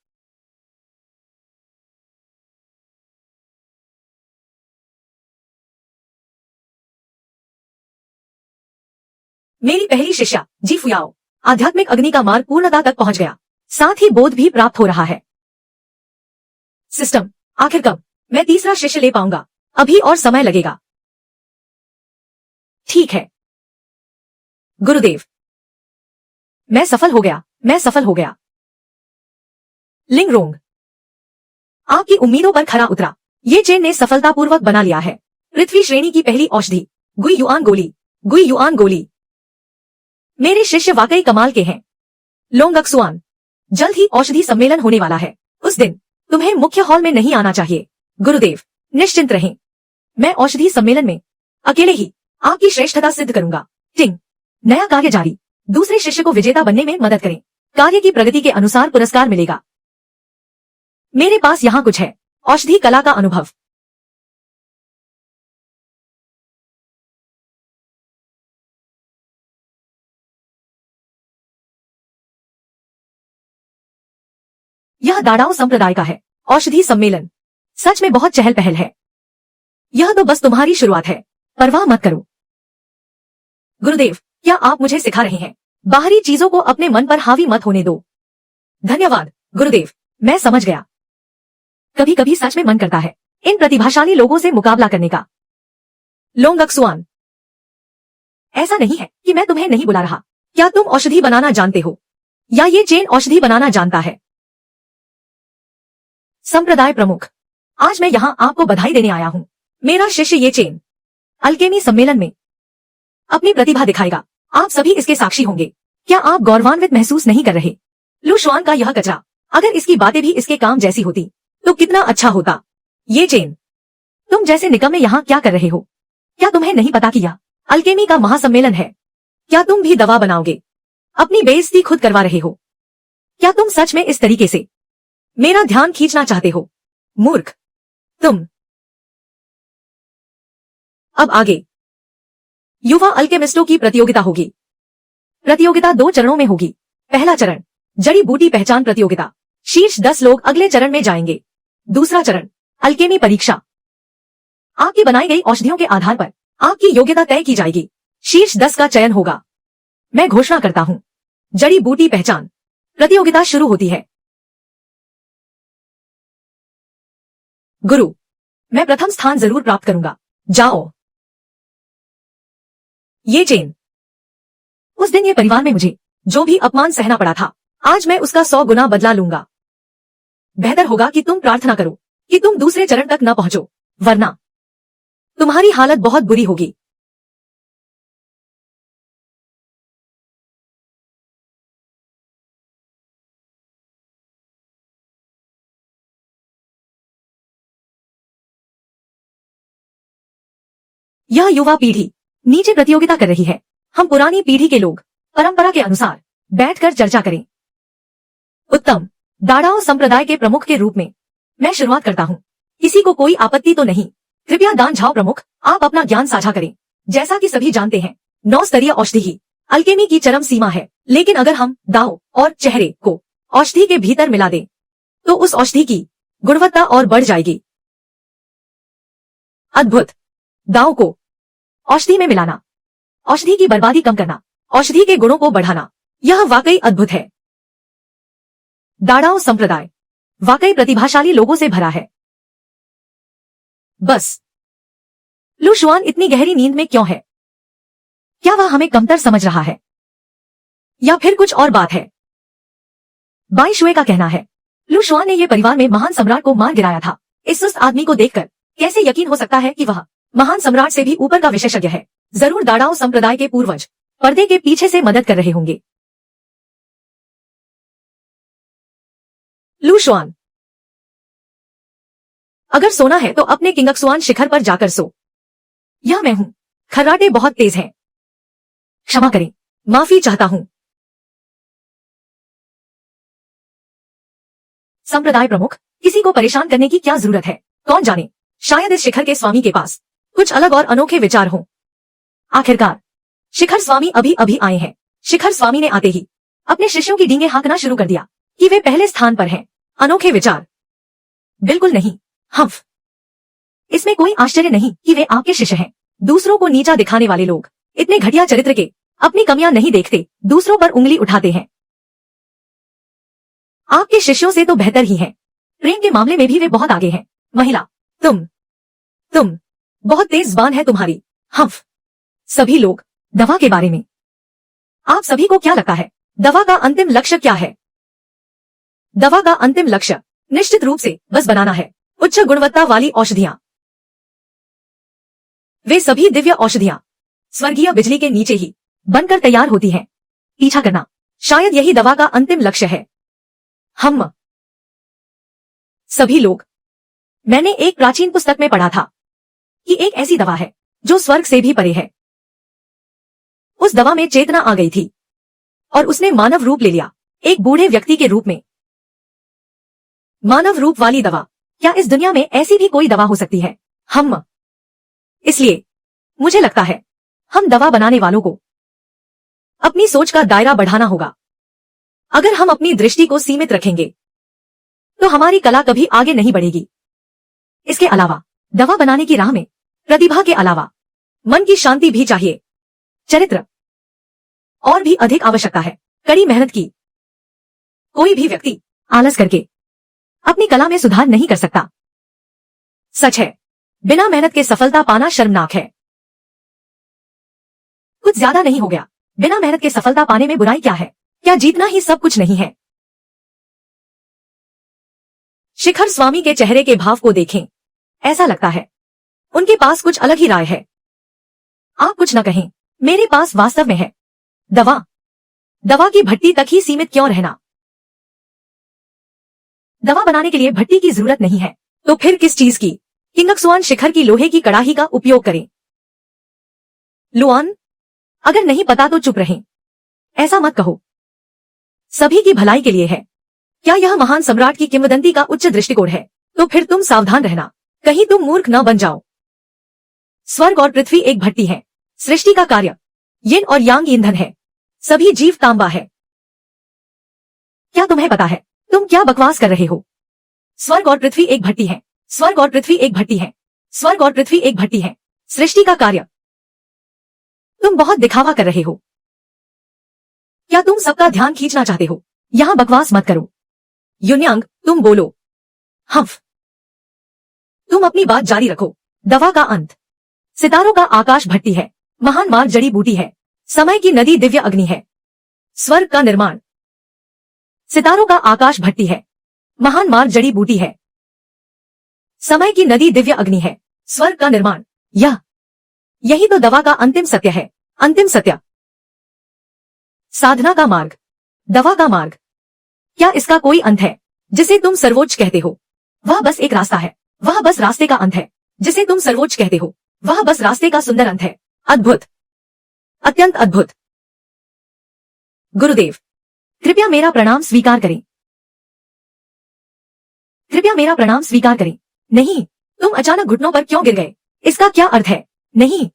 मेरी पहली शिष्या जी फुयाओ, आध्यात्मिक अग्नि का मार्ग पूर्णता तक पहुंच गया, साथ ही बोध भी प्राप्त हो रहा है। सिस्टम, आखिर कब मैं तीसरा शिष्य ले पाऊंगा? अभी और समय लगेगा। ठीक है गुरुदेव, मैं सफल हो गया, मैं सफल हो गया। लिंगरोंग, आपकी उम्मीदों पर खरा उतरा। ये चेन ने सफलतापूर्वक बना लिया है पृथ्वी श्रेणी की पहली औषधि, गुई युआन गोली। गुई युआन गोली, मेरे शिष्य वाकई कमाल के हैं। लोंगक्सुआन, जल्द ही औषधि सम्मेलन होने वाला है, उस दिन तुम्हें मुख्य हॉल में नहीं आना चाहिए। गुरुदेव, निश्चिंत रहें, मैं औषधि सम्मेलन में अकेले ही आपकी श्रेष्ठता सिद्ध करूंगा। टिंग, नया कार्य जारी। दूसरे शिष्य को विजेता बनने में मदद करें, कार्य की प्रगति के अनुसार पुरस्कार मिलेगा। मेरे पास यहाँ कुछ है, औषधि कला का अनुभव। यह दाढ़ाओ संप्रदाय का है औषधि सम्मेलन, सच में बहुत चहल पहल है। यह तो बस तुम्हारी शुरुआत है, परवाह मत करो। गुरुदेव, क्या आप मुझे सिखा रहे हैं? बाहरी चीजों को अपने मन पर हावी मत होने दो। धन्यवाद गुरुदेव, मैं समझ गया। कभी कभी सच में मन करता है इन प्रतिभाशाली लोगों से मुकाबला करने का। लोंगक्सुआन, ऐसा नहीं है कि मैं तुम्हें नहीं बुला रहा। क्या तुम औषधि बनाना जानते हो, या ये चेन औषधि बनाना जानता है? संप्रदाय प्रमुख, आज मैं यहाँ आपको बधाई देने आया हूँ। मेरा शिष्य ये चेन अल्केमी सम्मेलन में अपनी प्रतिभा दिखाएगा, आप सभी इसके साक्षी होंगे। क्या आप गौरवान्वित महसूस नहीं कर रहे? लुशुआन का यह कचरा, अगर इसकी बातें भी इसके काम जैसी होती तो कितना अच्छा होता। ये चेन, तुम जैसे निकम्मे यहाँ क्या कर रहे हो? क्या तुम्हें नहीं पता कि यह अल्केमी का महासम्मेलन है? क्या तुम भी दवा बनाओगे? अपनी बेइज्जती खुद करवा रहे हो। क्या तुम सच में इस तरीके से मेरा ध्यान खींचना चाहते हो? मूर्ख तुम। अब आगे युवा अल्केमिस्टों की प्रतियोगिता होगी। प्रतियोगिता 2 चरणों में होगी। पहला चरण जड़ी बूटी पहचान प्रतियोगिता, शीर्ष 10 लोग अगले चरण में जाएंगे। दूसरा चरण अल्केमी परीक्षा, आपकी बनाई गई औषधियों के आधार पर आपकी योग्यता तय की जाएगी। शीर्ष 10 का चयन होगा। मैं घोषणा करता हूं, जड़ी बूटी पहचान प्रतियोगिता शुरू होती है। गुरु, मैं प्रथम स्थान जरूर प्राप्त करूंगा। जाओ। ये चेन, उस दिन ये परिवार में मुझे जो भी अपमान सहना पड़ा था, आज मैं उसका 100 गुना बदला लूंगा। बेहतर होगा कि तुम प्रार्थना करो कि तुम दूसरे चरण तक न पहुंचो, वरना तुम्हारी हालत बहुत बुरी होगी। यह युवा पीढ़ी नीचे प्रतियोगिता कर रही है। हम पुरानी पीढ़ी के लोग परंपरा के अनुसार बैठकर चर्चा करें। उत्तम। दाढ़ाओ संप्रदाय के प्रमुख के रूप में मैं शुरुआत करता हूं। किसी को कोई आपत्ति तो नहीं? कृपया दान झाओ प्रमुख, आप अपना ज्ञान साझा करें। जैसा कि सभी जानते हैं, 9 स्तरीय औषधि ही अल्केमी की चरम सीमा है, लेकिन अगर हम दाव और चेहरे को औषधि के भीतर मिला दें तो उस औषधि की गुणवत्ता और बढ़ जाएगी। अद्भुत। दाव को औषधि में मिलाना, औषधि की बर्बादी कम करना, औषधि के गुणों को बढ़ाना, यह वाकई अद्भुत है। दाड़ाओ संप्रदाय वाकई प्रतिभाशाली लोगों से भरा है। बस लू शुआन इतनी गहरी नींद में क्यों है? क्या वह हमें कमतर समझ रहा है या फिर कुछ और बात है? बाई शुए का कहना है, लू शुआन ने यह परिवार में महान सम्राट को मार गिराया था। इस सुस्त आदमी को देखकर कैसे यकीन हो सकता है कि वह महान सम्राट से भी ऊपर का विशेषज्ञ है? जरूर दाड़ाओ संप्रदाय के पूर्वज पर्दे के पीछे से मदद कर रहे होंगे। लू शुआन, अगर सोना है तो अपने किंगक्सुआन शिखर पर जाकर सो। यह मैं हूं। खर्राटे बहुत तेज हैं। क्षमा करें, माफी चाहता हूं। संप्रदाय प्रमुख, किसी को परेशान करने की क्या जरूरत है? कौन जाने, शायद इस शिखर के स्वामी के पास कुछ अलग और अनोखे विचार हों। आखिरकार शिखर स्वामी अभी अभी आए हैं। शिखर स्वामी ने आते ही अपने शिष्यों की डींगे हाँकना शुरू कर दिया कि वे पहले स्थान पर हैं। अनोखे विचार? बिल्कुल नहीं, हम्फ। इसमें कोई आश्चर्य नहीं कि वे आपके शिष्य हैं। दूसरों को नीचा दिखाने वाले लोग इतने घटिया चरित्र के अपनी कमियां नहीं देखते, दूसरों पर उंगली उठाते हैं। आपके शिष्यों से तो बेहतर ही हैं। प्रेम के मामले में भी वे बहुत आगे हैं। महिला, तुम बहुत तेज ज़बान है तुम्हारी। हम्फ। सभी लोग दवा के बारे में, आप सभी को क्या लगता है दवा का अंतिम लक्ष्य क्या है? दवा का अंतिम लक्ष्य निश्चित रूप से बस बनाना है उच्च गुणवत्ता वाली औषधियां। वे सभी दिव्य औषधियां स्वर्गीय बिजली के नीचे ही बनकर तैयार होती हैं। पीछा करना, शायद यही दवा का अंतिम लक्ष्य है। हम सभी लोग, मैंने एक प्राचीन पुस्तक में पढ़ा था कि एक ऐसी दवा है जो स्वर्ग से भी परे है। उस दवा में चेतना आ गई थी और उसने मानव रूप ले लिया, एक बूढ़े व्यक्ति के रूप में। मानव रूप वाली दवा, क्या इस दुनिया में ऐसी भी कोई दवा हो सकती है? हम इसलिए मुझे लगता है हम दवा बनाने वालों को अपनी सोच का दायरा बढ़ाना होगा। अगर हम अपनी दृष्टि को सीमित रखेंगे तो हमारी कला कभी आगे नहीं बढ़ेगी। इसके अलावा दवा बनाने की राह में प्रतिभा के अलावा मन की शांति भी चाहिए, चरित्र और भी अधिक आवश्यकता है, कड़ी मेहनत की। कोई भी व्यक्ति आलस करके अपनी कला में सुधार नहीं कर सकता। सच है, बिना मेहनत के सफलता पाना शर्मनाक है। कुछ ज्यादा नहीं हो गया। बिना मेहनत के सफलता पाने में बुराई क्या है? क्या जीतना ही सब कुछ नहीं है? शिखर स्वामी के चेहरे के भाव को देखें, ऐसा लगता है उनके पास कुछ अलग ही राय है। आप कुछ न कहें, मेरे पास वास्तव में है। दवा की भट्टी तक ही सीमित क्यों रहना? दवा बनाने के लिए भट्टी की जरूरत नहीं है, तो फिर किस चीज की? किंगक्सुआन शिखर की लोहे की कड़ाही का उपयोग करें। लुआन, अगर नहीं पता तो चुप रहें। ऐसा मत कहो, सभी की भलाई के लिए है। क्या यह महान सम्राट की किंवदंती का उच्च दृष्टिकोण है? तो फिर तुम सावधान रहना, कहीं तुम मूर्ख न बन जाओ। स्वर्ग और पृथ्वी एक भट्टी है। सृष्टि का कार्य यिन और यांग ईंधन है। सभी जीव तांबा है। क्या तुम्हें पता है तुम क्या बकवास कर रहे हो? स्वर्ग और पृथ्वी एक भट्टी है। स्वर्ग और पृथ्वी एक भट्टी है। स्वर्ग और पृथ्वी एक भट्टी है। सृष्टि का कार्य। तुम बहुत दिखावा कर रहे हो। क्या तुम सबका ध्यान खींचना चाहते हो? यहां बकवास मत करो। युन्यांग, तुम बोलो। हम्फ। तुम अपनी बात जारी रखो। दवा का अंत सितारों का आकाश भट्टी है। महान मार्ग जड़ी बूटी है। समय की नदी दिव्य अग्नि है। स्वर्ग का निर्माण सितारों का आकाश भट्टी है। महान मार्ग जड़ी बूटी है। समय की नदी दिव्य अग्नि है। स्वर्ग का निर्माण, यही तो दवा का अंतिम सत्य है। अंतिम सत्य, साधना का मार्ग, दवा का मार्ग। क्या इसका कोई अंत है जिसे तुम सर्वोच्च कहते हो? वह बस एक रास्ता है। वह बस रास्ते का अंत है जिसे तुम सर्वोच्च कहते हो। वह बस रास्ते का सुंदर अंत है। अद्भुत, अत्यंत अद्भुत। गुरुदेव, कृपया मेरा प्रणाम स्वीकार करें। कृपया मेरा प्रणाम स्वीकार करें। नहीं, तुम अचानक घुटनों पर क्यों गिर गए? इसका क्या अर्थ है? नहीं,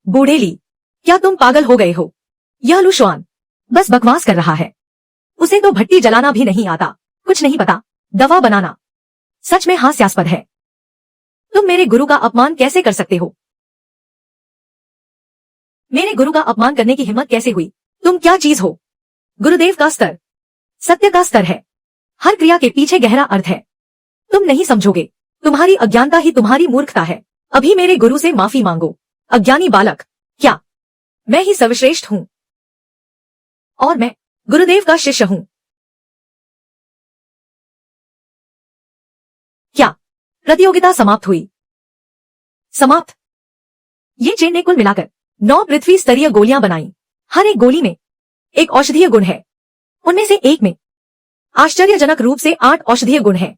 बूढ़े ली, क्या तुम पागल हो गए हो? यह लू शुआन बस बकवास कर रहा है। उसे तो भट्टी जलाना भी नहीं आता, कुछ नहीं पता। दवा बनाना सच में हास्यास्पद है। तुम मेरे गुरु का अपमान कैसे कर सकते हो? मेरे गुरु का अपमान करने की हिम्मत कैसे हुई? तुम क्या चीज हो? गुरुदेव का स्तर सत्य का स्तर है। हर क्रिया के पीछे गहरा अर्थ है। तुम नहीं समझोगे। तुम्हारी अज्ञानता ही तुम्हारी मूर्खता है। अभी मेरे गुरु से माफी मांगो। अज्ञानी बालक, क्या मैं ही सर्वश्रेष्ठ हूं? और मैं गुरुदेव का शिष्य हूं। क्या प्रतियोगिता समाप्त हुई? समाप्त। ये चेन ने कुल मिलाकर 9 पृथ्वी स्तरीय गोलियां बनाई। हर एक गोली में एक औषधीय गुण है। उनमें से एक में आश्चर्यजनक रूप से 8 औषधीय गुण हैं।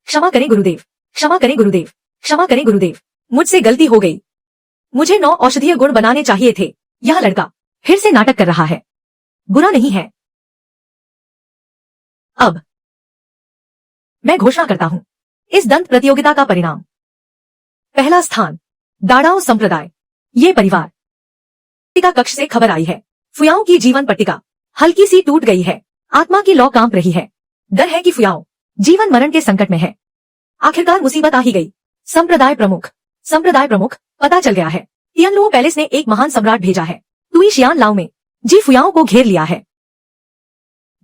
क्षमा करें गुरुदेव, क्षमा करें गुरुदेव, क्षमा करें गुरुदेव। मुझसे गलती हो गई। मुझे 9 औषधीय गुण बनाने चाहिए थे। यह लड़का फिर से नाटक कर रहा है। बुरा नहीं है। अब मैं घोषणा करता हूं इस दंत प्रतियोगिता का परिणाम। पहला स्थान दाड़ाओ संप्रदाय। ये परिवार पट्टिका कक्ष से खबर आई है। फुयाओं की जीवन पट्टिका हल्की सी टूट गई है। आत्मा की लौ कांप रही है। डर है कि फुयाओ जीवन मरण के संकट में है। आखिरकार मुसीबत आ ही गई। संप्रदाय प्रमुख, पता चल गया है। तियानलुओ पैलेस ने एक महान सम्राट भेजा है। तुई शियान लाओ में जी फुयाओं को घेर लिया है।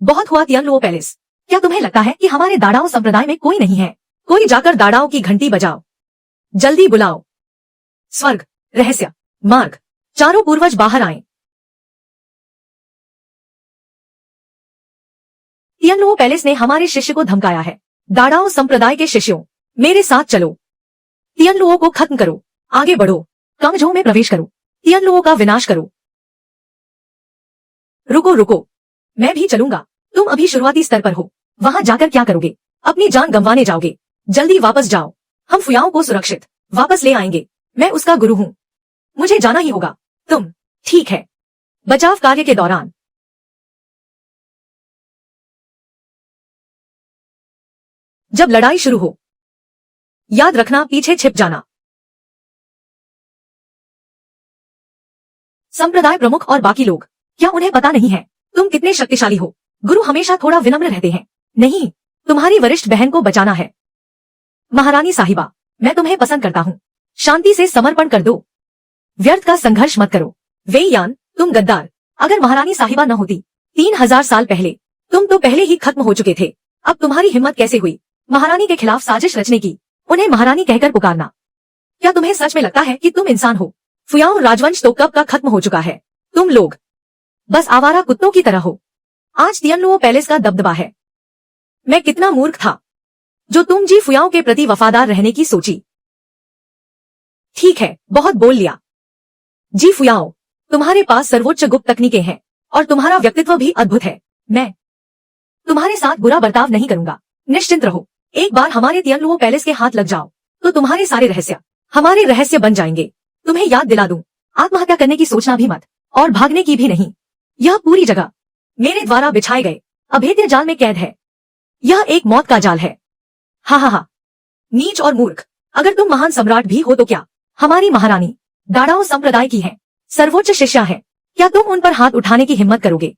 बहुत हुआ तियानलुओ पैलेस। क्या तुम्हें लगता है कि हमारे दाड़ाओ संप्रदाय में कोई नहीं है? कोई जाकर दाड़ाओ की घंटी बजाओ। जल्दी बुलाओ। स्वर्ग, रहस्य, मार्ग, चारों पूर्वज बाहर आए। तियानलुओ पैलेस ने हमारे शिष्य को धमकाया है। दाड़ाओ संप्रदाय के शिष्यों, मेरे साथ चलो। तियानलुओ को खत्म करो। आगे बढ़ो। कंगझों में प्रवेश करो। तियानलुओ का विनाश करो। रुको रुको, मैं भी चलूंगा। तुम अभी शुरुआती स्तर पर हो। वहां जाकर क्या करोगे? अपनी जान गंवाने जाओगे। जल्दी वापस जाओ। हम फुयाओं को सुरक्षित वापस ले आएंगे। मैं उसका गुरु हूं। मुझे जाना ही होगा। तुम ठीक है। बचाव कार्य के दौरान जब लड़ाई शुरू हो, याद रखना पीछे छिप जाना। संप्रदाय प्रमुख और बाकी लोग, क्या उन्हें पता नहीं है तुम कितने शक्तिशाली हो? गुरु हमेशा थोड़ा विनम्र रहते हैं। नहीं, तुम्हारी वरिष्ठ बहन को बचाना है। महारानी साहिबा, मैं तुम्हें पसंद करता हूँ। शांति से समर्पण कर दो। व्यर्थ का संघर्ष मत करो। वेईयान, तुम गद्दार। अगर महारानी साहिबा न होती 3000 साल पहले, तुम तो पहले ही खत्म हो चुके थे। अब तुम्हारी हिम्मत कैसे हुई महारानी के खिलाफ साजिश रचने की? उन्हें महारानी कहकर पुकारना। क्या तुम्हें सच में लगता है कि तुम इंसान हो? फुयाओ राजवंश तो कब का खत्म हो चुका है। तुम लोग बस आवारा कुत्तों की तरह हो। आज तियानलुओ पैलेस का दबदबा है। मैं कितना मूर्ख था जो तुम जी फुयाओं के प्रति वफादार रहने की सोची। ठीक है, बहुत बोल लिया। जी फुयाओ, तुम्हारे पास सर्वोच्च गुप्त तकनीकें हैं और तुम्हारा व्यक्तित्व भी अद्भुत है। मैं तुम्हारे साथ बुरा बर्ताव नहीं करूंगा। निश्चिंत रहो। एक बार हमारे तियानलुओ पैलेस के हाथ लग जाओ तो तुम्हारे सारे रहस्य हमारे रहस्य बन जाएंगे। तुम्हें याद दिला दूं, आत्महत्या करने की सोचना भी मत, और भागने की भी नहीं। यह पूरी जगह मेरे द्वारा बिछाए गए अभेद्य जाल में कैद है। यह एक मौत का जाल है। हा, नीच और मूर्ख। अगर तुम महान सम्राट भी हो तो क्या हमारी महारानी दाड़ाओ संप्रदाय की है, सर्वोच्च शिष्या है। क्या तुम उन पर हाथ उठाने की हिम्मत करोगे?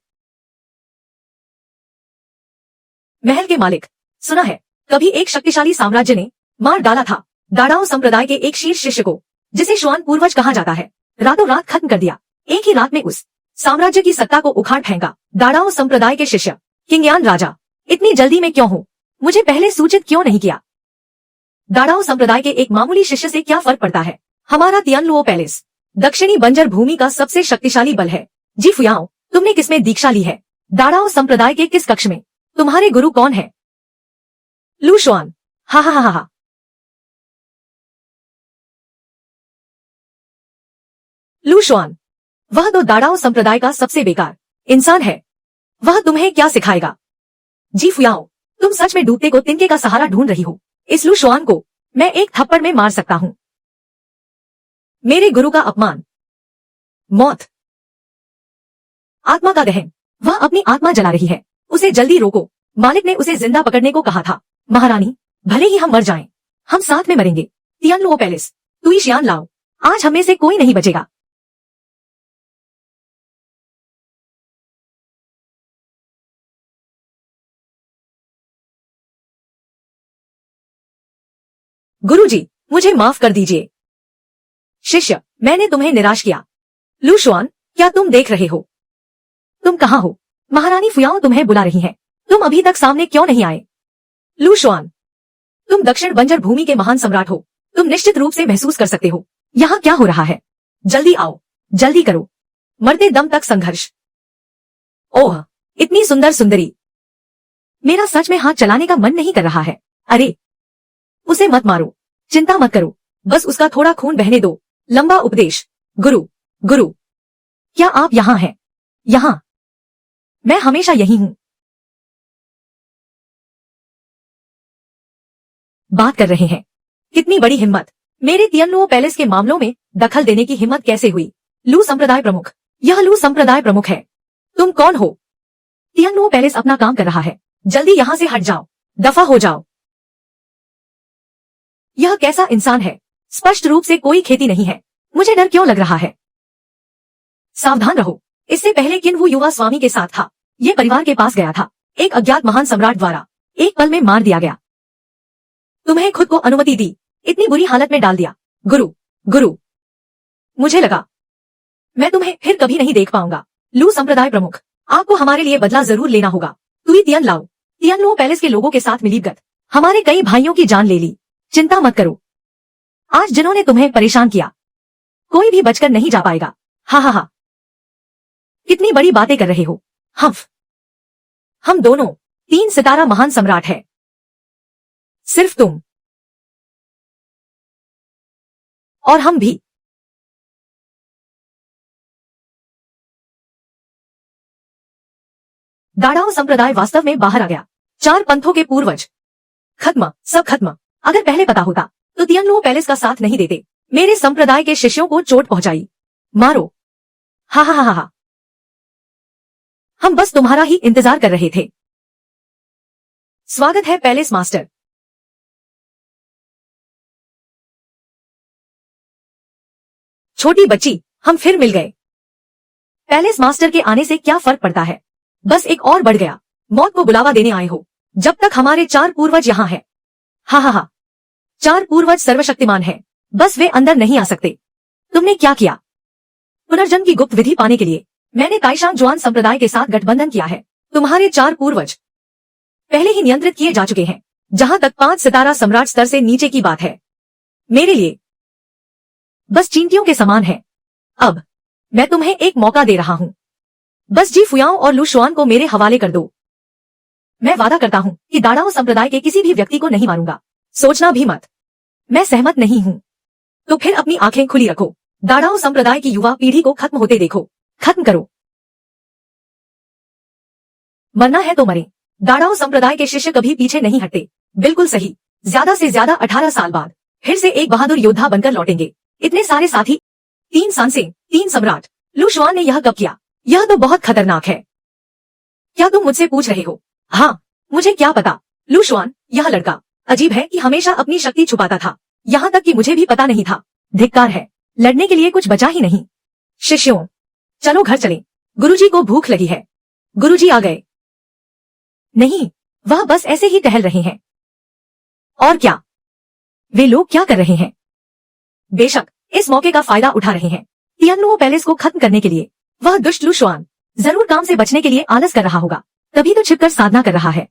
महल के मालिक, सुना है कभी एक शक्तिशाली साम्राज्य ने मार डाला था दाड़ाओ संप्रदाय के एक शीर्ष शिष्य को, जिसे श्वान पूर्वज कहा जाता है। रातों रात खत्म कर दिया। एक ही रात में उस साम्राज्य की सत्ता को उखाड़ फेंका। दाड़ाओ संप्रदाय के शिष्य किंगयान राजा, इतनी जल्दी में क्यों हो? मुझे पहले सूचित क्यों नहीं किया? दाड़ाओ संप्रदाय के एक मामूली शिष्य से क्या फर्क पड़ता है? हमारा तियानलुओ पैलेस दक्षिणी बंजर भूमि का सबसे शक्तिशाली बल है। जी फुयाओ, तुमने किसमें दीक्षा ली है? दाड़ाओ संप्रदाय के किस कक्ष में? तुम्हारे गुरु कौन है? लू शुआन। हा। लू शुआन, वह तो दाड़ाओ संप्रदाय का सबसे बेकार इंसान है। वह तुम्हें क्या सिखाएगा? जी फुयाओ, तुम सच में डूबते को तिनके का सहारा ढूंढ रही हो। इस लू शुआन को मैं एक थप्पड़ में मार सकता हूँ। मेरे गुरु का अपमान, मौत, आत्मा का दहन। वह अपनी आत्मा जला रही है। उसे जल्दी रोको। मालिक ने उसे जिंदा पकड़ने को कहा था। महारानी, भले ही हम मर जाएं, हम साथ में मरेंगे। तियानलुओ पैलेस, तुई शियान लाओ, आज हमें से कोई नहीं बचेगा। गुरुजी, मुझे माफ कर दीजिए। शिष्य, मैंने तुम्हें निराश किया। लू शुआन, क्या तुम देख रहे हो? तुम कहाँ हो? महारानी फुयाओ तुम्हें बुला रही हैं। तुम अभी तक सामने क्यों नहीं आए? लू शुआन, तुम दक्षिण बंजर भूमि के महान सम्राट हो। तुम निश्चित रूप से महसूस कर सकते हो यहाँ क्या हो रहा है। जल्दी आओ, जल्दी करो। मरते दम तक संघर्ष। ओह, इतनी सुंदर सुंदरी। मेरा सच में हाथ चलाने का मन नहीं कर रहा है। अरे, उसे मत मारो, चिंता मत करो, बस उसका थोड़ा खून बहने दो। लंबा उपदेश। गुरु, गुरु, क्या आप यहाँ हैं? यहाँ? मैं हमेशा यही हूँ। बात कर रहे हैं। कितनी बड़ी हिम्मत। मेरे तियन्नुओ पैलेस के मामलों में दखल देने की हिम्मत कैसे हुई? लू संप्रदाय प्रमुख, यह लू संप्रदाय प्रमुख है। तुम कौन हो? तियन्नुओ पैलेस अपना काम कर रहा है, जल्दी यहाँ से हट जाओ, दफा हो जाओ। यह कैसा इंसान है? स्पष्ट रूप से कोई खेती नहीं है। मुझे डर क्यों लग रहा है? सावधान रहो। इससे पहले किन्हू युवा स्वामी के साथ था। ये परिवार के पास गया था। एक अज्ञात महान सम्राट द्वारा एक पल में मार दिया गया। तुम्हें खुद को अनुमति दी, इतनी बुरी हालत में डाल दिया। गुरु, गुरु, मुझे लगा मैं तुम्हें फिर कभी नहीं देख पाऊंगा। लू संप्रदाय प्रमुख, आपको हमारे लिए बदला जरूर लेना होगा। तुई तियन लाओ। तियनलुओ पैलेस के लोगों के साथ मिलीभगत हमारे कई भाइयों की जान ले ली। चिंता मत करो। आज जिन्होंने तुम्हें परेशान किया, कोई भी बचकर नहीं जा पाएगा। हा हा हा, कितनी बड़ी बातें कर रहे हो। हम दोनों 3 सितारा महान सम्राट है। सिर्फ तुम और हम भी। दाढ़ाओ संप्रदाय वास्तव में बाहर आ गया। 4 पंथों के पूर्वज खत्म, सब खत्म। अगर पहले पता होता तो तियनलुओ पैलेस का साथ नहीं देते। मेरे संप्रदाय के शिष्यों को चोट पहुंचाई। मारो। हा हा हा हा। हम बस तुम्हारा ही इंतजार कर रहे थे। स्वागत है पैलेस मास्टर। छोटी बच्ची, हम फिर मिल गए। पैलेस मास्टर के आने से क्या फर्क पड़ता है? बस एक और बढ़ गया। मौत को बुलावा देने आए हो। जब तक हमारे 4 पूर्वज यहाँ हैं। हा हा हा, 4 पूर्वज सर्वशक्तिमान हैं, बस वे अंदर नहीं आ सकते। तुमने क्या किया? पुनर्जन्म की गुप्त विधि पाने के लिए मैंने ताइशांग जुआन संप्रदाय के साथ गठबंधन किया है। तुम्हारे 4 पूर्वज पहले ही नियंत्रित किए जा चुके हैं। जहां तक 5 सितारा सम्राट स्तर से नीचे की बात है, मेरे लिए बस चींटियों के समान है। अब मैं तुम्हें एक मौका दे रहा हूं। बस जी फुयाओ और लू शुआन को मेरे हवाले कर दो। मैं वादा करता हूं कि दाढ़ाओ संप्रदाय के किसी भी व्यक्ति को नहीं मारूंगा। सोचना भी मत। मैं सहमत नहीं हूं तो फिर अपनी आंखें खुली रखो। दाढ़ाओ संप्रदाय की युवा पीढ़ी को खत्म होते देखो। खत्म करो। मरना है तो मरे। दाढ़ाओ संप्रदाय के शिष्य कभी पीछे नहीं हटते। बिल्कुल सही। ज्यादा से ज्यादा 18 साल बाद फिर से एक बहादुर योद्धा बनकर लौटेंगे। इतने सारे साथी, 3 सांसें, 3 सम्राट। लू शुआन ने यह कब किया? यह तो बहुत खतरनाक है। क्या तुम मुझसे पूछ रहे हो? हाँ, मुझे क्या पता। लू शुआन, यह लड़का अजीब है कि हमेशा अपनी शक्ति छुपाता था। यहाँ तक कि मुझे भी पता नहीं था। धिक्कार है, लड़ने के लिए कुछ बचा ही नहीं। शिष्यों, चलो घर चलें। गुरुजी को भूख लगी है। गुरुजी आ गए। नहीं, वह बस ऐसे ही टहल रहे हैं। और क्या? वे लोग क्या कर रहे हैं? बेशक इस मौके का फायदा उठा रहे हैं। तियनलुओ पैलेस को खत्म करने के लिए। वह दुष्ट लू शुआन जरूर काम से बचने के लिए आलस कर रहा होगा, तभी तो छिपकर साधना कर रहा है?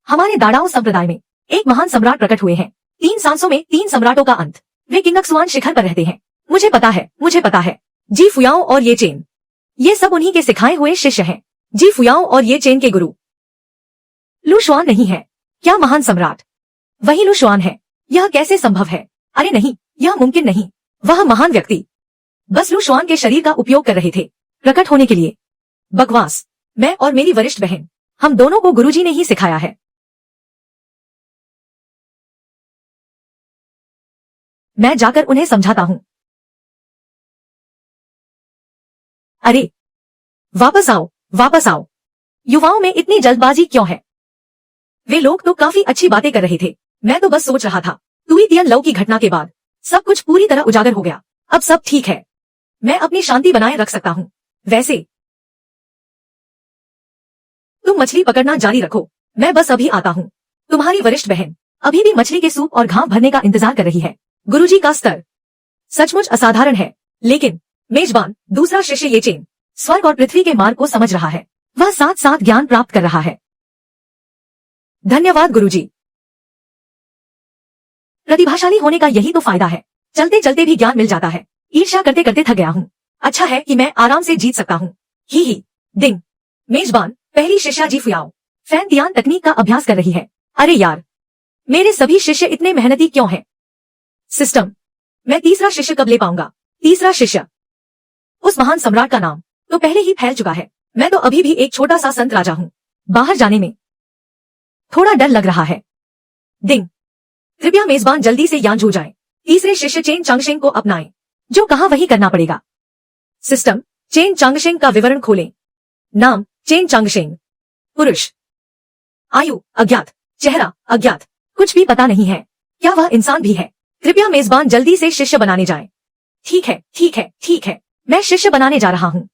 हमारे दाढ़ाओ संप्रदाय में एक महान सम्राट प्रकट हुए हैं। 3 सांसों में 3 सम्राटों का अंत। वे किंगक्सुआन शिखर पर रहते हैं। मुझे पता है, मुझे पता है। जी फुयाओ और ये चेन, ये सब उन्हीं के सिखाए हुए शिष्य हैं। जी फुयाओ और ये चेन के गुरु लू शुआन नहीं है। क्या महान सम्राट वही लू शुआन है? यह कैसे संभव है? अरे नहीं, यह मुमकिन नहीं। वह महान व्यक्ति बस लू शुआन के शरीर का उपयोग कर रहे थे प्रकट होने के लिए। बकवास। मैं और मेरी वरिष्ठ बहन, हम दोनों को गुरुजी ने ही सिखाया है। मैं जाकर उन्हें समझाता हूं। अरे, वापस आओ, वापस आओ। युवाओं में इतनी जल्दबाजी क्यों है? वे लोग तो काफी अच्छी बातें कर रहे थे। मैं तो बस सोच रहा था, तुई तियन लौ की घटना के बाद सब कुछ पूरी तरह उजागर हो गया। अब सब ठीक है। मैं अपनी शांति बनाए रख सकता हूं। वैसे तुम मछली पकड़ना जारी रखो, मैं बस अभी आता हूं। तुम्हारी वरिष्ठ बहन अभी भी मछली के सूप और घाव भरने का इंतजार कर रही है। गुरुजी का स्तर सचमुच असाधारण है, लेकिन मेजबान, दूसरा शिष्य ये चेन, स्वर्ग और पृथ्वी के मार्ग को समझ रहा है। वह साथ साथ ज्ञान प्राप्त कर रहा है। धन्यवाद गुरुजी। प्रतिभाशाली होने का यही तो फायदा है, चलते चलते भी ज्ञान मिल जाता है। ईर्ष्या करते करते थक गया हूँ। अच्छा है कि मैं आराम से जीत सकता हूँ। ही डिंग। मेजबान, पहली शिष्या जी फुयाओ फैन ध्यान तकनीक का अभ्यास कर रही है। अरे यार, मेरे सभी शिष्य इतने मेहनती क्यों हैं? सिस्टम, मैं तीसरा शिष्य कब ले पाऊंगा? तीसरा शिष्य, उस महान सम्राट का नाम तो पहले ही फैल चुका है। मैं तो अभी भी एक छोटा सा संत राजा हूँ। बाहर जाने में थोड़ा डर लग रहा है। डिंग। कृपया मेजबान जल्दी से यांझू जाए। तीसरे शिष्य चेन चांगशेंग को अपनाएं। जो कहा वही करना पड़ेगा। सिस्टम, चेन चांगशेंग का विवरण खोलें। नाम, चेन चांगशेंग। पुरुष। आयु, अज्ञात। चेहरा, अज्ञात। कुछ भी पता नहीं है। क्या वह इंसान भी है? कृपया मेजबान जल्दी से शिष्य बनाने जाएं। ठीक है, ठीक है, ठीक है। मैं शिष्य बनाने जा रहा हूँ।